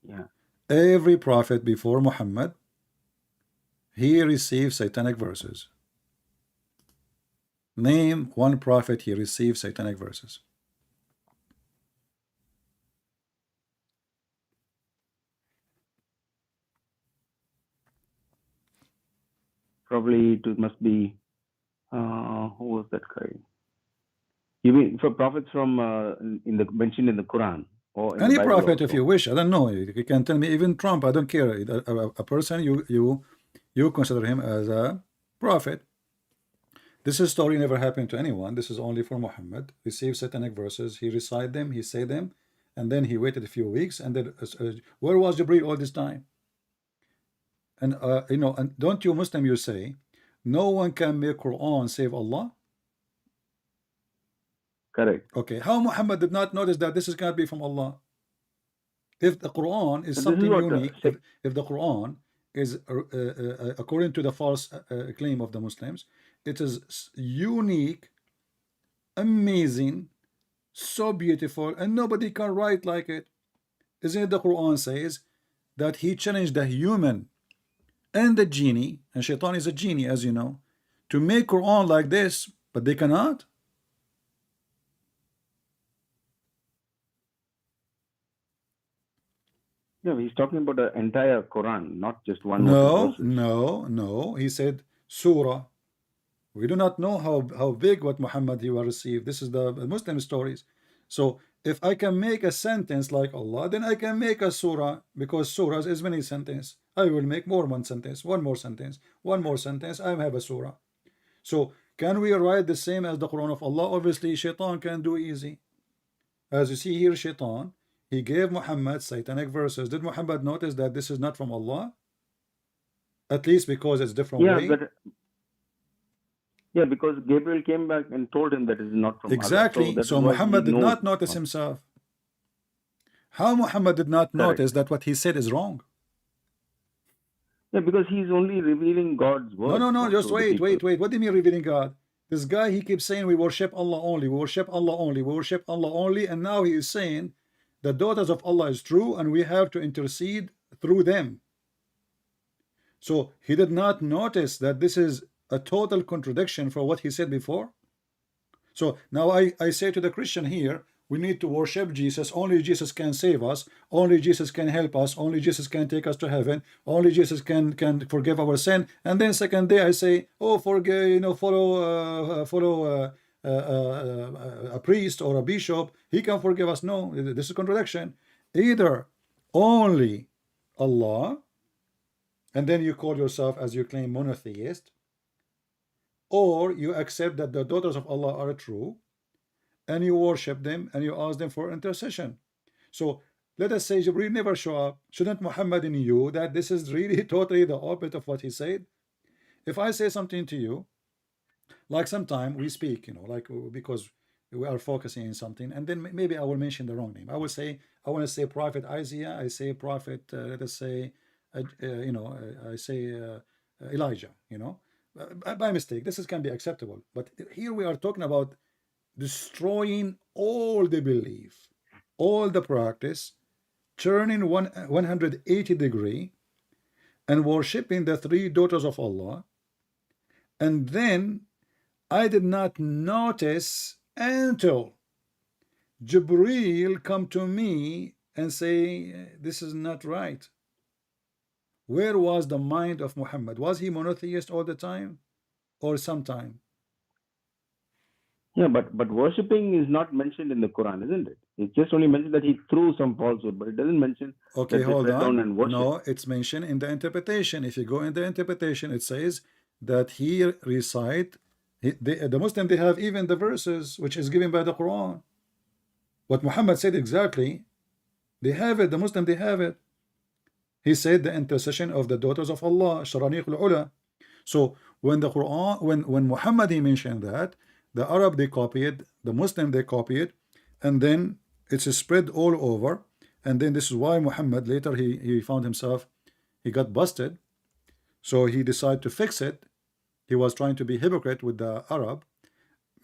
Yeah. every prophet before Muhammad, he received satanic verses. Name one prophet he received satanic verses. Probably it must be who was that guy? You mean for prophets from mentioned in the Quran or in Any the Bible prophet, also? if you wish. I don't know. You can tell me. Even Trump, I don't care. A person you consider him as a prophet. This story never happened to anyone. This is only for Muhammad. Received satanic verses. He recite them. He say them, and then he waited a few weeks, and then where was Jibril all this time? And you know, and don't you Muslim, you say no one can make Quran save Allah? Correct. Okay, how Muhammad did not notice that this is going to be from Allah? If the Quran is So this is something what unique, if the Quran is according to the false claim of the Muslims, it is unique, amazing, so beautiful, and nobody can write like it. Isn't it the Quran says that he challenged the human and the genie, and Shaitan is a genie, as you know, to make Quran like this, but they cannot? No, he's talking about the entire Quran, not just one or two verses. No. He said surah. We do not know how big what Muhammad he will receive. This is the Muslim stories. So if I can make a sentence like Allah, then I can make a surah, because surahs is many sentences. I will make one sentence, one more sentence, one more sentence. I have a surah. So can we write the same as the Quran of Allah? Obviously, Shaitan can do easy. As you see here, Shaitan, he gave Muhammad satanic verses. Did Muhammad notice that this is not from Allah? At least because it's different way. Yeah, because Gabriel came back and told him that it is not from exactly. Allah. So Muhammad did not notice himself. How Muhammad did not notice that what he said is wrong? Yeah, because he's only revealing God's word. No. Just wait. What do you mean revealing God? This guy, he keeps saying we worship Allah only, we worship Allah only, we worship Allah only, and now he is saying the daughters of Allah is true and we have to intercede through them. So he did not notice that this is a total contradiction for what he said before. So now I say to the Christian here, we need to worship Jesus. Only Jesus can save us. Only Jesus can help us. Only Jesus can take us to heaven. Only Jesus can forgive our sin. And then second day I say, oh, forgive, you know, follow a priest or a bishop. He can forgive us. No, this is contradiction. Either only Allah, and then you call yourself, as you claim, monotheist, or you accept that the daughters of Allah are true, and you worship them and you ask them for intercession. So let us say Jibreel never show up. Shouldn't Muhammad knew that this is really totally the opposite of what he said? If I say something to you, like sometime we speak, you know, like because we are focusing on something, and then maybe I will mention the wrong name. I will say, I want to say Prophet Isaiah, I say Prophet, let us say, you know, I say Elijah, you know, by mistake. This can be acceptable. But here we are talking about destroying all the belief, all the practice, turning 180 degree and worshipping the three daughters of Allah. And then I did not notice until Jibreel come to me and say, this is not right. Where was the mind of Muhammad? Was he monotheist all the time or sometime? Yeah, but worshipping is not mentioned in the Quran, isn't it? It's just only mentioned that he threw some falsehood, but it doesn't mention. Okay, that hold on. And no, it's mentioned in the interpretation. If you go in the interpretation, it says that he recite. The Muslim, they have even the verses which is given by the Quran. What Muhammad said exactly, they have it. The Muslim, they have it. He said the intercession of the daughters of Allah, Sharaniq al-Ula. So when the Quran, when Muhammad he mentioned that, the Arab they copy it, the Muslim they copy it, and then it's spread all over. And then this is why Muhammad later he found himself, he got busted. So he decided to fix it. He was trying to be hypocrite with the Arab,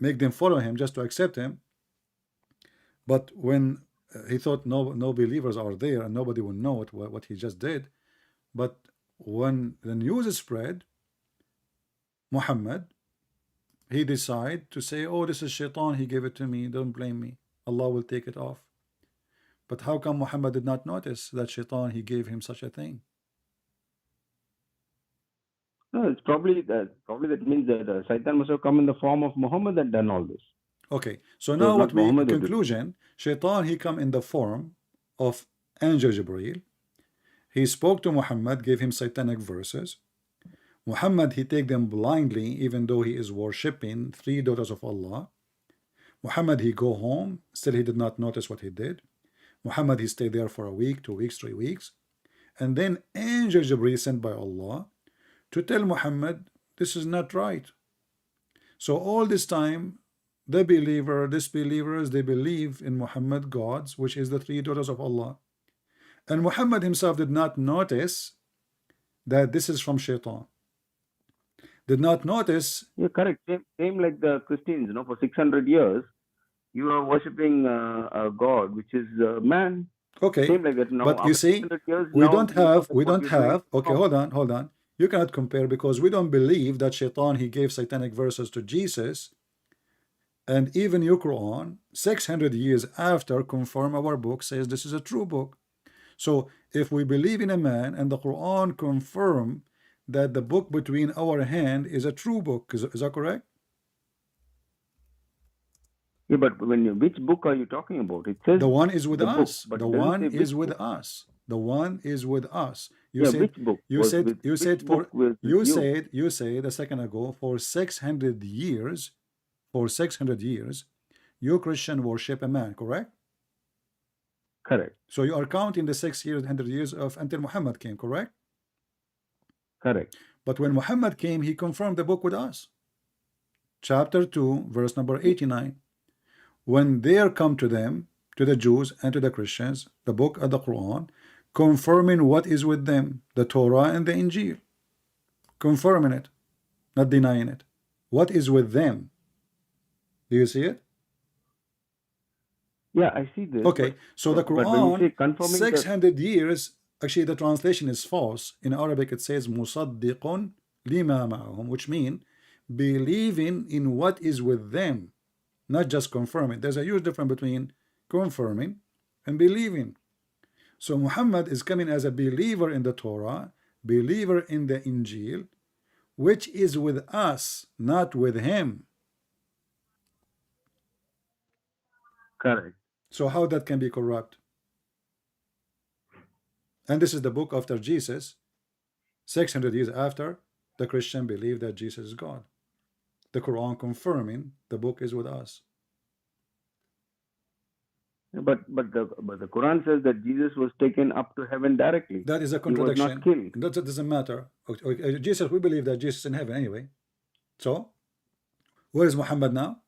make them follow him just to accept him. But when he thought no believers are there and nobody will know what he just did. But when the news is spread, Muhammad, he decided to say, oh, this is Shaitan, he gave it to me, don't blame me, Allah will take it off. But how come Muhammad did not notice that Shaitan, he gave him such a thing? No, it's probably that means that Satan must have come in the form of Muhammad and done all this. Okay, so now what we, in conclusion, Shaitan, he come in the form of angel Jibreel. He spoke to Muhammad, gave him satanic verses. Muhammad, he take them blindly, even though he is worshipping three daughters of Allah. Muhammad, he go home, still he did not notice what he did. Muhammad, he stayed there for a week, 2 weeks, 3 weeks. And then angel Jibreel sent by Allah to tell Muhammad, this is not right. So all this time, the believer, disbelievers, they believe in Muhammad gods, which is the three daughters of Allah. And Muhammad himself did not notice that this is from Shaitan. Did not notice. You're correct. Same like the Christians, you know, for 600 years, you are worshipping a God, which is man. Okay, Same like that. Now, but you after see, 600 years, we now don't you know have, that what you're doing okay, wrong. hold on. You cannot compare because we don't believe that Shaitan, he gave satanic verses to Jesus. And even your Quran, 600 years after, confirm our book, says this is a true book. So if we believe in a man and the Quran confirm that the book between our hand is a true book, is that correct? Yeah, but which book are you talking about? It says The one is with the book, us. but The it doesn't one say is which with book. us. The one is with us. You Yeah, said, which book was with you which said book for, was with you said a second ago, for 600 years, you Christian worship a man, correct? Correct. So you are counting the 600 years of until Muhammad came, correct? Correct. But when Muhammad came, he confirmed the book with us. Chapter 2, verse number 89. When there come to them, to the Jews and to the Christians, the book of the Quran, confirming what is with them, the Torah and the Injil. Confirming it, not denying it. What is with them? Do you see it? Yeah, I see this. Okay, so the but when you say Quran, confirming the 600 years, actually the translation is false. In Arabic it says musaddiqun lima ma'ahum, which means believing in what is with them, not just confirming. There's a huge difference between confirming and believing. So Muhammad is coming as a believer in the Torah, believer in the Injil, which is with us, not with him. correct. So how that can be corrupt? And this is the book after Jesus, 600 years after, the Christian believe that Jesus is God. The Quran confirming the book is with us. But the Quran says that Jesus was taken up to heaven directly. That is a He was contradiction. not killed. That doesn't matter. Okay, Jesus, we believe that Jesus is in heaven anyway. So, where is Muhammad now?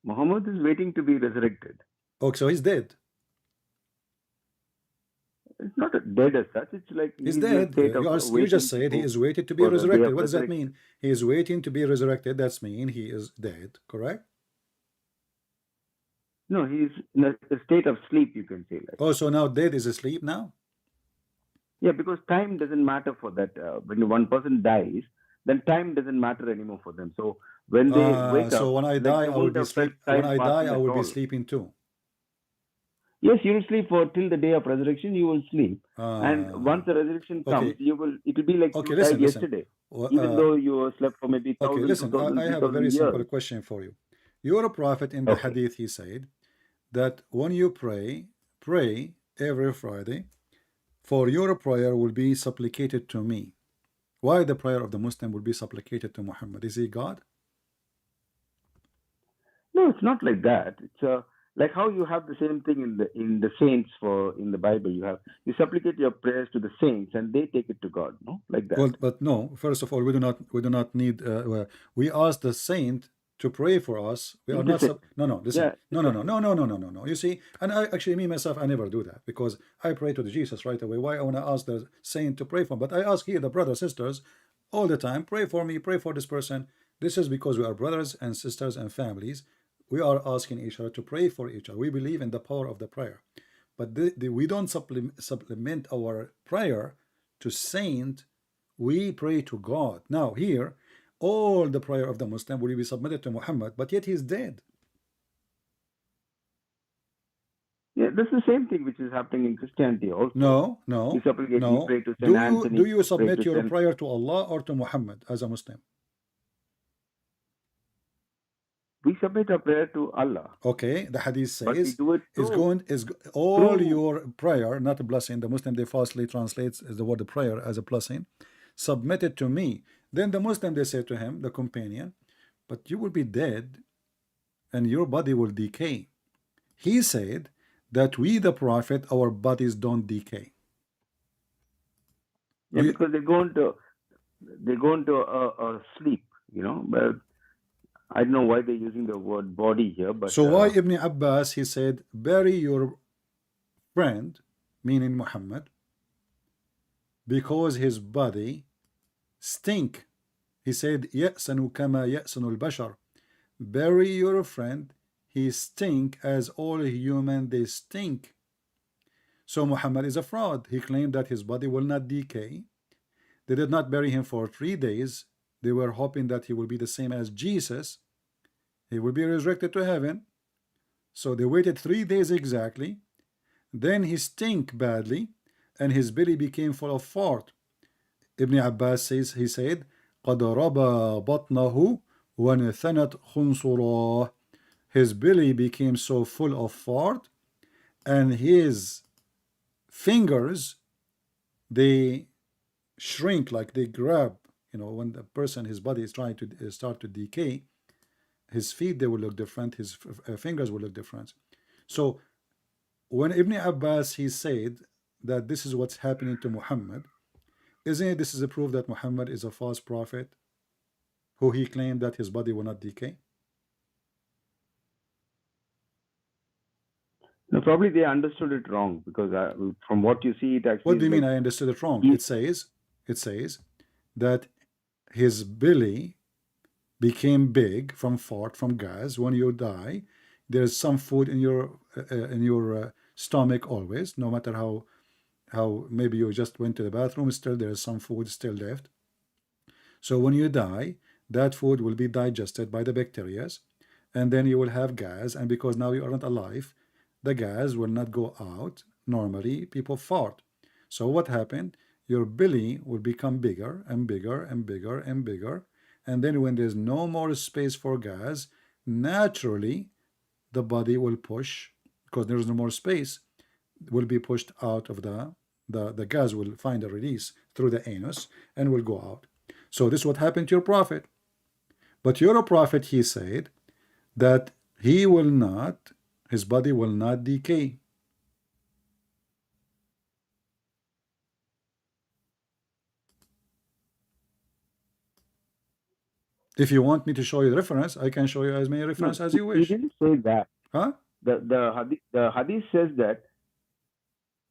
Muhammad is waiting to be resurrected. Oh, so he's dead. It's not dead as such. It's like He's in a dead. state of You just said he is waiting to be for the day resurrected. of What does that resurrection. mean? He is waiting to be resurrected. That's mean he is dead, correct? No, he's in a state of sleep, you can say. Like. Oh, so now dead is asleep now? Yeah, because time doesn't matter for that. When one person dies, then time doesn't matter anymore for them. So when they wake up, So when I die, I will be sleep. When I die, I will be sleeping too. Yes, you will sleep for till the day of resurrection. You will sleep, and once the resurrection comes, okay. you will. It will be like Okay, you listen, died yesterday, even though you slept for maybe 1,000, okay, listen. 2,000, I have a 3,000 very simple years. question for you. Your prophet in the Okay. hadith, he said that when you pray every Friday, for your prayer will be supplicated to me. Why the prayer of the Muslim will be supplicated to Muhammad? Is he God? No, it's not like that. It's like how you have the same thing in the saints in the Bible. You supplicate your prayers to the saints, and they take it to God. No, like that. Well, but no. First of all, we do not need. We ask the saint to pray for us. We are not. No. Listen. Yeah, No. You see, and I actually, me myself, I never do that because I pray to the Jesus right away. Why I want to ask the saint to pray for me? But I ask here the brothers, sisters, all the time. Pray for me. Pray for this person. This is because we are brothers and sisters and families. We are asking each other to pray for each other. We believe in the power of the prayer, but we don't supplement our prayer to saint. We pray to God. Now here, all the prayer of the Muslim will be submitted to Muhammad, but yet he's dead. Yeah, that's the same thing which is happening in Christianity also. No. You supplicate, you pray to Saint Anthony. Do you submit your Saint... prayer to Allah or to Muhammad as a Muslim? We submit our prayer to Allah. Okay, the hadith says but we do it all your prayer, not a blessing. The Muslim, they falsely translates the word prayer as a blessing. Submit it to me. Then the Muslim, they say to him, the companion, but you will be dead and your body will decay. He said that we, the Prophet, our bodies don't decay. Yeah, We, because they go into a sleep, you know. But I don't know why they're using the word body here. But so why Ibn Abbas, he said, bury your friend, meaning Muhammad, because his body stink. He said, يَأْسَنُ كَمَا يَأْسَنُ الْبَشَرِ. Bury your friend, he stink as all human, they stink. So Muhammad is a fraud. He claimed that his body will not decay. They did not bury him for 3 days. They were hoping that he will be the same as Jesus. He will be resurrected to heaven. So they waited 3 days exactly. Then he stink badly, and his belly became full of fart. Ibn Abbas says, he said, قَدْ رَبَى بَطْنَهُ وَنَثَنَتْ خُنْصُرَاهُ. His belly became so full of fart, and his fingers, they shrink, like they grab. You know, when the person, his body is trying to start to decay, his feet, they will look different, his fingers will look different. So when Ibn Abbas, he said that this is what's happening to Muhammad, isn't it this is a proof that Muhammad is a false prophet who he claimed that his body will not decay? no, probably they understood it wrong, because from what you see, it actually. What do you is mean like, I understood it wrong? It says that his belly became big from fart, from gas. When you die, there's some food in your stomach always, no matter how maybe you just went to the bathroom, still there's some food still left. So when you die, that food will be digested by the bacteria, and then you will have gas, and because now you are not alive, the gas will not go out. Normally people fart. So what happened? Your belly will become bigger and bigger and bigger and bigger, and then when there's no more space for gas, naturally the body will push, because there is no more space, will be pushed out of the gas will find a release through the anus and will go out. So this is what happened to your prophet. But your prophet, he said that he will not, his body will not decay. If you want me to show you the reference, I can show you as many references as you He wish. didn't say that. Huh? The hadith says that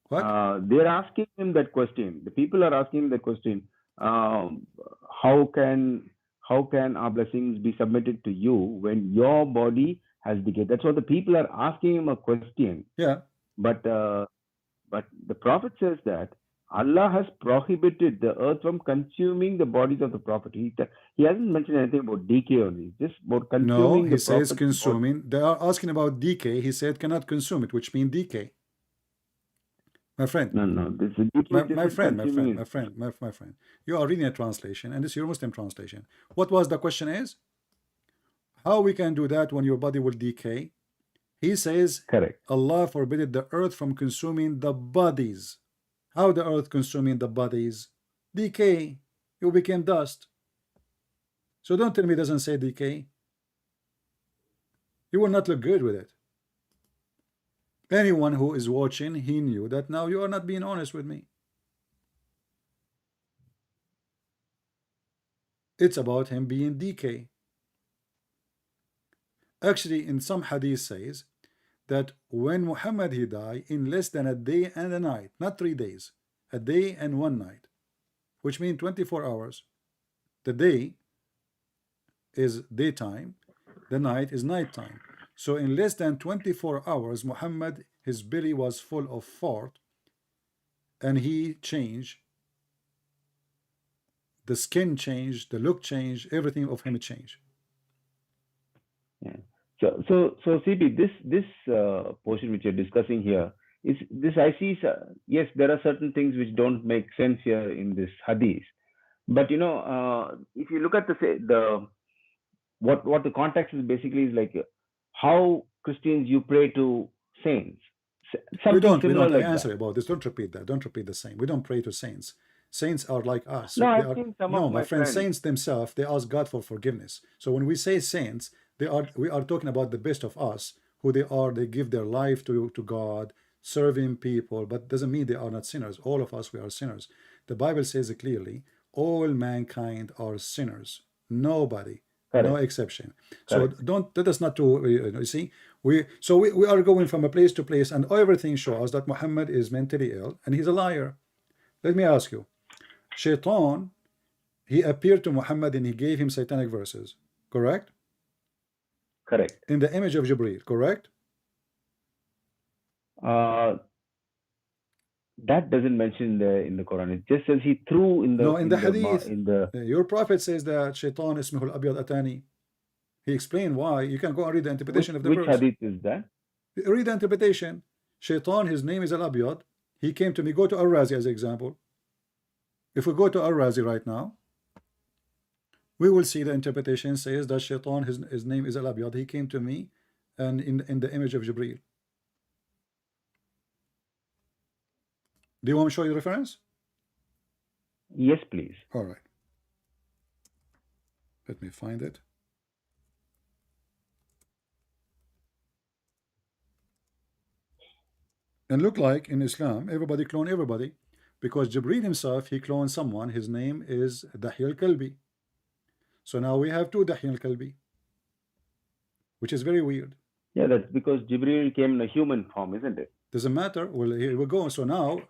What? they're asking him that question. The people are asking him that question. How can our blessings be submitted to you when your body has decayed? That's what the people are asking him a question. Yeah. But the Prophet says that Allah has prohibited the earth from consuming the bodies of the Prophet. He hasn't mentioned anything about decay only, just about consuming. No, he says consuming. They are asking about decay. He said cannot consume it, which means decay. My friend. No. This is my friend. You are reading a translation, and this is your Muslim translation. What was the question is? How we can do that when your body will decay? He says, correct. Allah forbid the earth from consuming the bodies. How the earth consuming the bodies? Decay. You became dust. So don't tell me it doesn't say decay. You will not look good with it. Anyone who is watching, he knew that now you are not being honest with me. It's about him being decay. Actually, in some hadith says that when Muhammad he died, in less than a day and a night, not 3 days, a day and 1 night, which means 24 hours. The day is daytime, the night is nighttime. So in less than 24 hours, Muhammad, his belly was full of fart, and he changed. The skin changed, the look changed, everything of him changed. Yeah. So CP, this portion which you're discussing here is this. I see. Yes, there are certain things which don't make sense here in this hadith, but if you look at what the context is basically is like how Christians you pray to saints. We don't. I answer about this. Don't repeat that. Don't repeat the same. We don't pray to saints. Saints are like us. No, I've seen some of my friends. friends. Saints themselves, they ask God for forgiveness. So when we say saints, We are talking about the best of us, who they are. They give their life to God, serving people, but doesn't mean they are not sinners. All of us, we are sinners. The Bible says it clearly, all mankind are sinners. Nobody, no Correct. exception. So Correct. don't let us not to you see, we are going from a place to place, and everything shows that Muhammad is mentally ill and he's a liar. Let me ask you, Shaitan, he appeared to Muhammad and he gave him satanic verses, correct? Correct. In the image of Jibreel, correct? That doesn't mention in the Quran. It just says he threw in the No, in the hadith, in the. your prophet says that Shaitan ismuhu al-abyad atani. He explained why. You can go and read the interpretation of the Which verse. hadith is that? Read the interpretation. Shaitan, his name is al-abyad. He came to me. Go to Al-Razi as an example. If we go to Al-Razi right now, we will see the interpretation says that Shaitan, his name is al-abyad. He came to me and in the image of Jibreel. Do you want me to show you reference? Yes, please. All right. Let me find it. And look like in Islam, everybody clone everybody. Because Jibreel himself, he cloned someone. His name is Dahi al-Kalbi. So now we have two Dahi al-Kalbi, which is very weird. Yeah, that's because Jibreel came in a human form, isn't it? Doesn't matter. Well, here we go. So now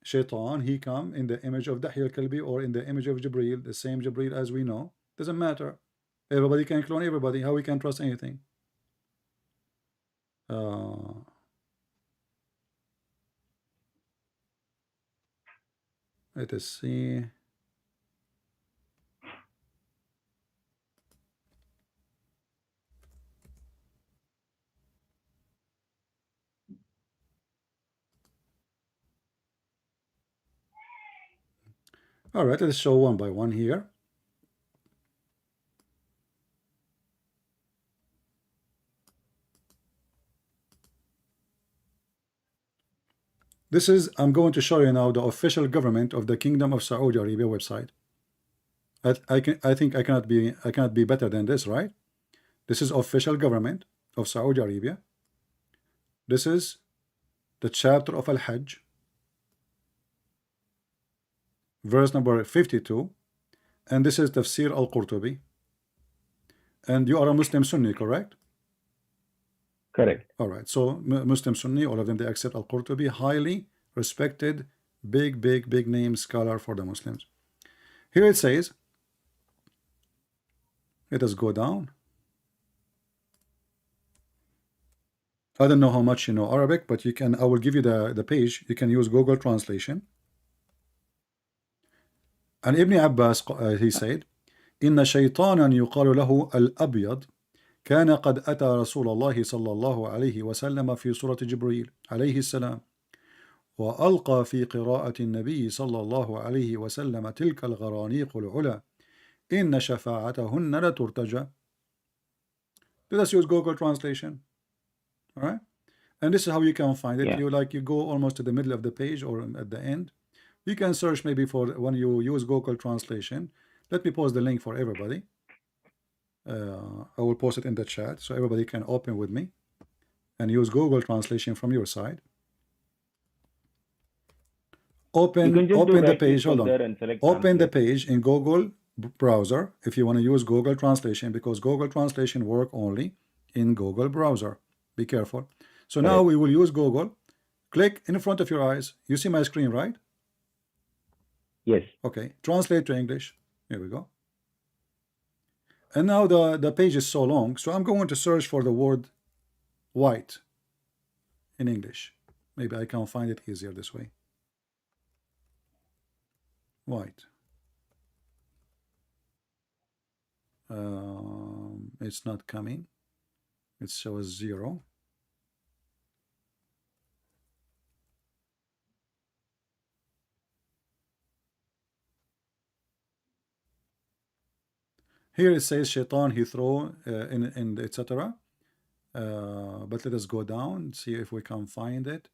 Shaitan, he come in the image of Dahi al-Kalbi or in the image of Jibreel, the same Jibreel as we know. Doesn't matter. Everybody can clone everybody. How we can trust anything? Let us see. All right, let's show one by one here. This is, I'm going to show you now the official government of the Kingdom of Saudi Arabia website. I think I cannot be better than this, right? This is official government of Saudi Arabia. This is the chapter of Al-Hajj, verse number 52, and this is Tafsir Al-Qurtubi. And you are a Muslim Sunni, correct? Correct. All right, so Muslim Sunni, all of them, they accept Al-Qurtubi, highly respected, big name scholar for the Muslims. Here it says, let us go down. I don't know how much you know Arabic, but you can, I will give you the page. You can use Google translation. And Ibn Abbas, he said, إن شيطانا يقال له الأبيض كان قد أتى رسول الله صلى الله عليه وسلم في سورة جبريل عليه السلام وألقى في قراءة النبي صلى الله عليه وسلم تلك الغرانيق العلا إن شفاعتهن لترتجى. Let us use Google translation. All right, and this is how you can find it. Yeah. You go almost to the middle of the page or at the end. You can search maybe for when you use Google translation. Let me post the link for everybody. I will post it in the chat so everybody can open with me and use Google translation from your side. Open the page. Hold on. Open the page in Google browser if you want to use Google translation, because Google translation work only in Google browser. Be careful. So now we will use Google. Click in front of your eyes. You see my screen, right? Yes. Okay. Translate to English. Here we go. And now the page is so long, so I'm going to search for the word white in English. Maybe I can find it easier this way. White. It's not coming. It shows 0. Here it says Shaitan, he throw in etc. But let us go down, see if we can find it.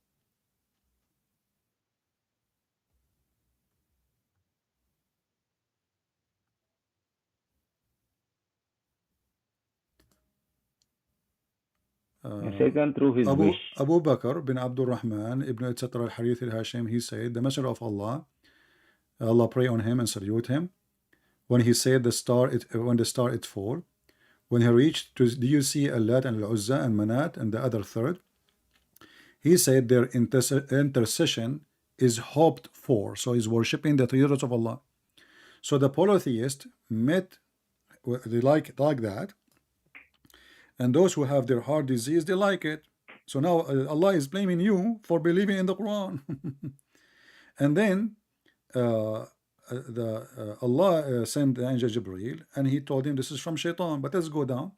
Shaitan through his wish. Abu Bakr bin Abdul Rahman ibn etc. al-Harith al-Hashim, he said, the Messenger of Allah, Allah pray on him and salute him. When he said when the star it fall, when he reached to, do you see Allat and Al-Uzza and Manat and the other third? He said their intercession is hoped for. So he's worshipping the creators of Allah. So the polytheist met, they like that. And those who have their heart disease, they like it. So now Allah is blaming you for believing in the Quran. And then Allah sent the angel Jibreel, and he told him this is from Shaitan. But let's go down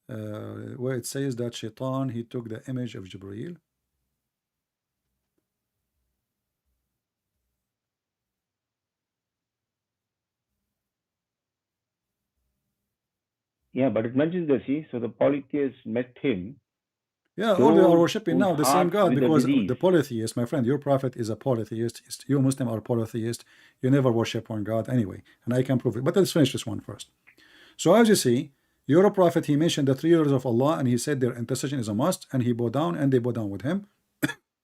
where it says that Shaitan, he took the image of Jibreel. Yeah, but it mentions that, see, so the polytheists met him. Yeah, all they are Those worshipping now the whose same hearts God, with a because disease. the polytheist, my friend, your prophet is a polytheist. You Muslim are polytheist. You never worship one God anyway, and I can prove it. But let's finish this one first. So as you see, your prophet, he mentioned the three letters of Allah, and he said their intercession is a must, and he bowed down, and they bowed down with him.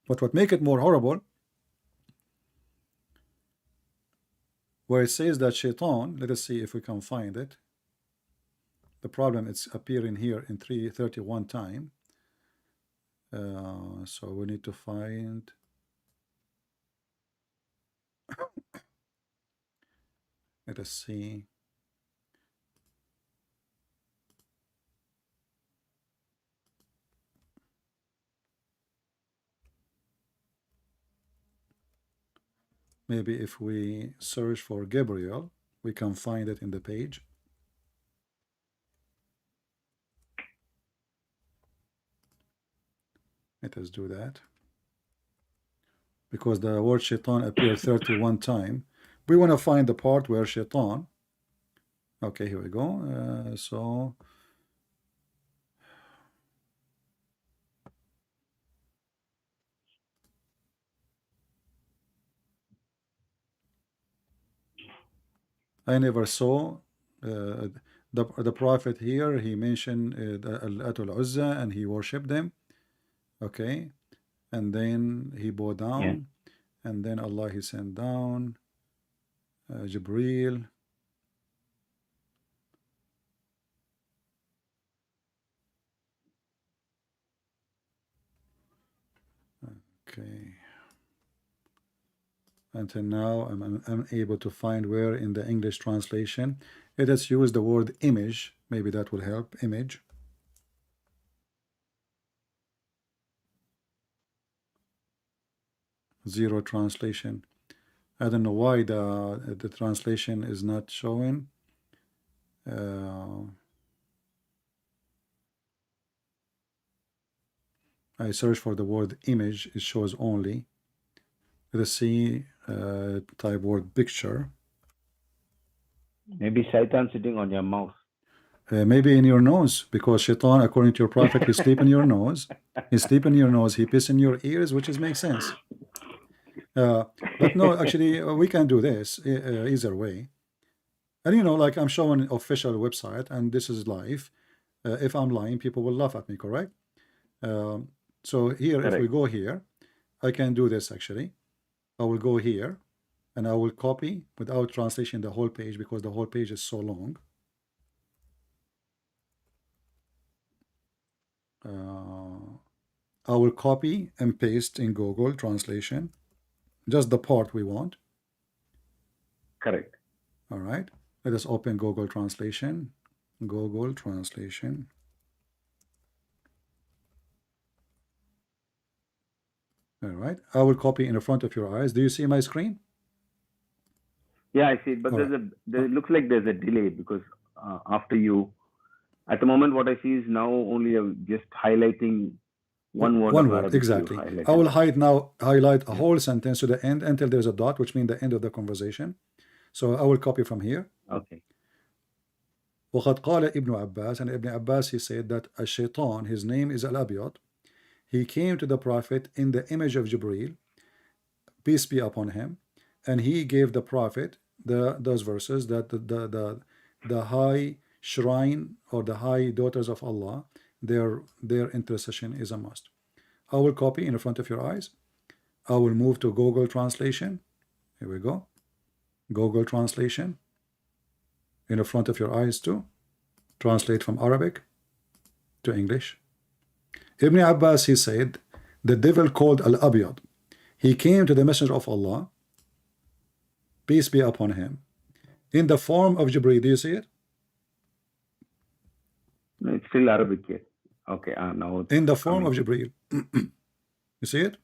But what make it more horrible, where it says that Shaitan, let us see if we can find it. The problem, it's appearing here in 331 time. So we need to find let us see. Maybe if we search for Gabriel, we can find it in the page. Let us do that. Because the word Shaitan appeared 31 times. We want to find the part where Shaitan. Okay, here we go. So I never saw the prophet here. He mentioned Al-Atul Uzza, and he worshipped them. Okay, and then he bowed down, and then Allah, he sent down Jibreel. Okay, until now I'm unable to find where in the English translation. Let us use the word image, maybe that will help. Image. Zero translation. I don't know why the translation is not showing. I search for the word image, it shows only. Let us see, type word picture. Maybe Shaitan sitting on your mouth. Maybe in your nose, because Shaitan, according to your prophet, he sleep in your nose. He sleep in your nose. He piss in your ears, which is makes sense. But no, actually, we can do this either way. And you know, like I'm showing official website, and this is live. If I'm lying, people will laugh at me, correct? So here, Correct. if we go here, I can do this actually. I will go here, and I will copy without translation the whole page, because the whole page is so long. I will copy and paste in Google Translation just the part we want. Correct. All right, let us open Google Translation. Google Translation. All right, I will copy in the front of your eyes. Do you see my screen? Yeah, I see it. But All it looks like there's a delay, because after you, at the moment, what I see is now only just highlighting one word. One of word, Arabic you exactly. highlighted. I will highlight a whole sentence to the end until there's a dot, which means the end of the conversation. So I will copy from here. Okay. وقد قال ابن Abbas, and Ibn Abbas, he said that a shaitan, his name is Al-Abyad, he came to the prophet in the image of Jibreel, peace be upon him, and he gave the prophet those verses that the high shrine or the high daughters of Allah, their intercession is a must. I will copy in front of your eyes. I will move to Google Translation. Here we go. Google Translation. In front of your eyes too. Translate from Arabic to English. Ibn Abbas, he said, the devil called Al-Abyad. He came to the Messenger of Allah, peace be upon him, in the form of Jibreel. Do you see it? No, it's still Arabic here. Okay, now it's In the form of coming. Jibreel. You see it?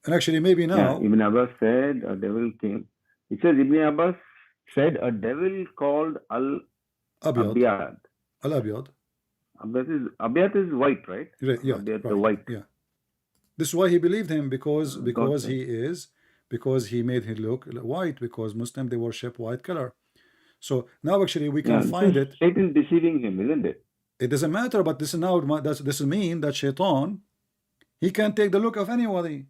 And actually, maybe Yeah, now, Ibn Abbas said a devil came. It says Ibn Abbas said a devil called Abyad. Al-Abyad. Al-Abyad. Abyad is white, right? Yeah, Abyad, the right. white. Yeah. This is why he believed him, because Got because he made him look white, because Muslim, they worship white color. So now actually we can Yeah, find this is it. Satan deceiving him, isn't it? It doesn't matter, but this is now this mean that Shaitan, he can take the look of anybody.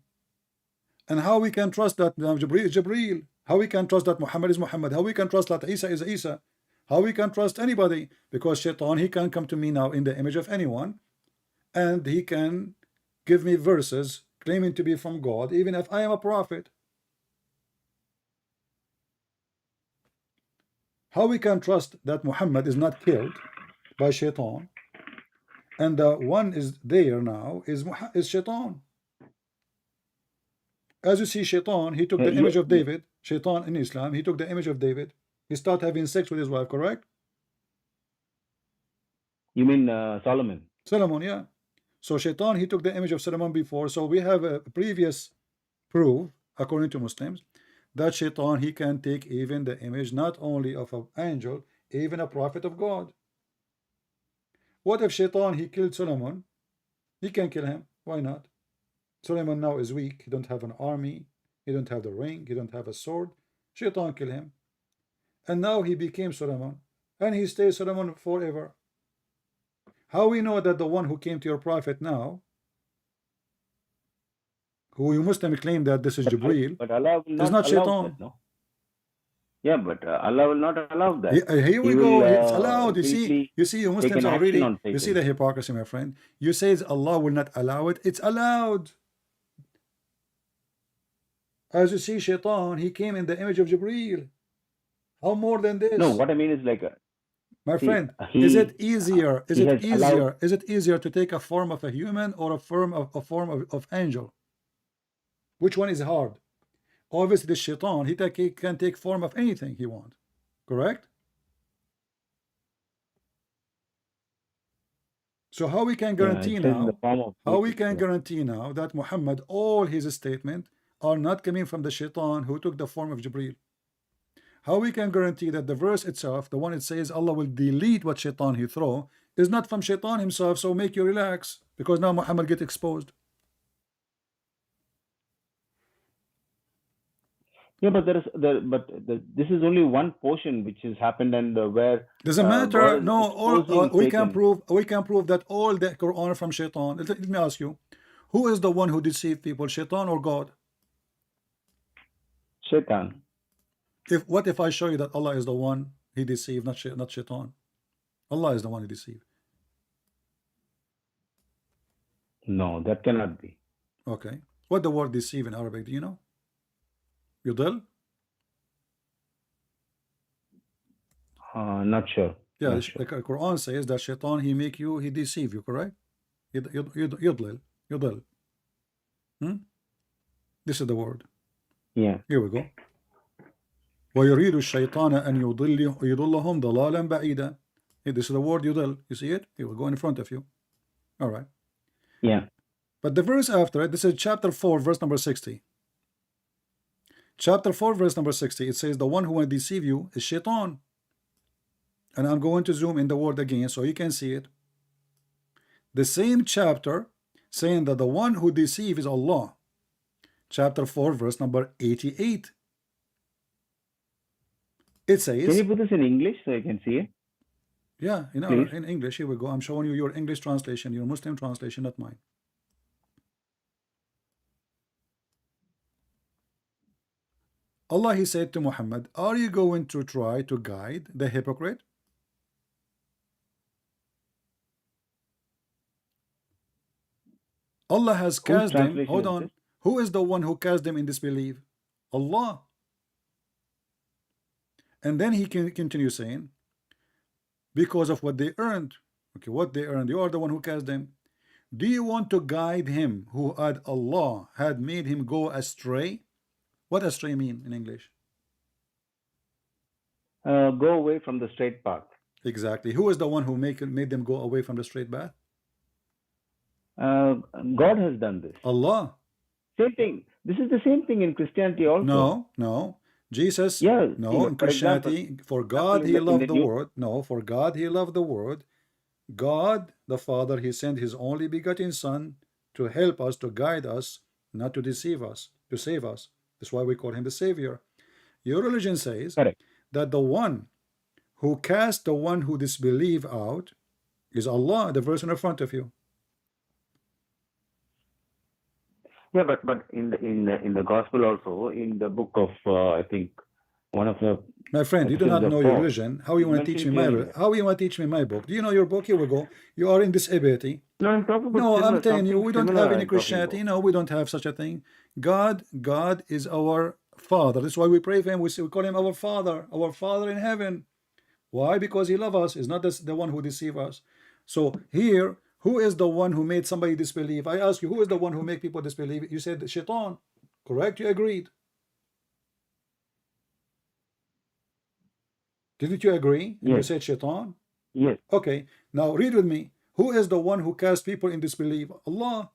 And how we can trust that Jibreel is Jibreel? How we can trust that Muhammad is Muhammad? How we can trust that Isa is Isa? How we can trust anybody? Because Shaitan, he can come to me now in the image of anyone, and he can give me verses claiming to be from God, even if I am a prophet. How we can trust that Muhammad is not killed by Shaitan, and the one is there now is Shaitan. As you see, Shaitan, he took the image of David. Shaitan in Islam, he took the image of David. He started having sex with his wife, correct? You mean Solomon? Solomon, yeah. So Shaitan, he took the image of Solomon before. So we have a previous proof, according to Muslims, that Shaitan, he can take even the image not only of an angel, even a prophet of God. What if Shaitan, he killed Solomon? He can kill him. Why not? Solomon now is weak. He don't have an army. He don't have the ring. He don't have a sword. Shaitan kill him. And now he became Solomon. And he stays Solomon forever. How we know that the one who came to your prophet now, who you Muslim claim that this is Jibreel, but Allah will is not not allow Shaitan. that, no? Yeah, but Allah will not allow that. Here we He go. will, It's allowed. You see, you take Muslims an are action really. on You see Satan. the hypocrisy, my friend. You say Allah will not allow it. It's allowed. As you see, Shaitan, he came in the image of Jibreel. How more than this? No, what I mean is like, my see, friend, he is it easier? Is he it has allowed. easier? Is it easier to take a form of a human or a form of angel? Which one is hard? Obviously, the Shaitan, he can take form of anything he wants. Correct? So how we can Yeah, guarantee it says in the now? form of How we Jesus, can yeah. guarantee now that Muhammad, all his statements are not coming from the Shaitan who took the form of Jibreel? How we can guarantee that the verse itself, the one it says Allah will delete what Shaitan he throw, is not from Shaitan himself? So make you relax, because now Muhammad get exposed. Yeah, but this is only one portion which has happened, and where Doesn't God matter. is No, exposing we can Satan. prove that all the Quran are from Shaitan. Let me ask you, who is the one who deceived people, Shaitan or God? Shaitan. What if I show you that Allah is the one he deceived, not Shaitan? Allah is the one he deceived. No, that cannot be. Okay. What the word deceive in Arabic, do you know? Yudil? Not sure. Yeah, Not the sure. Quran says that Shaitan, he deceive you, correct? Yudlil. This is the word. Yeah. Here we go. وَيُرِيدُ الشَّيْطَانَ أَنْ يُضِلَّهُمْ ضَلَالًا بَعِيدًا. This is the word yudil. You see it? It will go in front of you. All right. Yeah. But the verse after it, this is chapter 4, verse number 60. Chapter 4, verse number 60, it says, the one who will deceive you is Shaitan. And I'm going to zoom in the word again so you can see it. The same chapter saying that the one who deceives is Allah. Chapter 4, verse number 88. It says, Can you put this in English so I can see it? yeah, Please. in English. Here we go. I'm showing you your English translation, your Muslim translation, not mine. Allah, he said to Muhammad, are you going to try to guide the hypocrite? Allah has Whose cast them. translation Hold is on. this? Who is the one who cast them in disbelief? Allah. And then he can continue saying, because of what they earned. Okay, what they earned. You are the one who cast them. Do you want to guide him who had Allah had made him go astray? What astray mean in English? Go away from the straight path. Exactly. Who is the one who made them go away from the straight path? God has done this. Allah. Same thing. This is the same thing in Christianity also. No, no. Jesus, Yeah. no, in For example, Christianity, for God he in loved the the world. No, for God he loved the world. God the Father, he sent his only begotten Son to help us, to guide us, not to deceive us, to save us. That's why we call him the Savior. Your religion says Correct. that the one who cast the one who disbelieve out is Allah, the verse in front of you. Yeah, but in the gospel also, in the book of I think one of the My friend, you do not epistles of know your Paul, religion. How you want to teach me mentioned my clearly. how you want to teach me my book? Do you know your book? Here we go. You are in disability. No, I'm talking about No, similar, I'm telling you, something we don't similar have any I'm talking Christianity. about. No, we don't have such a thing. God is our Father. That's why we pray for him. We call him our Father in heaven. Why? Because he loves us. He's not the one who deceives us. So here, who is the one who made somebody disbelieve? I ask you, who is the one who make people disbelieve? You said Shaitan. Correct? You agreed. Didn't you agree? And you Yes. said Shaitan? Yes. Okay. Now read with me. Who is the one who cast people in disbelief? Allah.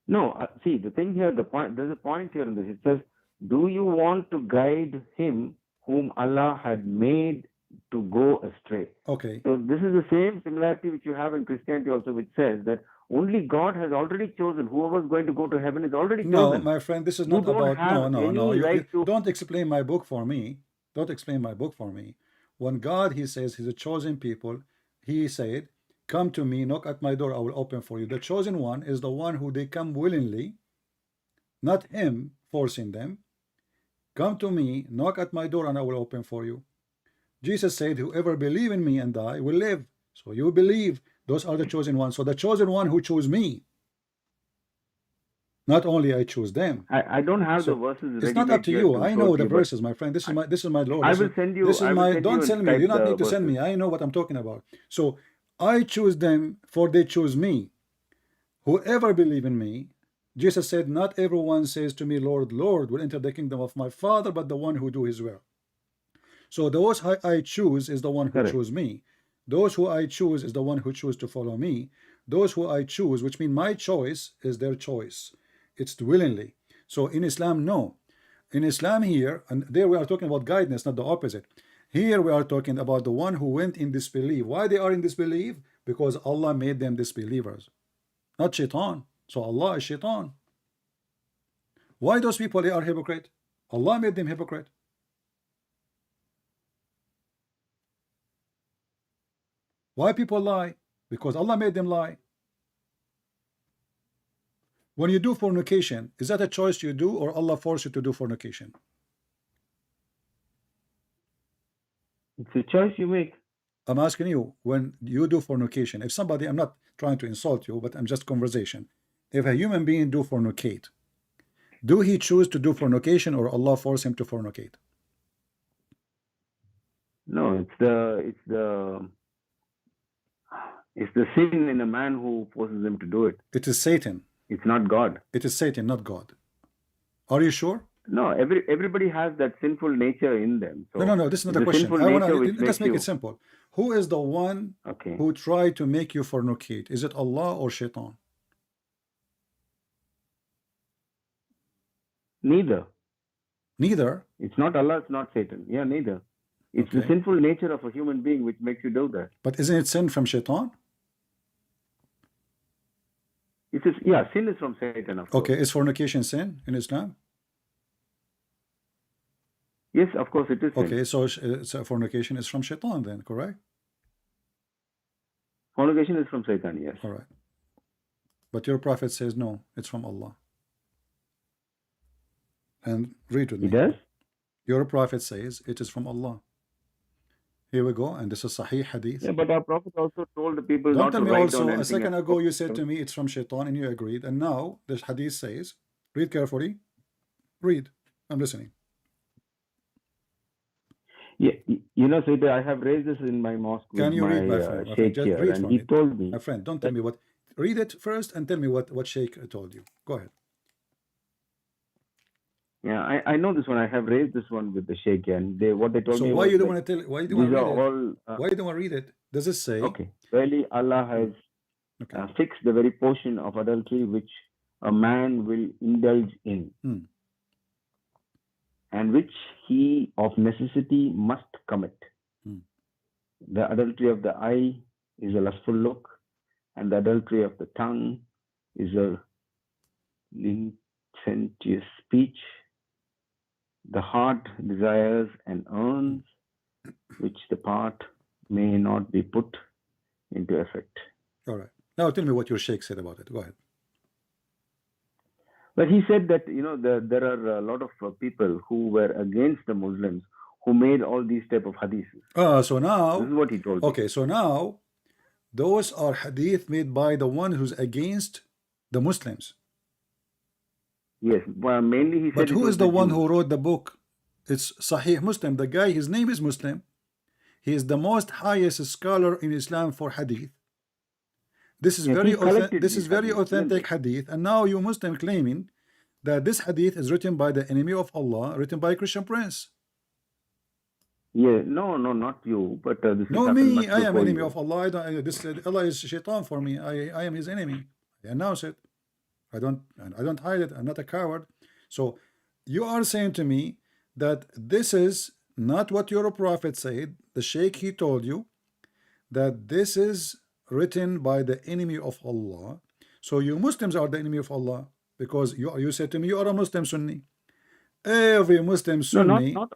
No, see, the thing here, there's a point here in this. It says, do you want to guide him whom Allah had made to go astray? Okay. So this is the same similarity which you have in Christianity also, which says that only God has already chosen. Whoever is going to go to heaven is already No, chosen. my friend, this is You not don't about have no. any right to. Don't explain my book for me. Don't explain my book for me. When God, he says he's a chosen people, he said, come to me, knock at my door, I will open for you. The chosen one is the one who they come willingly, not him forcing them. Come to me, knock at my door, and I will open for you. Jesus said, whoever believe in me and die will live. So you believe, those are the chosen ones. So the chosen one who chose me, not only I choose them. I don't have the So verses it's ready not up made to here you. to I show know to the you, but verses, my friend. This is my Lord. I will send you. This is I will my. send Don't you send in me. You do Skype not the need to send me. verses. I know what I'm talking about. So I choose them, for they choose me. Whoever believe in me, Jesus said, not everyone says to me, Lord, Lord, will enter the kingdom of my Father, but the one who do his will. So those I choose is the one who Correct. choose me. Those who I choose is the one who choose to follow me. Those who I choose, which mean my choice, is their choice. It's willingly. So in Islam, no. In Islam here, and there we are talking about guidance, not the opposite. Here we are talking about the one who went in disbelief. Why they are in disbelief? Because Allah made them disbelievers, not Shaitan. So Allah is Shaitan. Why those people, they are hypocrite? Allah made them hypocrite. Why people lie? Because Allah made them lie. When you do fornication, is that a choice you do, or Allah forced you to do fornication? It's a choice you make. I'm asking you, when you do fornication, if somebody, I'm not trying to insult you, but I'm just conversation. If a human being do fornicate, do he choose to do fornication, or Allah force him to fornicate? No, it's the sin in a man who forces him to do it. It is Satan. It's not God. It is Satan, not God. Are you sure? No, everybody has that sinful nature in them. So No. This is not it's the question. sinful I nature want which to let's makes make you. it simple. Who is the one Okay. who tried to make you fornicate? Is it Allah or Shaitan? Neither. Neither. It's not Allah, it's not Satan. Yeah, neither. It's the Okay. sinful nature of a human being which makes you do that. But isn't it sin from Shaitan? It is, yeah, sin is from Satan, of course. Okay, is fornication sin in Islam? Yes, of course it is sin. Okay, so fornication is from Shaitan then, correct? Fornication is from Satan, yes. All right. But your prophet says no, it's from Allah. And read with He me. does? Your prophet says it is from Allah. Here we go, and this is Sahih Hadith. Yeah, but our Prophet also told the people Don't not tell to me write also, down a anything. second ago you said to me it's from Shaitan and you agreed, and now this Hadith says, read carefully, read, I'm listening. Yeah, you know, Sayyid, I have raised this in my mosque Can with you read, my my friend? My friend, sheikh just here, read and for he me. told me. My friend, don't tell me what. Read it first and tell me what Sheikh told you. Go ahead. Yeah, I know this one. I have raised this one with the sheikh, and what they told So me why was you don't like, want to tell? Why you don't these want to are read it? all. Why you don't want to read it? Does it say? Okay, really, Allah has Okay. fixed the very portion of adultery which a man will indulge in, and which he of necessity must commit. The adultery of the eye is a lustful look, and the adultery of the tongue is a licentious speech. The heart desires and earns, which the part may not be put into effect. All right. Now tell me what your Sheikh said about it. Go ahead. But he said that, you know, there are a lot of people who were against the Muslims who made all these type of hadiths. So now, this is what he told me. Okay, so now those are hadith made by the one who's against the Muslims. Yes, well, mainly he said. But who is the one who wrote the book? It's Sahih Muslim. The guy, his name is Muslim. He is the most highest scholar in Islam for hadith. This is very authentic hadith, and now you Muslim claiming that this hadith is written by the enemy of Allah, written by a Christian prince. Yeah, no, not you, but this no, me, I am enemy of Allah. Allah is shaitan for me. I am his enemy. I announce it. I don't hide it. I'm not a coward. So you are saying to me that this is not what your prophet said. The Sheikh, he told you that this is written by the enemy of Allah. So you Muslims are the enemy of Allah, because you said to me you are a Muslim Sunni. Every Muslim Sunni. No,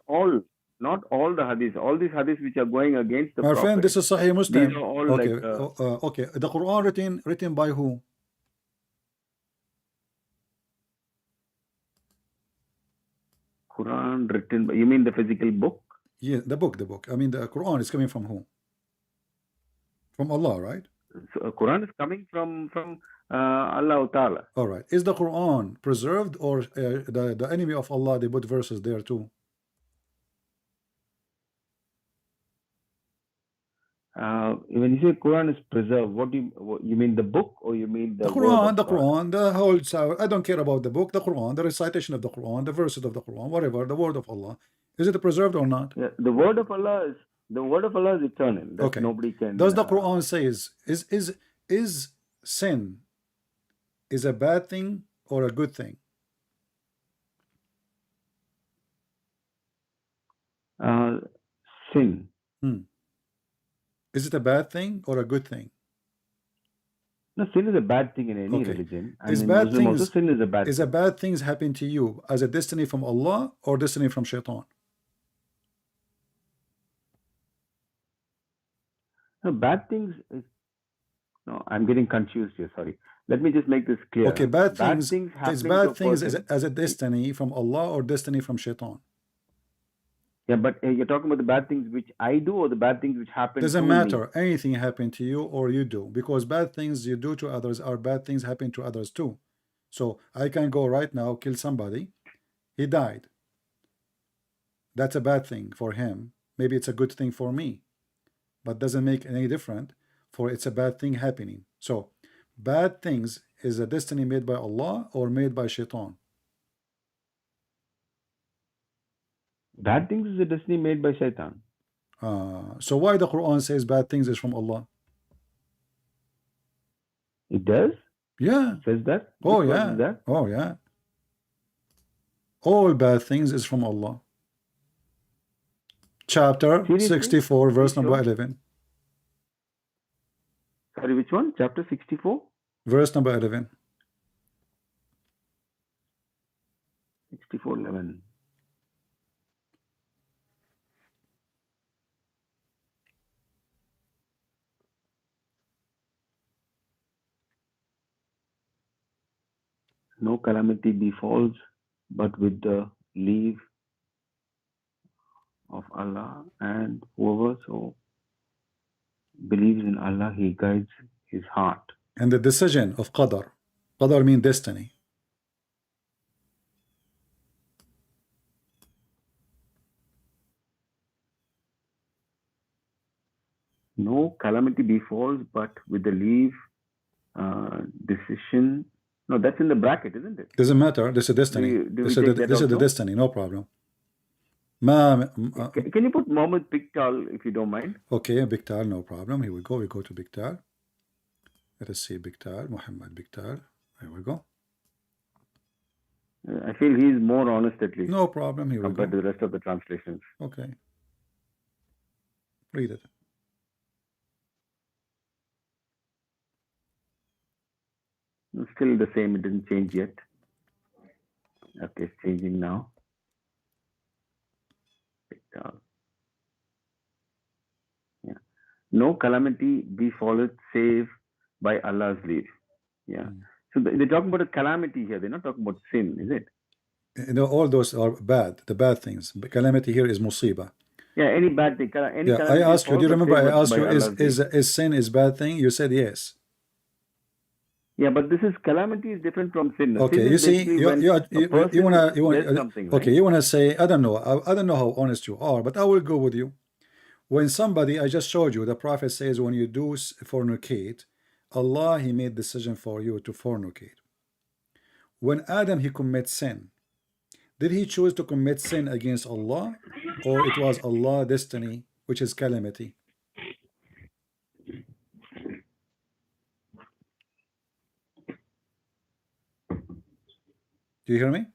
not all the hadiths. All these hadiths which are going against the My Prophet. friend, this is Sahih Muslim. These are all okay, like, okay. The Quran written by who? Quran written by, you mean the physical book? Yeah, the book. I mean, the Quran is coming from who? From Allah, right? So Quran is coming from Allah Ta'ala. All right. Is the Quran preserved, or the enemy of Allah, they put verses there too? When you say Quran is preserved, what you mean the book, or you mean the Quran? The Quran, the whole. I don't care about the book. The Quran, the recitation of the Quran, the verses of the Quran, whatever, the word of Allah. Is it preserved or not? Yeah, the word of Allah is eternal. That okay. Nobody can. Does the Quran says is sin is a bad thing or a good thing? Sin. Is it a bad thing or a good thing? No, sin is a bad thing in any religion. And is in bad Muslim things, also, sin is a bad thing. A bad things happen to you as a destiny from Allah or destiny from Shaitan? No, bad things is, no, I'm getting confused here. Sorry. Let me just make this clear. Okay, bad things is bad things as a destiny from Allah or destiny from Shaitan? Yeah, but you're talking about the bad things which I do, or the bad things which happen to me? Doesn't matter. Anything happen to you or you do, because bad things you do to others are bad things happen to others too. So I can go right now, kill somebody, he died. That's a bad thing for him. Maybe it's a good thing for me, but doesn't make any difference, for it's a bad thing happening. So bad things is a destiny made by Allah or made by Shaitan? Bad things is a destiny made by Shaitan. So why the Quran says bad things is from Allah? It does? Yeah. It says that? Oh yeah. Oh yeah. All bad things is from Allah. Chapter 64, verse number 11. Sorry, which one? Chapter 64? Verse number 11. 64:11. No calamity befalls but with the leave of Allah, and whoever so believes in Allah, He guides his heart. And the decision of qadar. Qadar means destiny. No calamity befalls, but with the leave, decision. No, that's in the bracket, isn't it? Doesn't matter. This is destiny. Do we This take that is the also? destiny. No problem. Ma, Can you put Muhammad Piktal if you don't mind? okay, Biktal, no problem. Here we go. We go to Biktal. Let us see Biktal, Muhammad Biktal. Here we go. I feel he is more honest at least No problem. Here we compared go. to the rest of the translations. Okay. Read it. It's still the same. It didn't change yet. Okay, it's changing now. Piktal. Yeah. No calamity befalleth save by Allah's leave. Yeah. So they're talking about a calamity here. They're not talking about sin, is it? You know, all those are bad. The bad things. But calamity here is musiba. Yeah, any bad thing. Any Yeah, I calamity asked you. falls, Do you but remember? save I asked by you, Allah's leave. is sin is bad thing? You said yes. Yeah, but this is calamity is different from sin. Okay, Sin you is see, basically you when you a you, person you wanna does something, okay, right? you wanna say I don't know, I don't know how honest you are, but I will go with you. When somebody, I just showed you, the Prophet says when you do fornicate, Allah He made decision for you to fornicate. When Adam he commits sin, did he choose to commit sin against Allah, or it was Allah destiny, which is calamity? Do you hear me?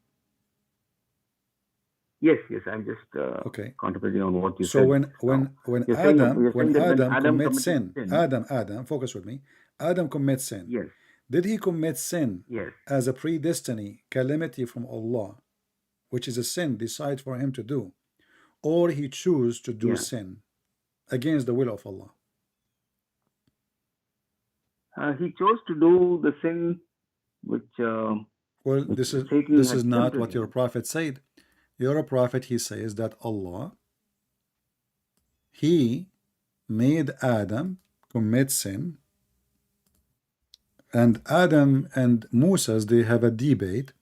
Yes, I'm just Okay. contemplating on what you So said. when You're saying Adam that when Adam commits committed sin, sin, Adam, focus with me. Adam commits sin. yes, Did he commit sin yes, as a predestiny calamity from Allah, which is a sin decided for him to do, or he choose to do yeah. sin against the will of Allah? He chose to do the sin which Well, this Satan is had not tempted what your him. prophet said. Your prophet, he says that Allah, he made Adam commit sin, and Adam and Moses, they have a debate.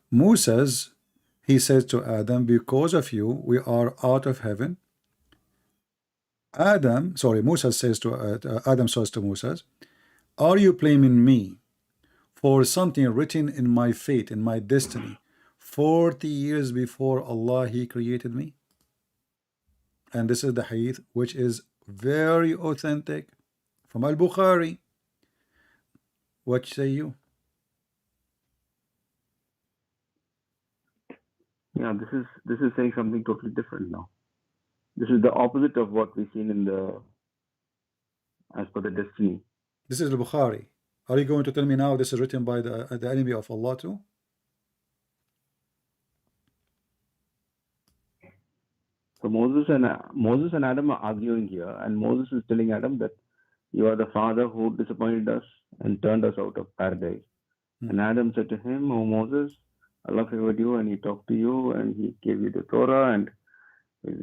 Moses, he says to Adam, because of you we are out of heaven. Moses says to Adam says to Moses, are you blaming me for something written in my fate, in my destiny, 40 years before Allah he created me? And this is the hadith which is very authentic from Al-Bukhari. What say you? Yeah, this is saying something totally different now. This is the opposite of what we've seen in the as per the destiny. This is Al-Bukhari. Are you going to tell me now this is written by the enemy of Allah too? So Moses and Adam are arguing here, and Moses is telling Adam that you are the father who disappointed us and turned us out of paradise. And Adam said to him, "Oh Moses, Allah favored you and He talked to you and He gave you the Torah and He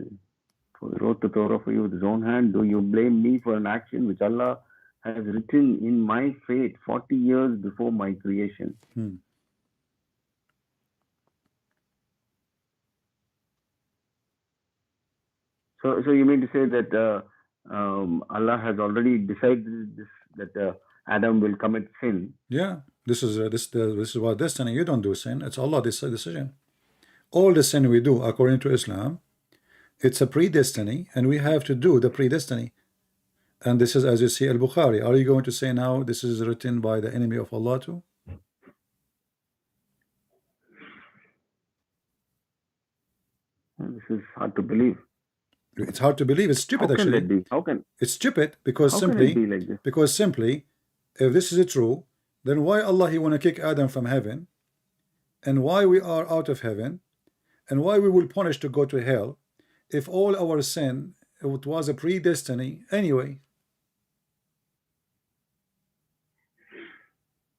wrote the Torah for you with His own hand. Do you blame me for an action which Allah has written in my fate 40 years before my creation?" So you mean to say that Allah has already decided this, that Adam will commit sin? Yeah, this is about destiny. You don't do sin. It's Allah decision. All the sin we do according to Islam, it's a predestiny, and we have to do the predestiny. And this is, as you see, Al-Bukhari. Are you going to say now this is written by the enemy of Allah too? This is hard to believe. It's hard to believe. It's stupid, How can actually. that be? How can It's stupid because how simply, can it be like this? if this is true, then why Allah he want to kick Adam from heaven, and why we are out of heaven, and why we will punish to go to hell, if all our sin it was a predestiny anyway?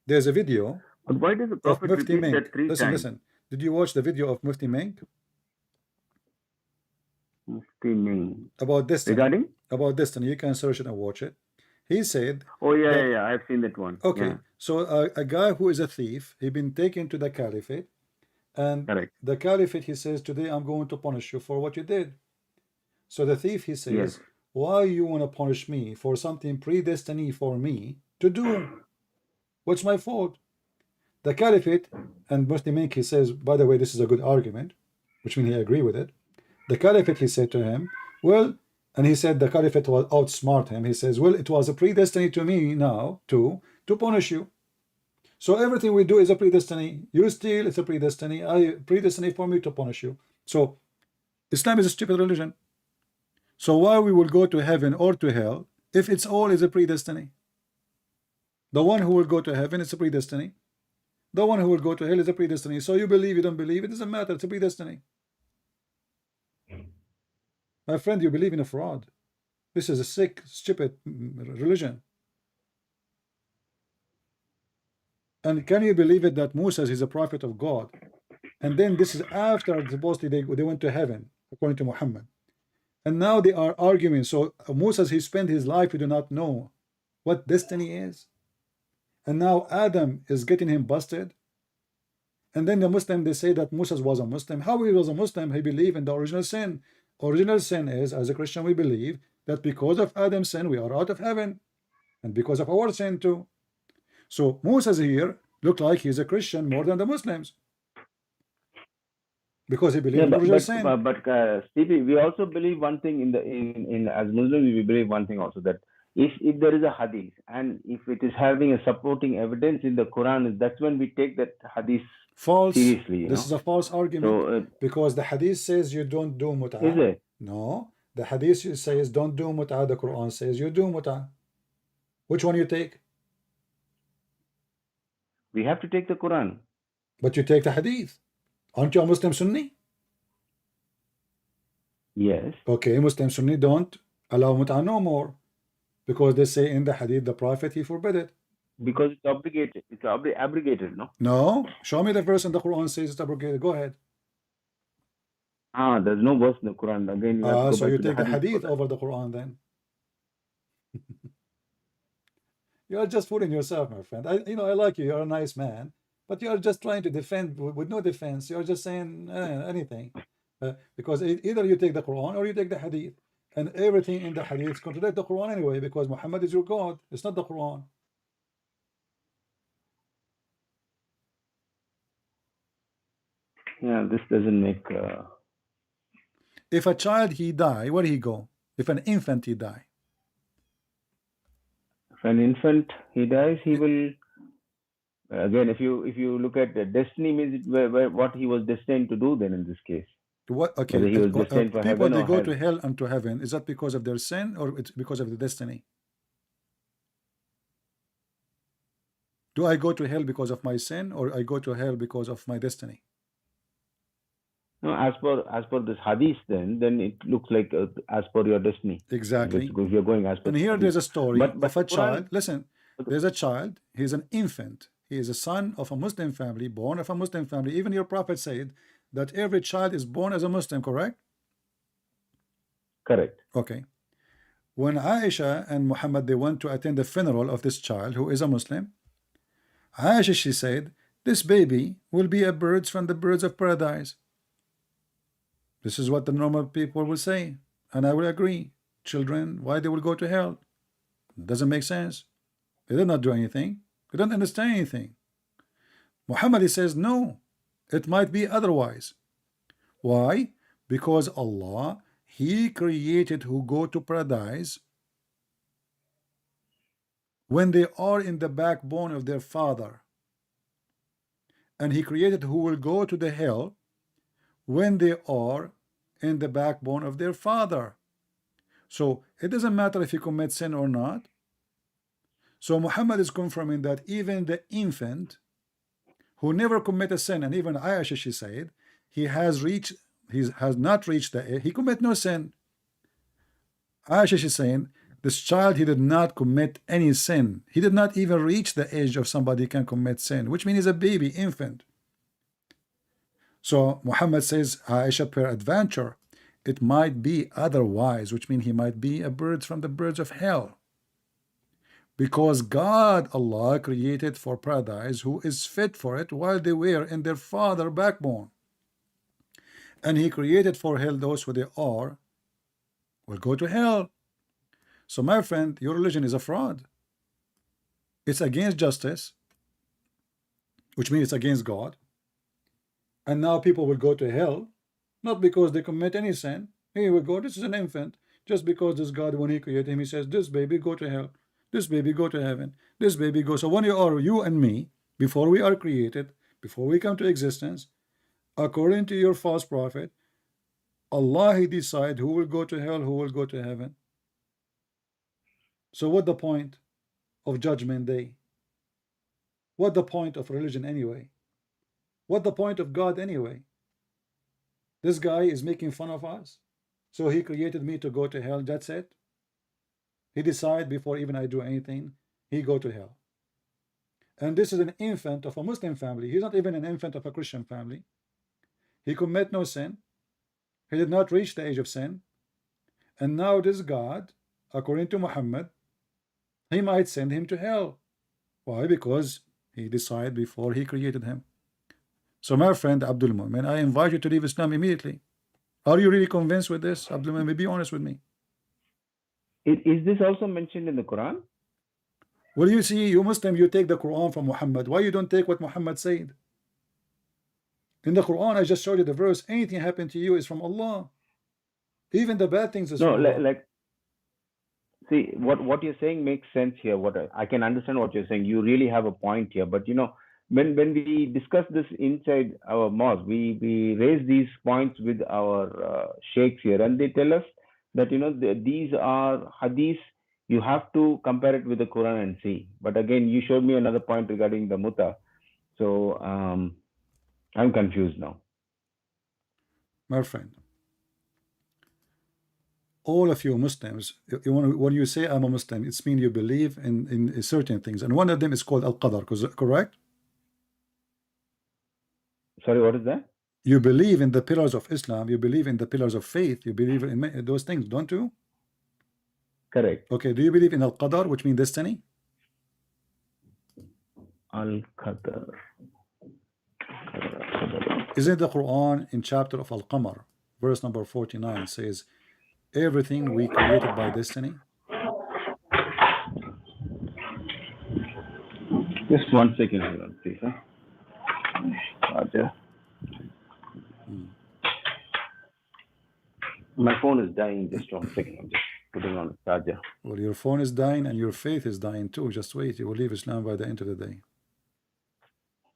There's a video But why does the of Prophet Mufti repeat Mink. that three Listen, times? listen. Did you watch the video of Mufti Mink? Mufti Ming. About destiny. Regarding? About destiny. You can search it and watch it. He said, Oh, yeah, that- yeah, yeah. I've seen that one. okay, Yeah. so a guy who is a thief, he been taken to the caliphate, and Correct. the caliphate, he says, today I'm going to punish you for what you did. So the thief, he says, Yes. why you want to punish me for something predestined for me to do? What's my fault? The caliphate, and Muslim, he says, by the way, this is a good argument, which means he agree with it. The caliphate, he said to him, well, and he said the caliphate will outsmart him. He says, well, it was a predestined to me now to punish you. So everything we do is a predestined. You steal, it's a predestined. I predestined for me to punish you. So Islam is a stupid religion. So why we will go to heaven or to hell if it's all is a predestined? The one who will go to heaven is a predestined. The one who will go to hell is a predestined. So you believe, you don't believe, it doesn't matter. It's a predestined. My friend, you believe in a fraud. This is a sick, stupid religion. And can you believe it that Musa is a prophet of God? And then this is after supposedly they went to heaven, according to Muhammad. And now they are arguing. So Musa, he spent his life, we do not know what destiny is. And now Adam is getting him busted. And then the Muslim, they say that Musa was a Muslim. How he was a Muslim? He believed in the original sin. Original sin is, as a Christian, we believe that because of Adam's sin, we are out of heaven. And because of our sin too. So Moses here looked like he's a Christian more than the Muslims. Because he believed in the original sin. But Stevie, we also believe one thing in as Muslims, we believe one thing also, that if there is a hadith and if it is having a supporting evidence in the Quran, that's when we take that hadith false. Seriously. This is a false argument. So, because the hadith says you don't do mut'ah. Is it? No. The hadith says don't do mut'ah. The Quran says you do mut'ah. Which one you take? We have to take the Quran. But you take the hadith. Aren't you a Muslim Sunni? Yes. Okay, Muslim Sunni don't allow mut'ah no more. Because they say in the hadith, the Prophet, he forbid it. Because it's obligated. It's abrogated, no? No. Show me the verse in the Quran says it's abrogated. Go ahead. There's no verse in the Quran. Again, so you take the hadith over the Quran then. You are just fooling yourself, my friend. I like you. You're a nice man. But you are just trying to defend with no defense. You're just saying anything. Because either you take the Quran or you take the hadith. And everything in the hadith contradicts the Quran anyway, because Muhammad is your God. It's not the Quran. Yeah, this doesn't make... If a child, he die, where he go? If an infant, he die. If an infant, he dies, he will... Again, if you look at the destiny, means what he was destined to do then in this case. What? Okay. Whether he was destined for people, heaven they or go hell. to hell and to heaven. Is that because of their sin or it's because of the destiny? Do I go to hell because of my sin or I go to hell because of my destiny? No, as per this hadith, then it looks like as per your destiny. Exactly. If you're going as per. And here there's a story but of a Quran, child. Listen, there's a child. He's an infant. He is a son of a Muslim family, born of a Muslim family. Even your prophet said that every child is born as a Muslim, correct? Correct. Okay. When Aisha and Muhammad, they went to attend the funeral of this child who is a Muslim, Aisha, she said, this baby will be a bird from the birds of paradise. This is what the normal people will say. And I will agree. Children, why they will go to hell? Doesn't make sense. They did not do anything. They don't understand anything. Muhammad, he says, no, it might be otherwise. Why? Because Allah, He created who go to paradise when they are in the backbone of their father. And He created who will go to the hell when they are in the backbone of their father. So it doesn't matter if you commit sin or not. So Muhammad is confirming that even the infant who never committed sin, and even Aisha, she said, he has not reached the age, he commit no sin. Aisha, she's saying, this child, he did not commit any sin. He did not even reach the age of somebody who can commit sin, which means he's a baby, infant. So Muhammad says, Aisha, peradventure, It might be otherwise, which means he might be a bird from the birds of hell. Because God, Allah, created for paradise who is fit for it while they were in their father backbone. And he created for hell those who they are will go to hell. So my friend, your religion is a fraud. It's against justice, which means it's against God. And now people will go to hell, not because they commit any sin. Here we go, this is an infant. Just because this God, when he created him, he says, this baby go to hell, this baby go to heaven, this baby go. So when you are, you and me, before we are created, before we come to existence, according to your false prophet, Allah, he decide who will go to hell, who will go to heaven. So what the point of judgment day? What the point of religion anyway? What the point of God anyway? This guy is making fun of us. So he created me to go to hell, that's it. He decide before even I do anything, he go to hell. And this is an infant of a Muslim family. He's not even an infant of a Christian family. He commit no sin. He did not reach the age of sin. And now this God, according to Muhammad, he might send him to hell. Why? Because he decided before he created him. So my friend Abdul Mu'min, I invite you to leave Islam immediately. Are you really convinced with this, Abdul Mu'min? Be honest with me. Is this also mentioned in the Quran? Well, you see, you Muslim, you take the Quran from Muhammad. Why you don't take what Muhammad said? In the Quran, I just showed you the verse. Anything happen to you is from Allah. Even the bad things is No, from Allah. like see what you're saying makes sense here. What I can understand what you're saying. You really have a point here. But you know, when we discuss this inside our mosque, we raise these points with our sheikhs here, and they tell us that you know these are hadiths. You have to compare it with the Quran and see. But again, you showed me another point regarding the muta. So I'm confused now. My friend, all of you Muslims, when you say I'm a Muslim, it's mean you believe in certain things, and one of them is called al-qadar, correct? Sorry, what is that? You believe in the pillars of Islam, you believe in the pillars of faith, you believe in those things, don't you? Correct. Okay, do you believe in al-qadar, which means destiny? Al-Qadar. Isn't the Quran in chapter of Al-Qamar, verse number 49 says, everything we created by destiny? Just 1 second, hold on, please. Charger. My phone is dying. Just 1 second. I'm just putting on a charger. Well, your phone is dying and your faith is dying too. Just wait, you will leave Islam by the end of the day.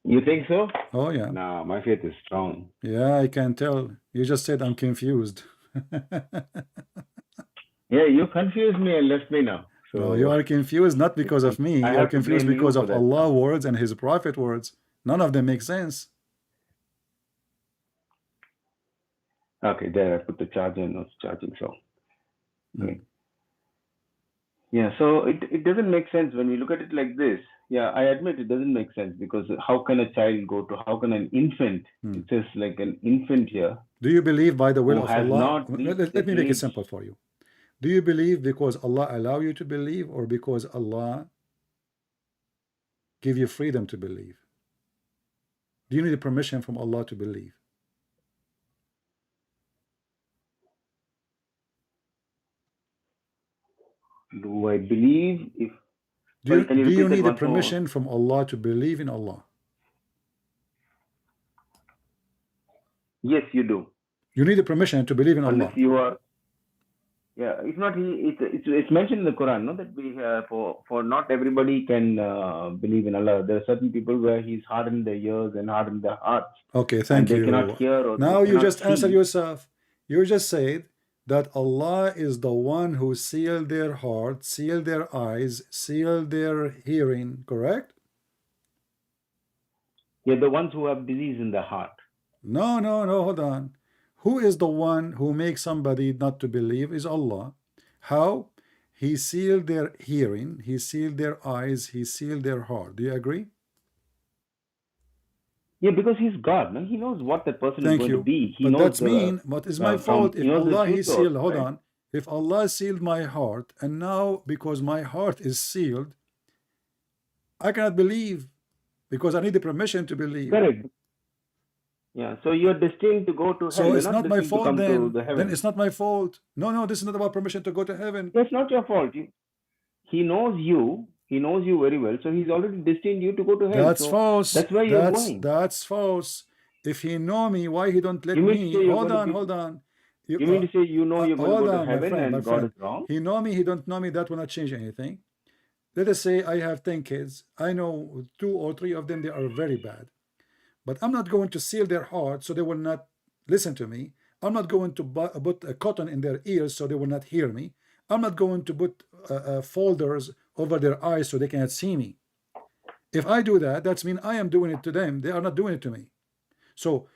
You think so? Oh yeah. Nah, my faith is strong. Yeah, I can tell. You just said I'm confused. Yeah, you confused me and left me now. So No, you are confused not because of me. I You are have to confused blame you because for of that. Allah words and His Prophet words. None of them make sense. Okay, there I put the charger and it's charging. So okay. Yeah, so it doesn't make sense when we look at it like this. Yeah, I admit it doesn't make sense because how can a child go to, how can an infant, it says like an infant here. Do you believe by the will Who of has Allah? not Let reached me the make it age. simple for you. Do you believe because Allah allow you to believe or because Allah give you freedom to believe? Do you need permission from Allah to believe? Do I believe if Do you, can you do you repeat that need a once more? permission from Allah to believe in Allah? Yes, you do. You need a permission to believe in Allah. Unless you are, yeah. If not, it's mentioned in the Quran, no, that we for not everybody can believe in Allah. There are certain people where He's hardened their ears and hardened their hearts. Okay, thank and you. They cannot hear or Now they you cannot just answered see. yourself. You just said that Allah is the one who sealed their heart, sealed their eyes, sealed their hearing, correct? Yeah, the ones who have disease in the heart. No, hold on. Who is the one who makes somebody not to believe? Is Allah. How? He sealed their hearing, He sealed their eyes, He sealed their heart. Do you agree? Yeah, because he's God. No? He knows what that person is Thank going to you. be. He But knows that's mean, what is my fault he if knows the Allah He future also, sealed, hold right? on. If Allah sealed my heart, and now because my heart is sealed, I cannot believe because I need the permission to believe. Correct. Yeah. So you're destined to go to hell. So You're it's not not my destined to fault come to then. the Then heaven. it's not my fault. No, this is not about permission to go to heaven. That's not your fault. He knows you. He knows you very well. So he's already destined you to go to hell. That's So false. that's where you're going. That's false. If He know me, why He don't let You mean to me? say you're Hold going to on, be? hold on. You mean to say you know you're going to Hold go to on, my heaven friend, and God is wrong? He know me, He don't know me. That will not change anything. Let us say I have 10 kids. I know 2 or 3 of them, they are very bad. But I'm not going to seal their heart so they will not listen to me. I'm not going to put a cotton in their ears so they will not hear me. I'm not going to put folders over their eyes so they cannot see me. If I do that, that's mean I am doing it to them. They are not doing it to me. So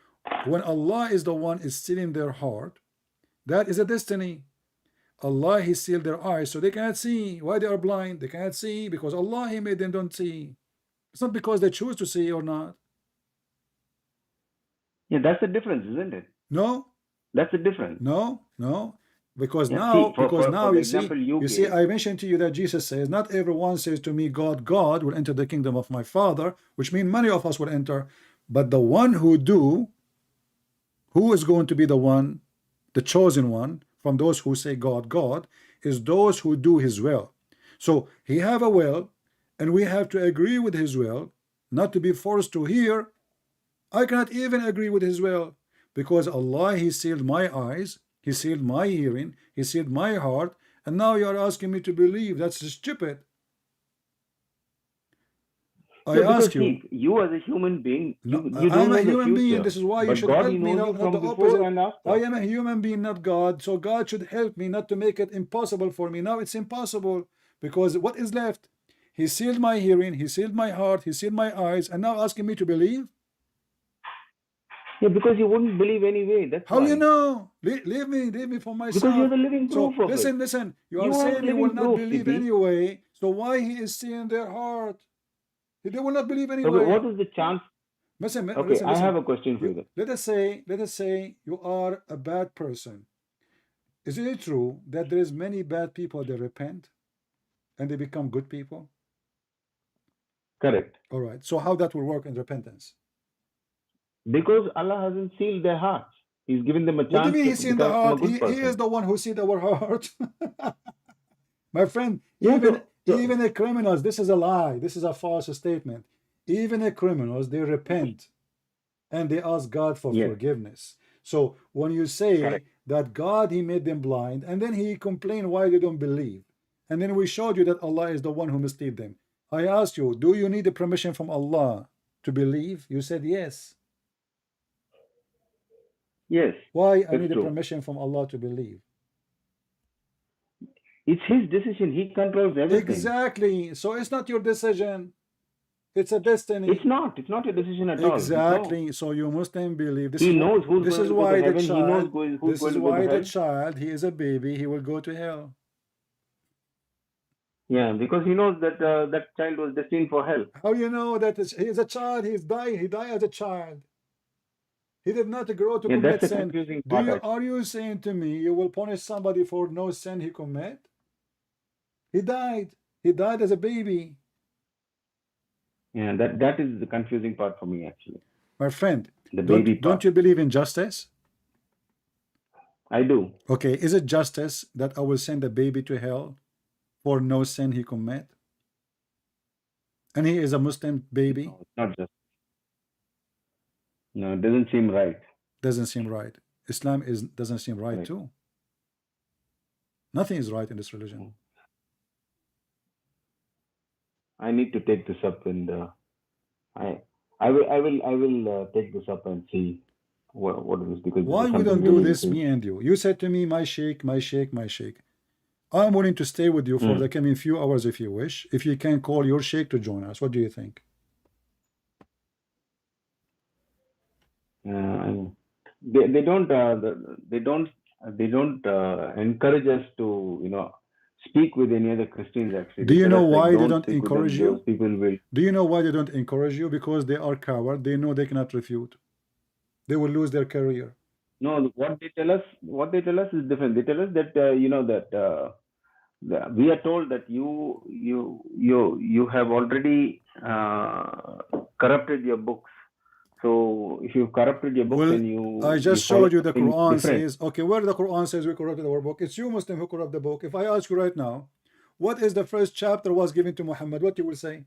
when Allah is the one is sealing their heart, that is a destiny. Allah He sealed their eyes so they cannot see. Why they are blind? They cannot see because Allah He made them don't see. It's not because they choose to see or not. Yeah, that's the difference, isn't it? No, That's the difference. no. Because Yeah, now, see, for the you example see, gave, I mentioned to you that Jesus says, not everyone says to me, God will enter the kingdom of my Father, which means many of us will enter, but the one who do, who is going to be the one, the chosen one, from those who say God, is those who do His will. So He have a will, and we have to agree with His will, not to be forced to hear. I cannot even agree with His will, because Allah He sealed my eyes, He sealed my hearing, He sealed my heart, and now you are asking me to believe. That's stupid. I yeah, because ask you, see, you as a human being, no, you I am don't a know the human being. future. This is why you But should God, help He me, knows you not the from before opposite. and after. I am a human being, not God. So God should help me not to make it impossible for me. Now it's impossible because what is left? He sealed my hearing, He sealed my heart, He sealed my eyes, and now asking me to believe? Yeah, because you wouldn't believe anyway. That's How you why. know? Leave me for Because you're myself. the living proof So of it. listen. You are You are the saying you will living not proof, believe CP. anyway. So why He is seeing their heart? They will not believe Okay, anyway. what is the chance? Listen, Okay, I listen. have a question for you. Let us say you are a bad person. Is it true that there is many bad people that repent and they become good people? Correct. All right. So how that will work in repentance? Because Allah hasn't sealed their hearts. He's given them a What do you chance mean to He's in the become a heart? good He person. is the one who sees our heart. My friend, Yeah, even the criminals, this is a lie. This is a false statement. Even the criminals, they repent and they ask God for yes, forgiveness. So when you say correct. that God, He made them blind, and then He complained why they don't believe, and then we showed you that Allah is the one who misled them. I asked you, do you need the permission from Allah to believe? You said yes. Yes, Why I that's need the true. permission from Allah to believe? It's His decision. He controls everything. Exactly. So it's not your decision. It's a destiny. It's not. It's not a decision at all. No. Exactly. So you Muslim believe this He is what knows who's this going is to go to why the heaven. He knows child who's this going is to go to why the hell. child, he is a baby, he will go to hell. Yeah, because he knows that that child was destined for hell. How you know that he is a child? He died as a child. He did not grow to Yeah, that's commit the sin. confusing part. Are you saying to me you will punish somebody for no sin he commit? He died. He died as a baby. Yeah, that is the confusing part for me actually. My friend, The baby part. don't you believe in justice? I do. Okay, is it justice that I will send a baby to hell for no sin he commit? And he is a Muslim baby? No, it's not just. No, it doesn't seem right. Doesn't seem right. Islam doesn't seem right too. Nothing is right in this religion. I need to take this up, and I will take this up and see what it is, because Why we don't do this, me and you? You said to me, my sheikh, my sheikh, my sheikh. I'm willing to stay with you for the coming few hours if you wish. If you can call your sheikh to join us, what do you think? They don't encourage us to speak with any other Christians actually. Do you They know tell us, like, why they don't don't speak with them. encourage Those you? people will. Do you know why they don't encourage you? Because they are coward. They know they cannot refute. They will lose their career. No, what they tell us is different. They tell us that we are told that you have already corrupted your books. So if you've corrupted your books, Well, then I you just follow showed you the something Quran different. says, okay, where the Quran says we corrupted our book? It's you Muslim who corrupt the book. If I ask you right now, what is the first chapter was given to Muhammad? What you will say?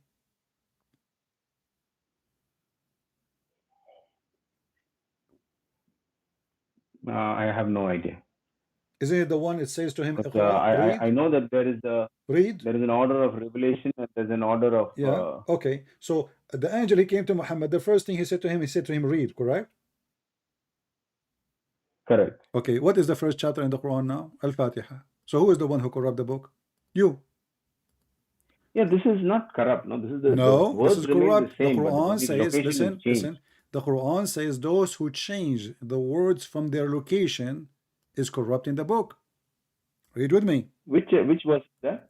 I have no idea. Isn't it the one it says to him, But Iqra, read? I know that Read? there is an order of revelation and there's an order of Yeah. Okay. So the angel, he came to Muhammad. The first thing he said to him, read, correct? correct. Okay. What is the first chapter in the Quran now? Al-Fatiha. So who is the one who corrupt the book? You. Yeah, this is not corrupt. No, this is the No, this words is remain corrupt. the The same, but the Quran only says, location listen, is changed. listen. The Quran says those who change the words from their location is corrupting the book. Read with me. Which was that?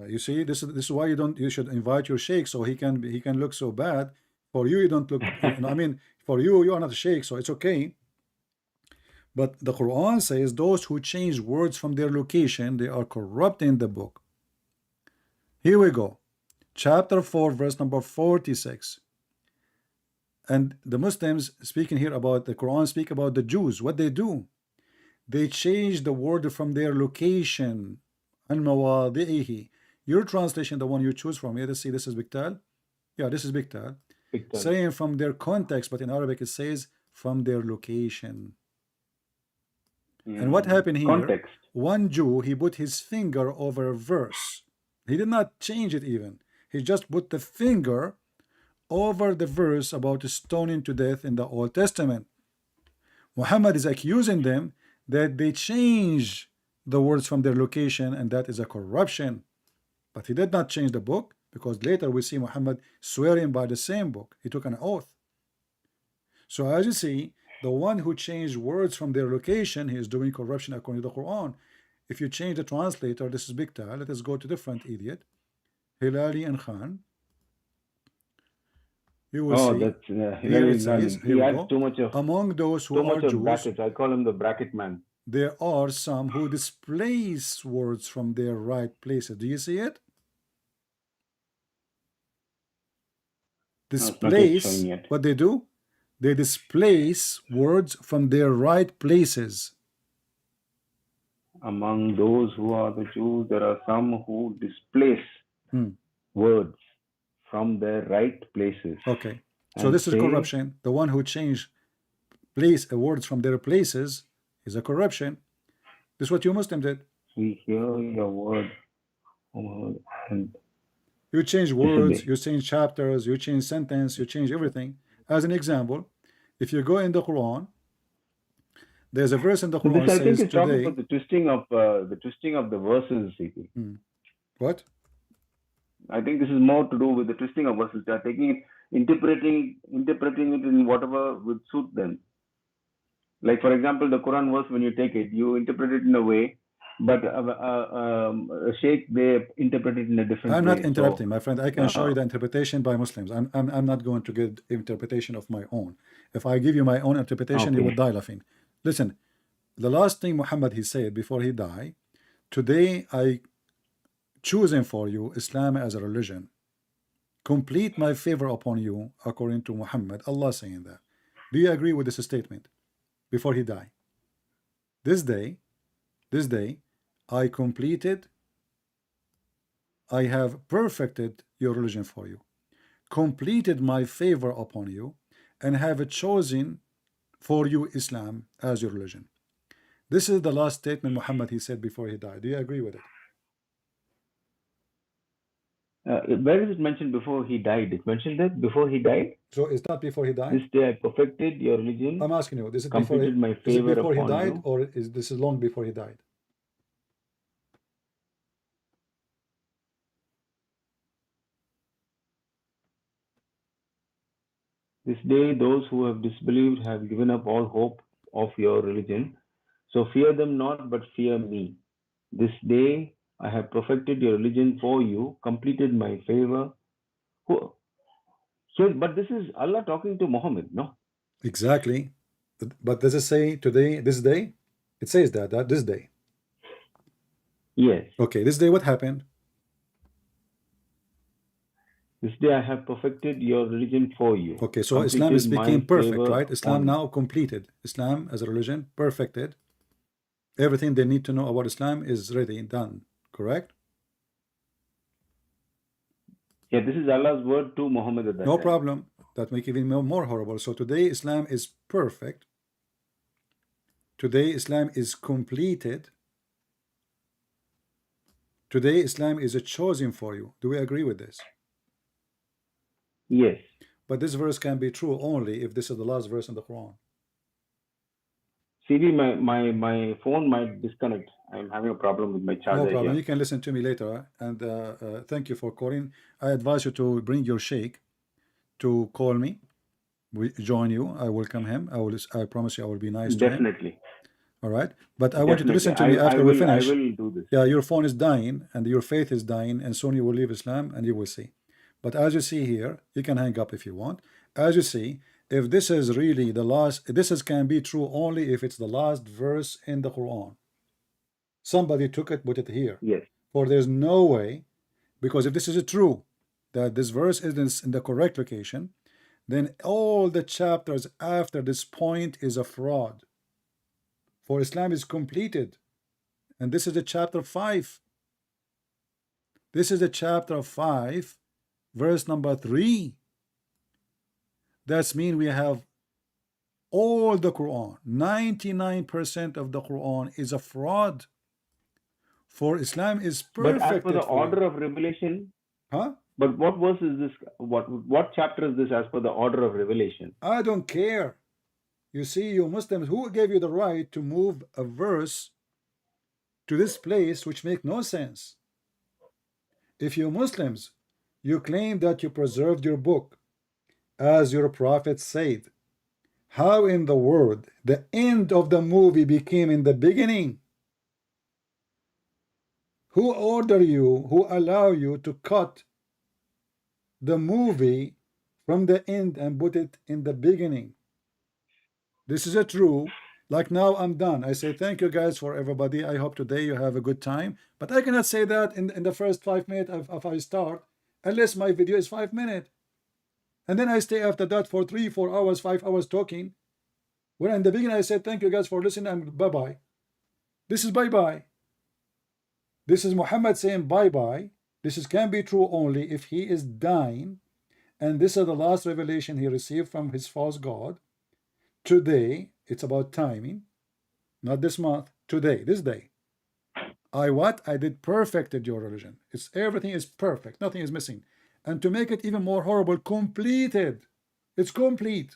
You see, this is why you should invite your sheikh so he can look so bad. For you, you don't look. I mean, for you are not a sheikh, so it's okay. But the Quran says those who change words from their location, they are corrupting the book. Here we go. Chapter 4, verse number 46. And the Muslims speaking here about the Quran speak about the Jews. What they do? They change the word from their location. Al-mawadi'ihi. Your translation, the one you choose from, let's see, this is Biktal. Yeah, this is Biktal. Saying from their context, but in Arabic it says from their location. And what happened here? Context. One Jew, he put his finger over a verse. He did not change it even. He just put the finger over the verse about stoning to death in the Old Testament. Muhammad is accusing them that they change the words from their location, and that is a corruption. But he did not change the book, because later we see Muhammad swearing by the same book. He took an oath. So as you see, the one who changed words from their location, he is doing corruption according to the Quran. If you change the translator, this is Big Tal. Let us go to the front idiot. Hilali and Khan. You will see. That's here it says, he adds too much of among those who are Jews, brackets. I call him the bracket man. There are some who displace words from their right places. Do you see it? Displace, what they do? They displace words from their right places. Among those who are the Jews, there are some who displace words from their right places. Okay, so this is corruption. The one who changed words from their places is a corruption. This is what you Muslim did. We hear your word, and you change words, you change chapters, you change sentence, you change everything. As an example, if you go in the Quran, there's a verse in the Quran I think says it's talking about the twisting of the verses. What? I think this is more to do with the twisting of verses. They are taking it, interpreting it in whatever would suit them. Like, for example, the Quran verse, when you take it, you interpret it in a way, but a sheikh, they interpret it in a different way. I'm not interrupting, my friend. I can show you the interpretation by Muslims. I'm not going to give interpretation of my own. If I give you my own interpretation, you would die laughing. Listen, the last thing Muhammad he said before he died, today I choosing for you Islam as a religion. Complete my favor upon you, according to Muhammad. Allah saying that. Do you agree with this statement? Before he died, this day, I have perfected your religion for you, completed my favor upon you, and have chosen for you Islam as your religion. This is the last statement Muhammad he said before he died. Do you agree with it? Where is it mentioned before he died? It mentioned that before he died? So it's not before he died? This day I perfected your religion. I'm asking you, this is completed my favor before he died, you? or is this long before he died? This day those who have disbelieved have given up all hope of your religion. So fear them not, but fear me. This day I have perfected your religion for you, completed my favor. Who, here, but this is Allah talking to Muhammad, no? Exactly. But does it say today, this day? It says that this day. Yes. Okay, this day what happened? This day I have perfected your religion for you, Okay, so Islam is completed my became perfect, favor right? Islam on you. now completed. Islam as a religion perfected. Everything they need to know about Islam is ready and done, correct? Yeah, this is Allah's word to Muhammad at that No time. problem. That make it even more horrible. So today Islam is perfect. Today Islam is completed. Today Islam is a chosen for you. Do we agree with this? Yes. But this verse can be true only if this is the last verse in the Quran. CD, my phone might disconnect. I'm having a problem with my No charger problem. here. You can listen to me later. And thank you for calling. I advise you to bring your sheikh to call me. We join you. I welcome him. I promise you I will be nice to him. Definitely. All right. But I want you to listen to me I after we will. finish. I will do this. Yeah, your phone is dying and your faith is dying, and soon you will leave Islam and you will see. But as you see here, you can hang up if you want. As you see, if this is really the last, can be true only if it's the last verse in the Quran. Somebody took it, put it here. Yes. For there's no way, because if this is true, that this verse is in the correct location, then all the chapters after this point is a fraud. For Islam is completed. And this is the chapter 5. This is the chapter 5, verse number 3. That's mean we have all the Quran. 99% of the Quran is a fraud. For Islam is perfected. But as per the order of revelation, huh? But what verse is this? What chapter is this as per the order of revelation? I don't care. You see, you Muslims, who gave you the right to move a verse to this place which make no sense? If you Muslims, you claim that you preserved your book, as your prophet said, how in the world the end of the movie became in the beginning? Who order you, who allow you to cut the movie from the end and put it in the beginning? This is a true. Like now I'm done. I say thank you guys for everybody. I hope today you have a good time. But I cannot say that in the first 5 minutes of I start, unless my video is 5 minutes. And then I stay after that for 3, 4 hours, 5 hours talking. When in the beginning I said thank you guys for listening and bye-bye. This is bye-bye. This is Muhammad saying bye-bye. This can be true only if he is dying. And this is the last revelation he received from his false God. Today, it's about timing, not this month, today, this day. I did perfected your religion. Everything is perfect, nothing is missing. And to make it even more horrible, completed. It's complete.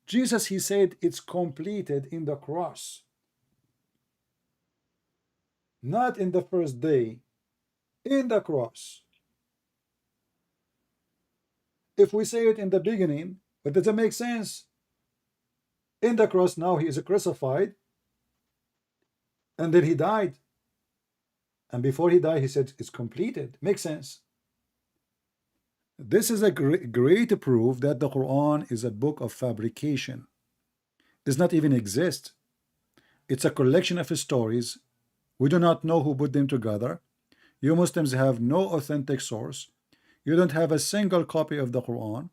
Jesus, he said it's completed in the cross. Not in the first day, in the cross. If we say it in the beginning, but does it make sense? In the cross, now he is crucified, and then he died. And before he died, he said it's completed. Makes sense. This is a great proof that the Quran is a book of fabrication. It does not even exist. It's a collection of stories. We do not know who put them together. You Muslims have no authentic source. You don't have a single copy of the Quran.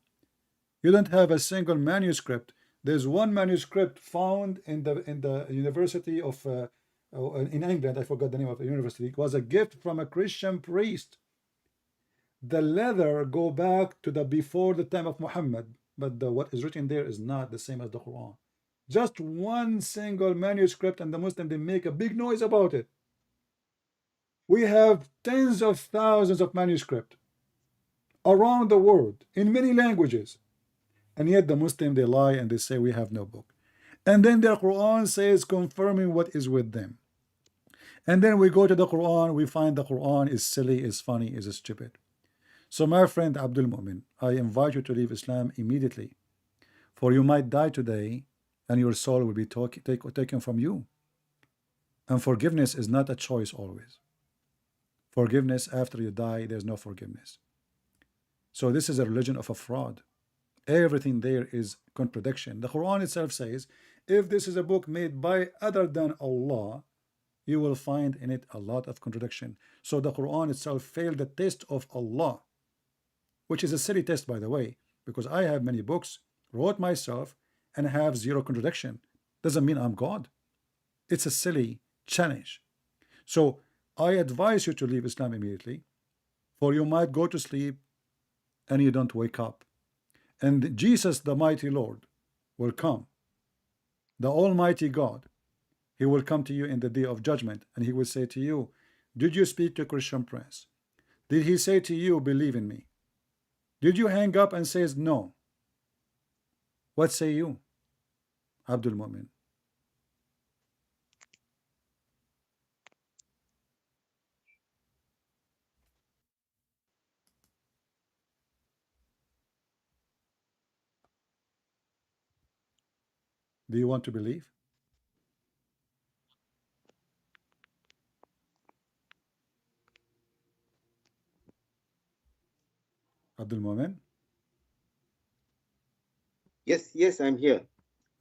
You don't have a single manuscript. There's one manuscript found in the University of in England. I forgot the name of the university. It was a gift from a Christian priest. The leather go back to the before the time of Muhammad, but what is written there is not the same as the Quran. Just one single manuscript, and the Muslim, they make a big noise about it. We have tens of thousands of manuscripts around the world in many languages. And yet the Muslim, they lie and they say we have no book. And then the Quran says confirming what is with them. And then we go to the Quran, we find the Quran is silly, is funny, is stupid. So my friend Abdul Mu'min, I invite you to leave Islam immediately. For you might die today and your soul will be taken from you. And forgiveness is not a choice always. Forgiveness after you die, there's no forgiveness. So this is a religion of a fraud. Everything there is contradiction. The Quran itself says, if this is a book made by other than Allah, you will find in it a lot of contradiction. So the Quran itself failed the test of Allah, which is a silly test, by the way, because I have many books, wrote myself, and have zero contradiction. Doesn't mean I'm God. It's a silly challenge. So I advise you to leave Islam immediately, for you might go to sleep and you don't wake up. And Jesus, the mighty Lord, will come. The Almighty God, He will come to you in the day of judgment, and He will say to you, did you speak to Christian Prince? Did he say to you, believe in me? Did you hang up and says no? What say you, Abdul Mu'min? Do you want to believe, Abdul Mu'min? Yes, yes, I'm here.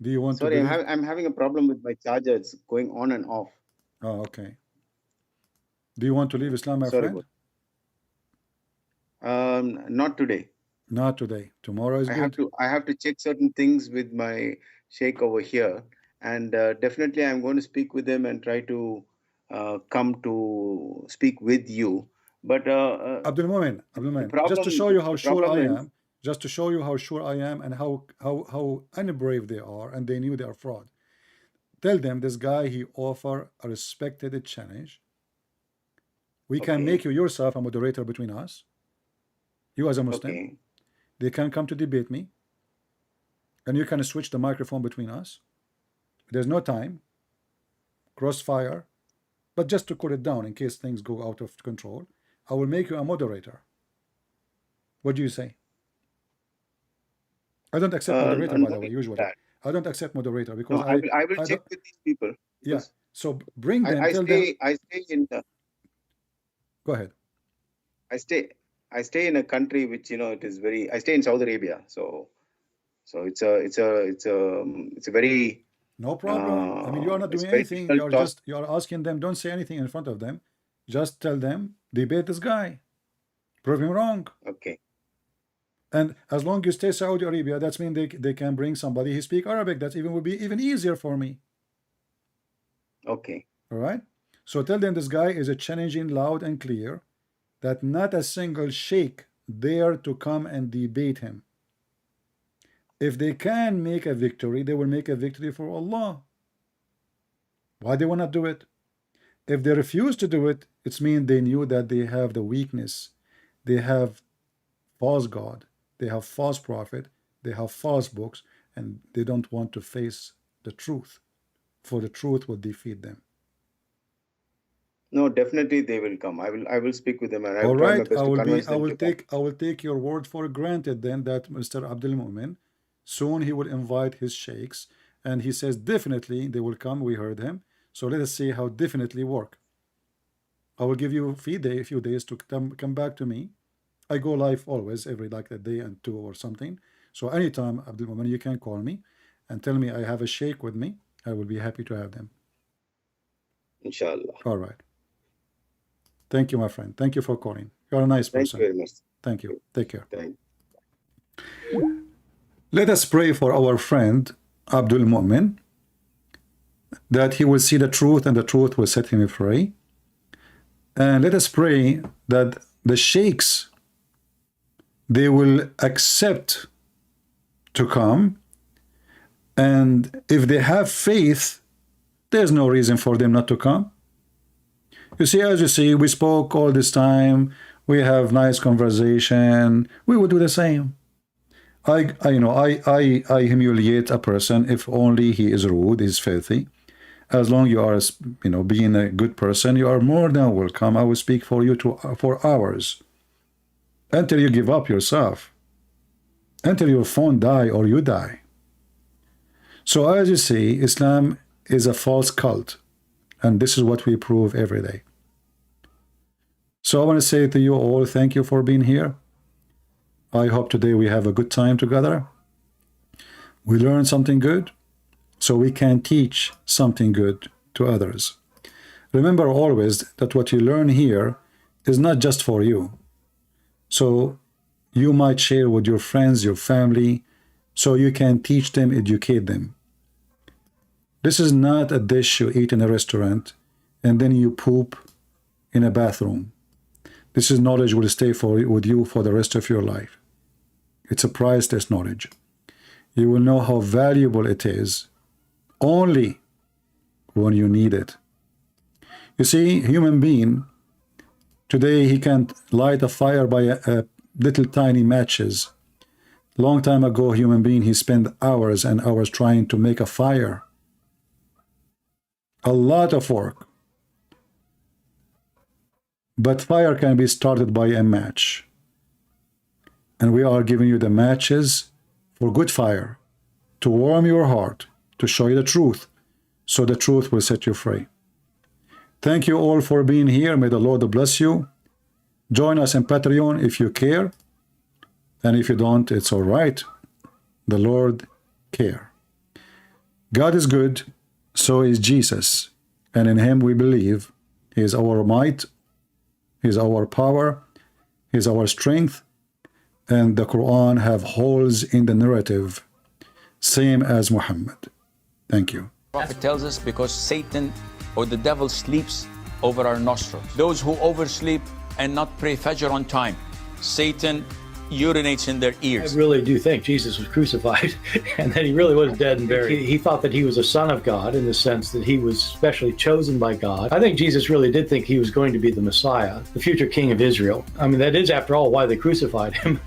Do you want Sorry, to believe? I'm having a problem with my charger. It's going on and off. Oh, okay. Do you want to leave Islam, my Sorry friend? Not today. Not today. Tomorrow is good. I have to check certain things with my sheikh over here, and definitely I'm going to speak with him and try to come to speak with you. But Abdul Mu'min, just to show you how sure I am, just to show you how sure I am and how unbrave they are, and they knew they are fraud. Tell them this guy, he offer a respected challenge. We can make you yourself a moderator between us, you as a Muslim. They can come to debate me, and you can switch the microphone between us. There's no time, crossfire, but just to cool it down in case things go out of control, I will make you a moderator. What do you say? I don't accept moderator, by the way, usually. I don't accept moderator because I will check with these people. Yeah, so bring them, tell them. I stay in Go ahead. I stay in a country which, you know, it is very. I stay in Saudi Arabia, so it's a very. No problem. I mean, you are not doing anything. You are asking them. Don't say anything in front of them. Just tell them, debate this guy, prove him wrong. Okay. And as long as you stay Saudi Arabia, that's mean they can bring somebody who speak Arabic. That even would be even easier for me. Okay. All right. So tell them this guy is a challenging loud and clear that not a single sheikh dare to come and debate him. If they can make a victory, they will make a victory for Allah. Why they will not do it? If they refuse to do it, it's mean they knew that they have the weakness. They have false God. They have false prophet. They have false books, and they don't want to face the truth, for the truth will defeat them. No, definitely they will come. I will speak with them, and I All will try right, my best to convince them to come. I will take your word for granted then that Mr. Abdul Mu'min, soon he will invite his sheikhs, and he says definitely they will come. We heard him. So let us see how definitely work. I will give you a few days to come back to me. I go live always, every like a day and two or something. So anytime, Abdul Mu'min, you can call me and tell me I have a sheikh with me. I will be happy to have them. Inshallah. All right. Thank you, my friend. Thank you for calling. You're a nice person. Thank you very much. Thank you. Take care. Thank you. Let us pray for our friend Abdul Mu'min, that he will see the truth and the truth will set him free. And let us pray that the sheikhs, they will accept to come, and if they have faith, there's no reason for them not to come. You see, as you see, we spoke all this time, we have nice conversation, we would do the same. I humiliate a person if only he is rude, is filthy. As long you are, being a good person, you are more than welcome. I will speak for you for hours until you give up yourself, until your phone die or you die. So as you see, Islam is a false cult, and this is what we prove every day. So I want to say to you all, thank you for being here. I hope today we have a good time together. We learn something good, so we can teach something good to others. Remember always that what you learn here is not just for you. So you might share with your friends, your family, so you can teach them, educate them. This is not a dish you eat in a restaurant and then you poop in a bathroom. This is knowledge will stay with you for the rest of your life. It's a priceless knowledge. You will know how valuable it is only when you need it. You see, human being, today he can't light a fire by a little tiny matches. Long time ago, human being, he spent hours and hours trying to make a fire. A lot of work. But fire can be started by a match. And we are giving you the matches for good fire, to warm your heart, to show you the truth, so the truth will set you free. Thank you all for being here. May the Lord bless you. Join us in Patreon if you care. And if you don't, it's all right. The Lord care. God is good, so is Jesus. And in him we believe. He is our might. He is our power. He is our strength. And the Quran have holes in the narrative, same as Muhammad. Thank you. The Prophet tells us because Satan or the devil sleeps over our nostrils. Those who oversleep and not pray Fajr on time, Satan urinates in their ears. I really do think Jesus was crucified and that he really was dead and buried. He thought that he was a son of God in the sense that he was specially chosen by God. I think Jesus really did think he was going to be the Messiah, the future king of Israel. I mean, that is, after all, why they crucified him.